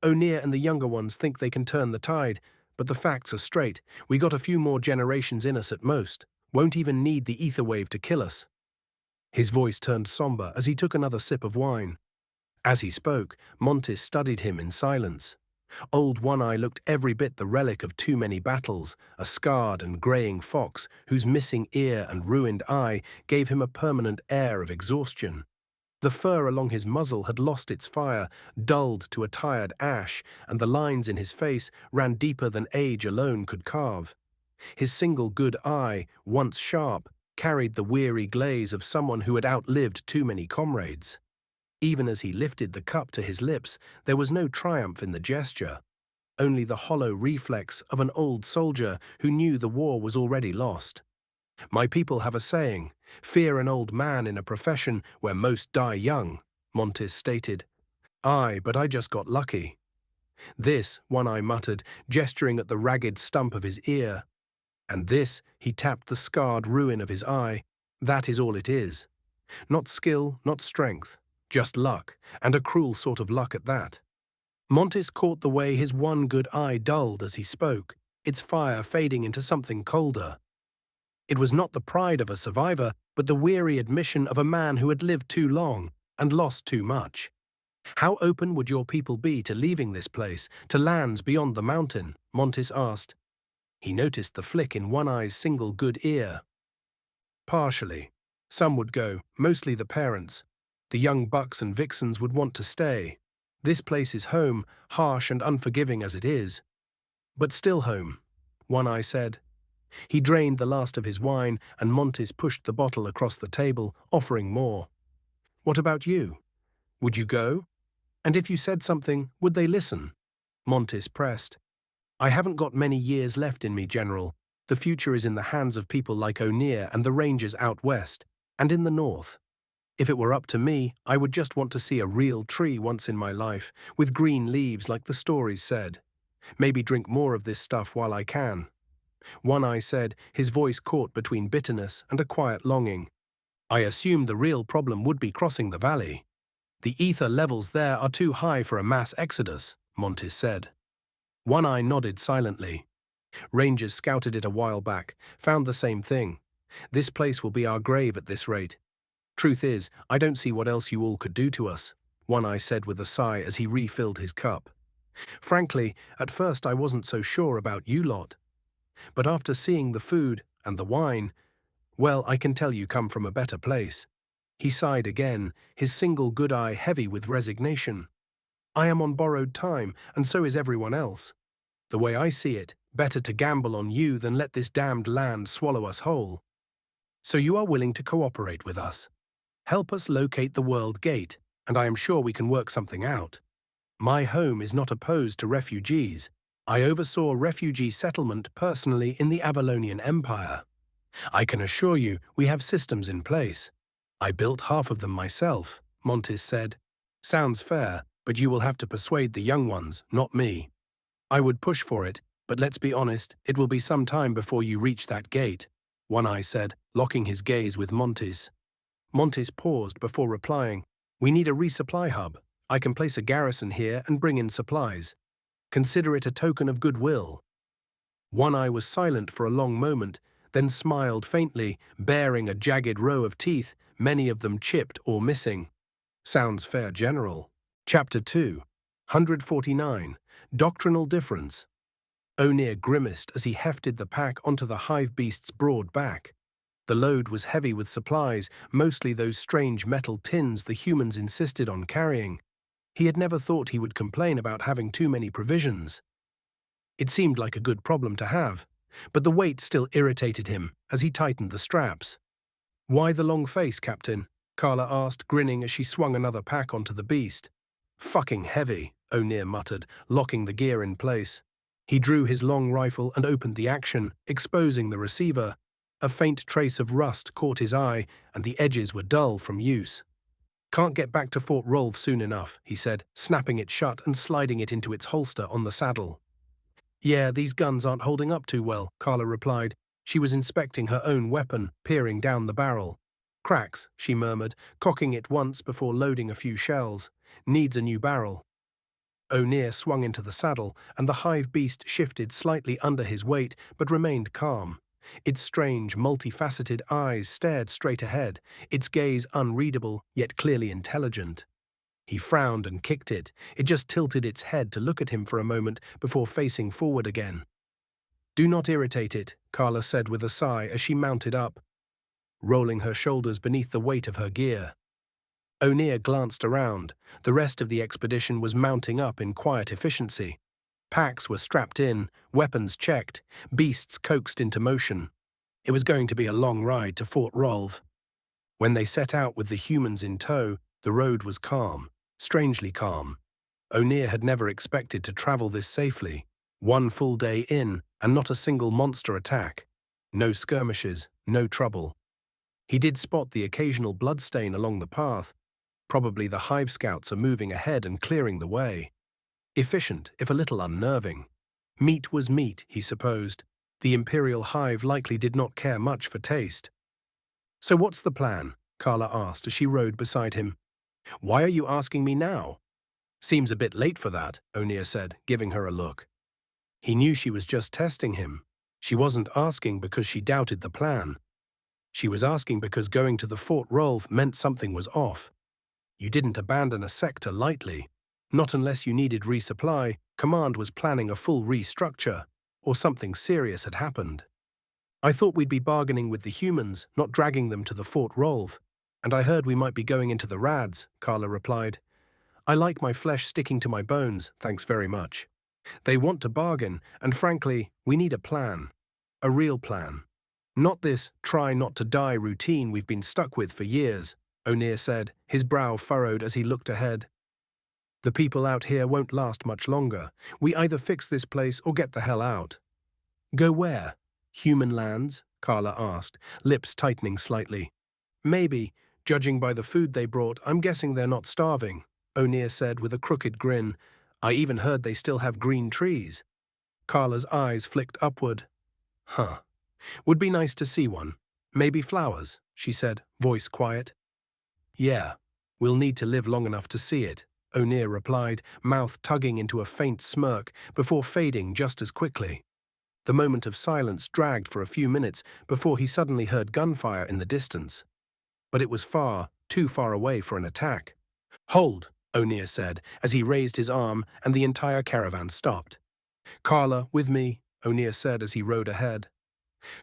O'Neill and the younger ones think they can turn the tide, but the facts are straight. We got a few more generations in us at most. Won't even need the ether wave to kill us. His voice turned somber as he took another sip of wine. As he spoke, Montis studied him in silence. Old One-Eye looked every bit the relic of too many battles, a scarred and greying fox whose missing ear and ruined eye gave him a permanent air of exhaustion. The fur along his muzzle had lost its fire, dulled to a tired ash, and the lines in his face ran deeper than age alone could carve. His single good eye, once sharp, carried the weary glaze of someone who had outlived too many comrades. Even as he lifted the cup to his lips, there was no triumph in the gesture, only the hollow reflex of an old soldier who knew the war was already lost. My people have a saying, fear an old man in a profession where most die young, Montis stated. Aye, but I just got lucky. This, One-Eye muttered, gesturing at the ragged stump of his ear. And this, he tapped the scarred ruin of his eye, that is all it is. Not skill, not strength. Just luck, and a cruel sort of luck at that. Montis caught the way his one good eye dulled as he spoke, its fire fading into something colder. It was not the pride of a survivor, but the weary admission of a man who had lived too long and lost too much. How open would your people be to leaving this place, to lands beyond the mountain? Montis asked. He noticed the flick in One-Eye's single good ear. Partially. Some would go, mostly the parents. The young bucks and vixens would want to stay. This place is home, harsh and unforgiving as it is. But still home, One-Eye said. He drained the last of his wine, and Montis pushed the bottle across the table, offering more. What about you? Would you go? And if you said something, would they listen? Montis pressed. I haven't got many years left in me, General. The future is in the hands of people like O'Neill and the Rangers out west, and in the north. If it were up to me, I would just want to see a real tree once in my life, with green leaves like the stories said. Maybe drink more of this stuff while I can. One-Eye said, his voice caught between bitterness and a quiet longing. I assumed the real problem would be crossing the valley. The ether levels there are too high for a mass exodus, Montis said. One-Eye nodded silently. Rangers scouted it a while back, found the same thing. This place will be our grave at this rate. Truth is, I don't see what else you all could do to us, One-Eye said with a sigh as he refilled his cup. Frankly, at first I wasn't so sure about you lot. But after seeing the food and the wine, well, I can tell you come from a better place. He sighed again, his single good eye heavy with resignation. I am on borrowed time, and so is everyone else. The way I see it, better to gamble on you than let this damned land swallow us whole. So you are willing to cooperate with us. Help us locate the World Gate, and I am sure we can work something out. My home is not opposed to refugees. I oversaw refugee settlement personally in the Avalonian Empire. I can assure you we have systems in place. I built half of them myself, Montis said. Sounds fair, but you will have to persuade the young ones, not me. I would push for it, but let's be honest, it will be some time before you reach that gate, One-Eye said, locking his gaze with Montis. Montis paused before replying. We need a resupply hub. I can place a garrison here and bring in supplies. Consider it a token of goodwill. One-Eye was silent for a long moment, then smiled faintly, baring a jagged row of teeth, many of them chipped or missing. Sounds fair, General. Chapter 2, 149, Doctrinal Difference. O'Neill grimaced as he hefted the pack onto the hive beast's broad back. The load was heavy with supplies, mostly those strange metal tins the humans insisted on carrying. He had never thought he would complain about having too many provisions. It seemed like a good problem to have, but the weight still irritated him as he tightened the straps. "Why the long face, Captain?" Carla asked, grinning as she swung another pack onto the beast. "Fucking heavy," O'Neill muttered, locking the gear in place. He drew his long rifle and opened the action, exposing the receiver. A faint trace of rust caught his eye, and the edges were dull from use. "Can't get back to Fort Rolf soon enough," he said, snapping it shut and sliding it into its holster on the saddle. "Yeah, these guns aren't holding up too well," Carla replied. She was inspecting her own weapon, peering down the barrel. "Cracks," she murmured, cocking it once before loading a few shells. "Needs a new barrel." O'Neill swung into the saddle, and the hive beast shifted slightly under his weight, but remained calm. Its strange, multifaceted eyes stared straight ahead, its gaze unreadable, yet clearly intelligent. He frowned and kicked it. It just tilted its head to look at him for a moment before facing forward again. "Do not irritate it," Carla said with a sigh as she mounted up, rolling her shoulders beneath the weight of her gear. O'Neill glanced around. The rest of the expedition was mounting up in quiet efficiency. Packs were strapped in, weapons checked, beasts coaxed into motion. It was going to be a long ride to Fort Rolf. When they set out with the humans in tow, the road was calm, strangely calm. O'Neill had never expected to travel this safely. One full day in, and not a single monster attack. No skirmishes, no trouble. He did spot the occasional bloodstain along the path. Probably the hive scouts are moving ahead and clearing the way. Efficient, if a little unnerving. Meat was meat, he supposed. The Imperial hive likely did not care much for taste. "So what's the plan?" Carla asked as she rode beside him. "Why are you asking me now?" "Seems a bit late for that," O'Neill said, giving her a look. He knew she was just testing him. She wasn't asking because she doubted the plan. She was asking because going to the Fort Rolf meant something was off. You didn't abandon a sector lightly. Not unless you needed resupply. Command was planning a full restructure, or something serious had happened. "I thought we'd be bargaining with the humans, not dragging them to the Fort Rolf. And I heard we might be going into the Rads," Carla replied. "I like my flesh sticking to my bones, thanks very much. They want to bargain, and frankly, we need a plan. A real plan. Not this try-not-to-die routine we've been stuck with for years," O'Neill said, his brow furrowed as he looked ahead. "The people out here won't last much longer. We either fix this place or get the hell out." "Go where? Human lands?" Carla asked, lips tightening slightly. "Maybe. Judging by the food they brought, I'm guessing they're not starving," O'Neill said with a crooked grin. "I even heard they still have green trees." Carla's eyes flicked upward. "Huh. Would be nice to see one. Maybe flowers," she said, voice quiet. "Yeah, we'll need to live long enough to see it," O'Neill replied, mouth tugging into a faint smirk before fading just as quickly. The moment of silence dragged for a few minutes before he suddenly heard gunfire in the distance. But it was far, too far away for an attack. "Hold," O'Neill said, as he raised his arm and the entire caravan stopped. "Carla, with me," O'Neill said as he rode ahead.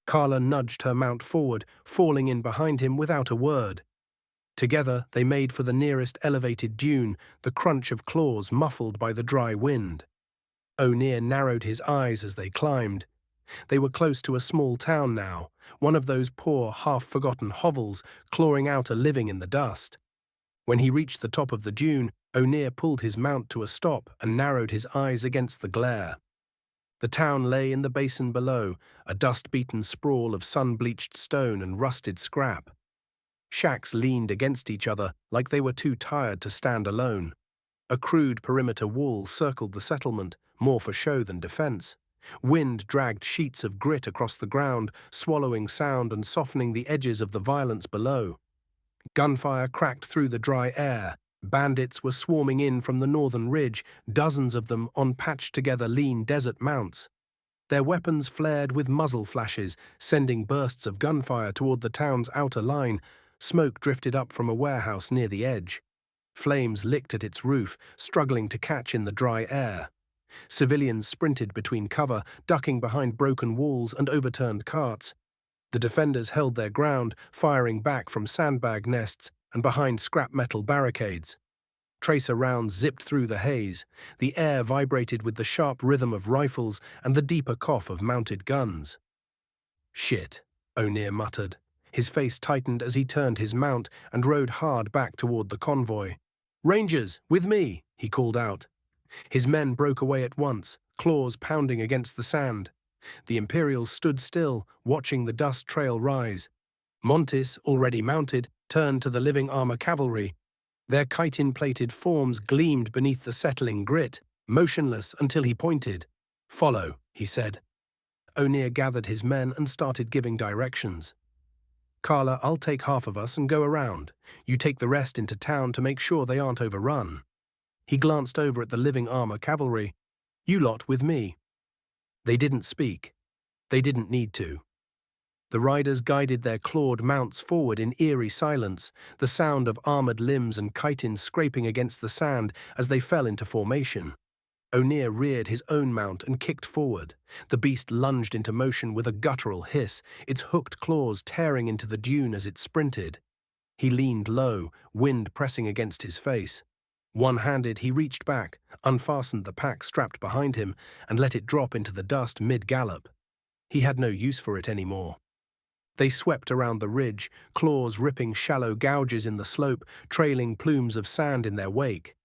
Carla nudged her mount forward, falling in behind him without a word. Together they made for the nearest elevated dune, the crunch of claws muffled by the dry wind. O'Neill narrowed his eyes as they climbed. They were close to a small town now, one of those poor, half-forgotten hovels clawing out a living in the dust. When he reached the top of the dune, O'Neill pulled his mount to a stop and narrowed his eyes against the glare. The town lay in the basin below, a dust-beaten sprawl of sun-bleached stone and rusted scrap. Shacks leaned against each other like they were too tired to stand alone. A crude perimeter wall circled the settlement, more for show than defense. Wind dragged sheets of grit across the ground, swallowing sound and softening the edges of the violence below. Gunfire cracked through the dry air. Bandits were swarming in from the northern ridge, dozens of them on patched-together lean desert mounts. Their weapons flared with muzzle flashes, sending bursts of gunfire toward the town's outer line. Smoke drifted up from a warehouse near the edge. Flames licked at its roof, struggling to catch in the dry air. Civilians sprinted between cover, ducking behind broken walls and overturned carts. The defenders held their ground, firing back from sandbag nests and behind scrap metal barricades. Tracer rounds zipped through the haze. The air vibrated with the sharp rhythm of rifles and the deeper cough of mounted guns. "Shit," O'Neill muttered. His face tightened as he turned his mount and rode hard back toward the convoy. "Rangers, with me!" he called out. His men broke away at once, claws pounding against the sand. The Imperials stood still, watching the dust trail rise. Montis, already mounted, turned to the living armor cavalry. Their chitin-plated forms gleamed beneath the settling grit, motionless until he pointed. "Follow," he said. O'Neill gathered his men and started giving directions. "Carla, I'll take half of us and go around. You take the rest into town to make sure they aren't overrun." He glanced over at the living armor cavalry. "You lot with me." They didn't speak. They didn't need to. The riders guided their clawed mounts forward in eerie silence, the sound of armored limbs and chitins scraping against the sand as they fell into formation. O'Neill reared his own mount and kicked forward. The beast lunged into motion with a guttural hiss, its hooked claws tearing into the dune as it sprinted. He leaned low, wind pressing against his face. One-handed, he reached back, unfastened the pack strapped behind him, and let it drop into the dust mid-gallop. He had no use for it anymore. They swept around the ridge, claws ripping shallow gouges in the slope, trailing plumes of sand in their wake.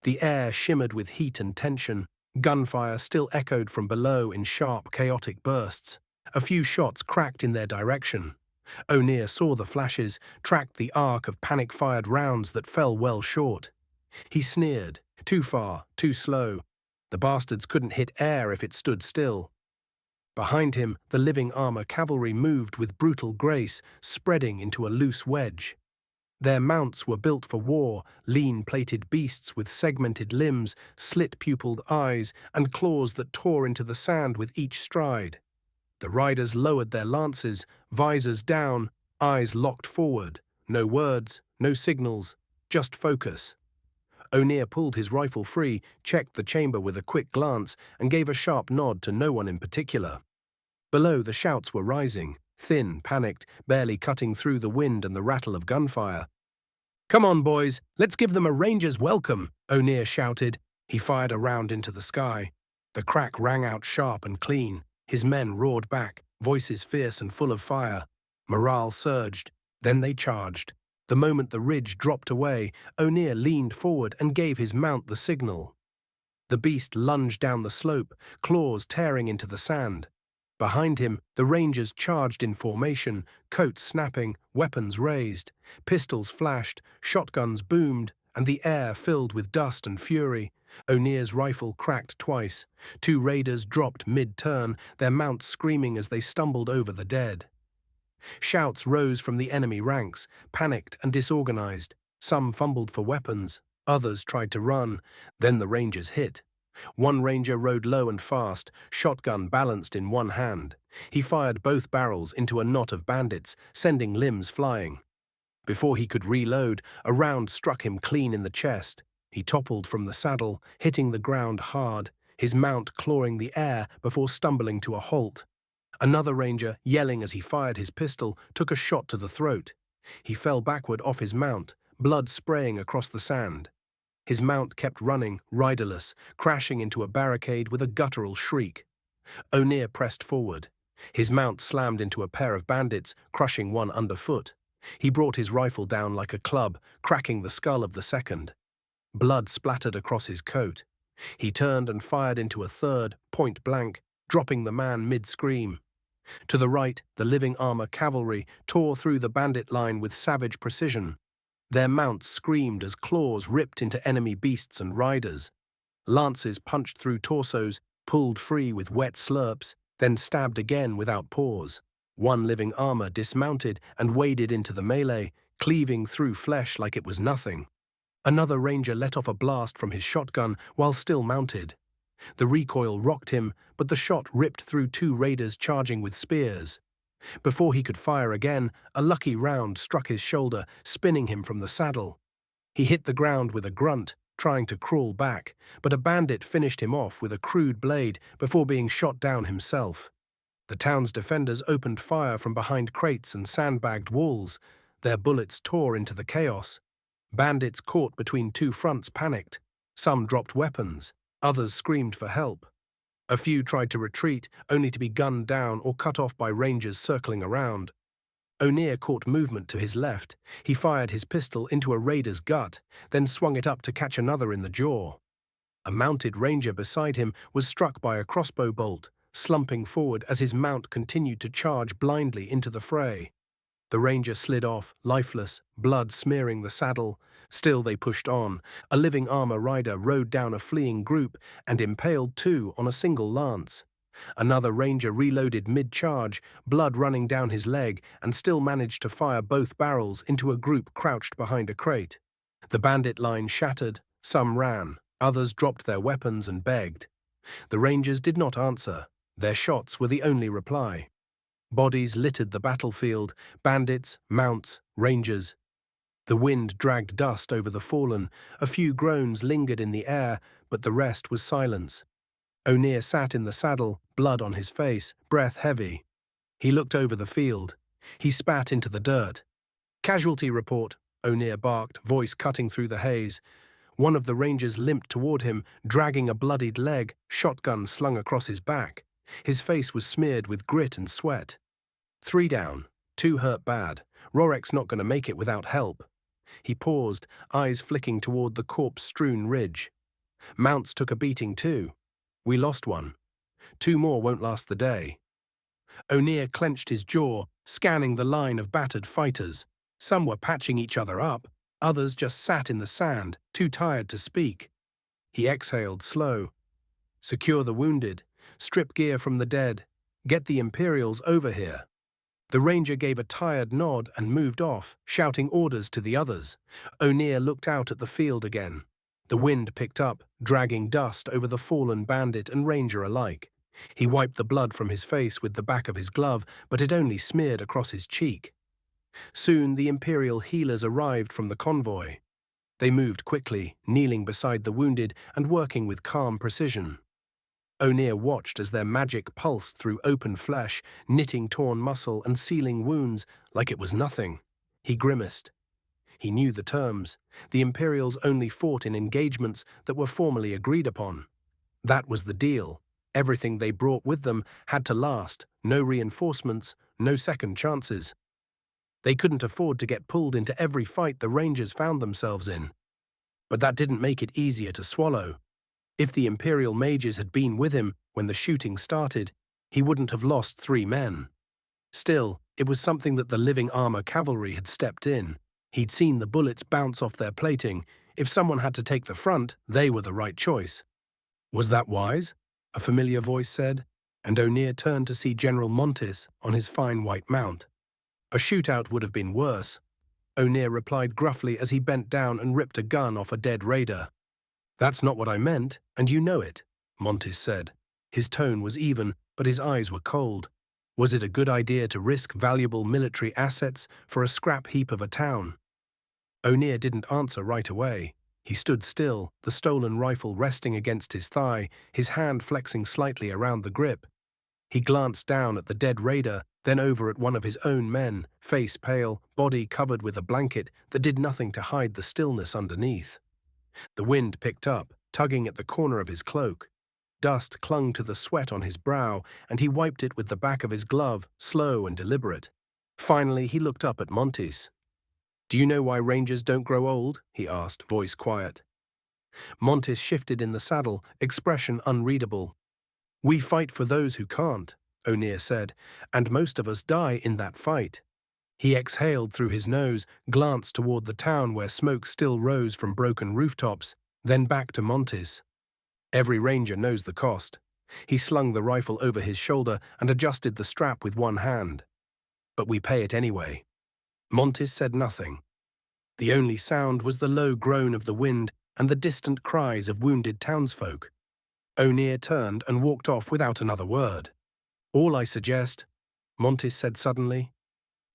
The air shimmered with heat and tension. Gunfire still echoed from below in sharp, chaotic bursts. A few shots cracked in their direction. O'Neill saw the flashes, tracked the arc of panic-fired rounds that fell well short. He sneered. Too far, too slow. The bastards couldn't hit air if it stood still. Behind him, the living armor cavalry moved with brutal grace, spreading into a loose wedge. Their mounts were built for war, lean-plated beasts with segmented limbs, slit-pupilled eyes, and claws that tore into the sand with each stride. The riders lowered their lances, visors down, eyes locked forward. No words, no signals, just focus. O'Neill pulled his rifle free, checked the chamber with a quick glance, and gave a sharp nod to no one in particular. Below, the shouts were rising, thin, panicked, barely cutting through the wind and the rattle of gunfire. "Come on, boys, let's give them a ranger's welcome," O'Neill shouted. He fired a round into the sky. The crack rang out sharp and clean. His men roared back, voices fierce and full of fire. Morale surged. Then they charged. The moment the ridge dropped away, O'Neill leaned forward and gave his mount the signal. The beast lunged down the slope, claws tearing into the sand. Behind him, the Rangers charged in formation, coats snapping, weapons raised. Pistols flashed, shotguns boomed, and the air filled with dust and fury. O'Neill's rifle cracked twice. Two raiders dropped mid-turn, their mounts screaming as they stumbled over the dead. Shouts rose from the enemy ranks, panicked and disorganized. Some fumbled for weapons, others tried to run. Then the Rangers hit. One ranger rode low and fast, shotgun balanced in one hand. He fired both barrels into a knot of bandits, sending limbs flying. Before he could reload, a round struck him clean in the chest. He toppled from the saddle, hitting the ground hard, his mount clawing the air before stumbling to a halt. Another ranger, yelling as he fired his pistol, took a shot to the throat. He fell backward off his mount, blood spraying across the sand. His mount kept running, riderless, crashing into a barricade with a guttural shriek. O'Neill pressed forward. His mount slammed into a pair of bandits, crushing one underfoot. He brought his rifle down like a club, cracking the skull of the second. Blood splattered across his coat. He turned and fired into a third, point blank, dropping the man mid-scream. To the right, the living armor cavalry tore through the bandit line with savage precision. Their mounts screamed as claws ripped into enemy beasts and riders. Lances punched through torsos, pulled free with wet slurps, then stabbed again without pause. One living armor dismounted and waded into the melee, cleaving through flesh like it was nothing. Another ranger let off a blast from his shotgun while still mounted. The recoil rocked him, but the shot ripped through two raiders charging with spears. Before he could fire again, a lucky round struck his shoulder, spinning him from the saddle. He hit the ground with a grunt, trying to crawl back, but a bandit finished him off with a crude blade before being shot down himself. The town's defenders opened fire from behind crates and sandbagged walls. Their bullets tore into the chaos. Bandits caught between two fronts panicked. Some dropped weapons, others screamed for help. A few tried to retreat, only to be gunned down or cut off by rangers circling around. O'Neill caught movement to his left. He fired his pistol into a raider's gut, then swung it up to catch another in the jaw. A mounted ranger beside him was struck by a crossbow bolt, slumping forward as his mount continued to charge blindly into the fray. The ranger slid off, lifeless, blood smearing the saddle. Still they pushed on. A living armor rider rode down a fleeing group and impaled two on a single lance. Another ranger reloaded mid-charge, blood running down his leg, and still managed to fire both barrels into a group crouched behind a crate. The bandit line shattered. Some ran. Others dropped their weapons and begged. The rangers did not answer. Their shots were the only reply. Bodies littered the battlefield, bandits, mounts, rangers. The wind dragged dust over the fallen. A few groans lingered in the air, but the rest was silence. O'Neill sat in the saddle, blood on his face, breath heavy. He looked over the field. He spat into the dirt. "Casualty report," O'Neill barked, voice cutting through the haze. One of the rangers limped toward him, dragging a bloodied leg, shotgun slung across his back. His face was smeared with grit and sweat. 3 down, 2 hurt bad. Rorek's not going to make it without help. He paused, eyes flicking toward the corpse-strewn ridge. Mounts took a beating too. We lost one. 2 more won't last the day. O'Neill clenched his jaw, scanning the line of battered fighters. Some were patching each other up. Others just sat in the sand, too tired to speak. He exhaled slow. "Secure the wounded. Strip gear from the dead. Get the Imperials over here." The ranger gave a tired nod and moved off, shouting orders to the others. O'Neill looked out at the field again. The wind picked up, dragging dust over the fallen bandit and ranger alike. He wiped the blood from his face with the back of his glove, but it only smeared across his cheek. Soon the Imperial healers arrived from the convoy. They moved quickly, kneeling beside the wounded and working with calm precision. O'Neill watched as their magic pulsed through open flesh, knitting torn muscle and sealing wounds like it was nothing. He grimaced. He knew the terms. The Imperials only fought in engagements that were formally agreed upon. That was the deal. Everything they brought with them had to last, no reinforcements, no second chances. They couldn't afford to get pulled into every fight the Rangers found themselves in. But that didn't make it easier to swallow. If the Imperial mages had been with him when the shooting started, he wouldn't have lost 3 men. Still, it was something that the living armor cavalry had stepped in. He'd seen the bullets bounce off their plating. If someone had to take the front, they were the right choice. "Was that wise?" a familiar voice said, and O'Neill turned to see General Montis on his fine white mount. "A shootout would have been worse," O'Neill replied gruffly as he bent down and ripped a gun off a dead raider. "That's not what I meant, and you know it," Montis said. His tone was even, but his eyes were cold. Was it a good idea to risk valuable military assets for a scrap heap of a town? O'Neill didn't answer right away. He stood still, the stolen rifle resting against his thigh, his hand flexing slightly around the grip. He glanced down at the dead raider, then over at one of his own men, face pale, body covered with a blanket that did nothing to hide the stillness underneath. The wind picked up, tugging at the corner of his cloak. Dust clung to the sweat on his brow, and he wiped it with the back of his glove, slow and deliberate. Finally, he looked up at Montis. "Do you know why rangers don't grow old?" he asked, voice quiet. Montis shifted in the saddle, expression unreadable. "We fight for those who can't," O'Neill said, "and most of us die in that fight." He exhaled through his nose, glanced toward the town where smoke still rose from broken rooftops, then back to Montis. "Every ranger knows the cost." He slung the rifle over his shoulder and adjusted the strap with one hand. "But we pay it anyway." Montis said nothing. The only sound was the low groan of the wind and the distant cries of wounded townsfolk. O'Neill turned and walked off without another word. "All I suggest," Montes said suddenly.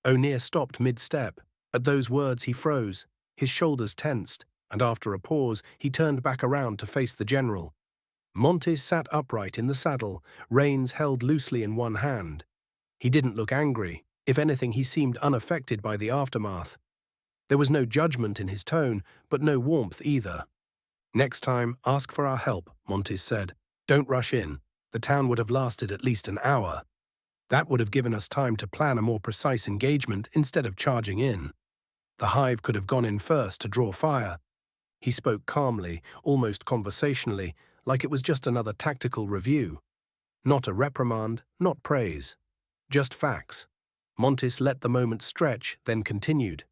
O'Neill stopped mid-step. At those words he froze, his shoulders tensed, and after a pause he turned back around to face the general. Montes sat upright in the saddle, reins held loosely in one hand. He didn't look angry. If anything, he seemed unaffected by the aftermath. There was no judgment in his tone, but no warmth either. "Next time, ask for our help," Montes said. "Don't rush in. The town would have lasted at least an hour. That would have given us time to plan a more precise engagement instead of charging in. The hive could have gone in first to draw fire." He spoke calmly, almost conversationally, like it was just another tactical review. Not a reprimand, not praise. Just facts. Montes let the moment stretch, then continued.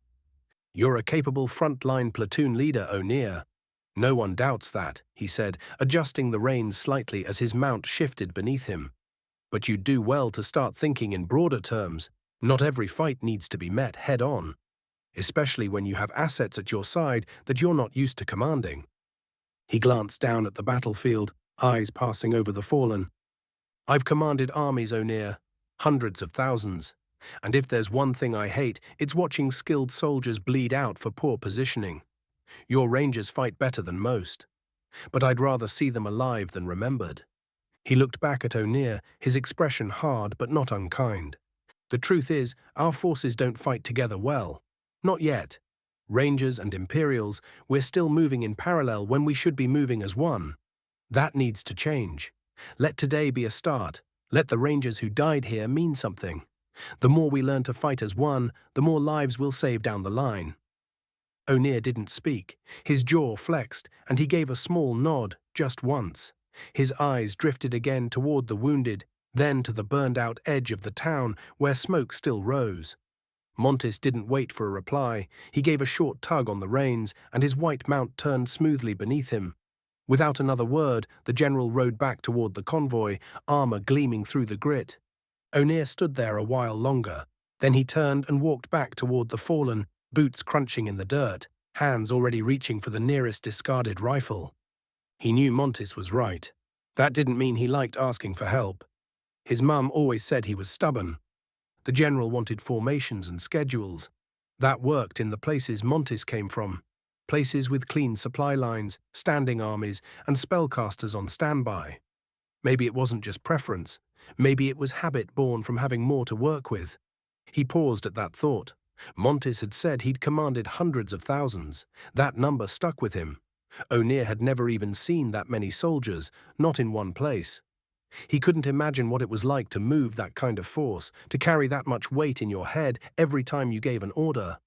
"You're a capable front-line platoon leader, O'Neill. No one doubts that," he said, adjusting the reins slightly as his mount shifted beneath him. "But you do well to start thinking in broader terms. Not every fight needs to be met head-on, especially when you have assets at your side that you're not used to commanding." He glanced down at the battlefield, eyes passing over the fallen. "I've commanded armies, O'Neill, hundreds of thousands. And if there's one thing I hate, it's watching skilled soldiers bleed out for poor positioning. Your Rangers fight better than most, but I'd rather see them alive than remembered." He looked back at O'Neill, his expression hard but not unkind. "The truth is, our forces don't fight together well. Not yet. Rangers and Imperials, we're still moving in parallel when we should be moving as one. That needs to change. Let today be a start. Let the Rangers who died here mean something. The more we learn to fight as one, the more lives we'll save down the line." O'Neill didn't speak. His jaw flexed, and he gave a small nod, just once. His eyes drifted again toward the wounded, then to the burned-out edge of the town where smoke still rose. Montes didn't wait for a reply. He gave a short tug on the reins, and his white mount turned smoothly beneath him. Without another word, the general rode back toward the convoy, armor gleaming through the grit. O'Neill stood there a while longer. Then he turned and walked back toward the fallen, boots crunching in the dirt, hands already reaching for the nearest discarded rifle. He knew Montes was right. That didn't mean he liked asking for help. His mum always said he was stubborn. The general wanted formations and schedules. That worked in the places Montes came from. Places with clean supply lines, standing armies, and spellcasters on standby. Maybe it wasn't just preference. Maybe it was habit born from having more to work with. He paused at that thought. Montes had said he'd commanded hundreds of thousands. That number stuck with him. O'Neill had never even seen that many soldiers, not in one place. He couldn't imagine what it was like to move that kind of force, to carry that much weight in your head every time you gave an order.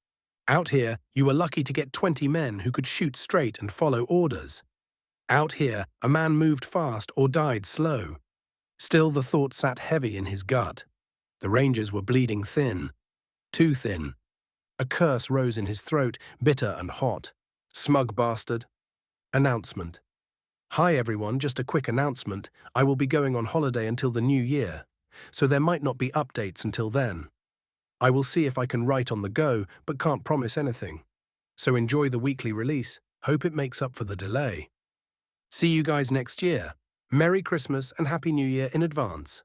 Out here, you were lucky to get 20 men who could shoot straight and follow orders. Out here, a man moved fast or died slow. Still, the thought sat heavy in his gut. The Rangers were bleeding thin. Too thin. A curse rose in his throat, bitter and hot. Smug bastard. Announcement. "Hi everyone, just a quick announcement. I will be going on holiday until the new year, so there might not be updates until then. I will see if I can write on the go, but can't promise anything. So enjoy the weekly release. Hope it makes up for the delay. See you guys next year. Merry Christmas and Happy New Year in advance."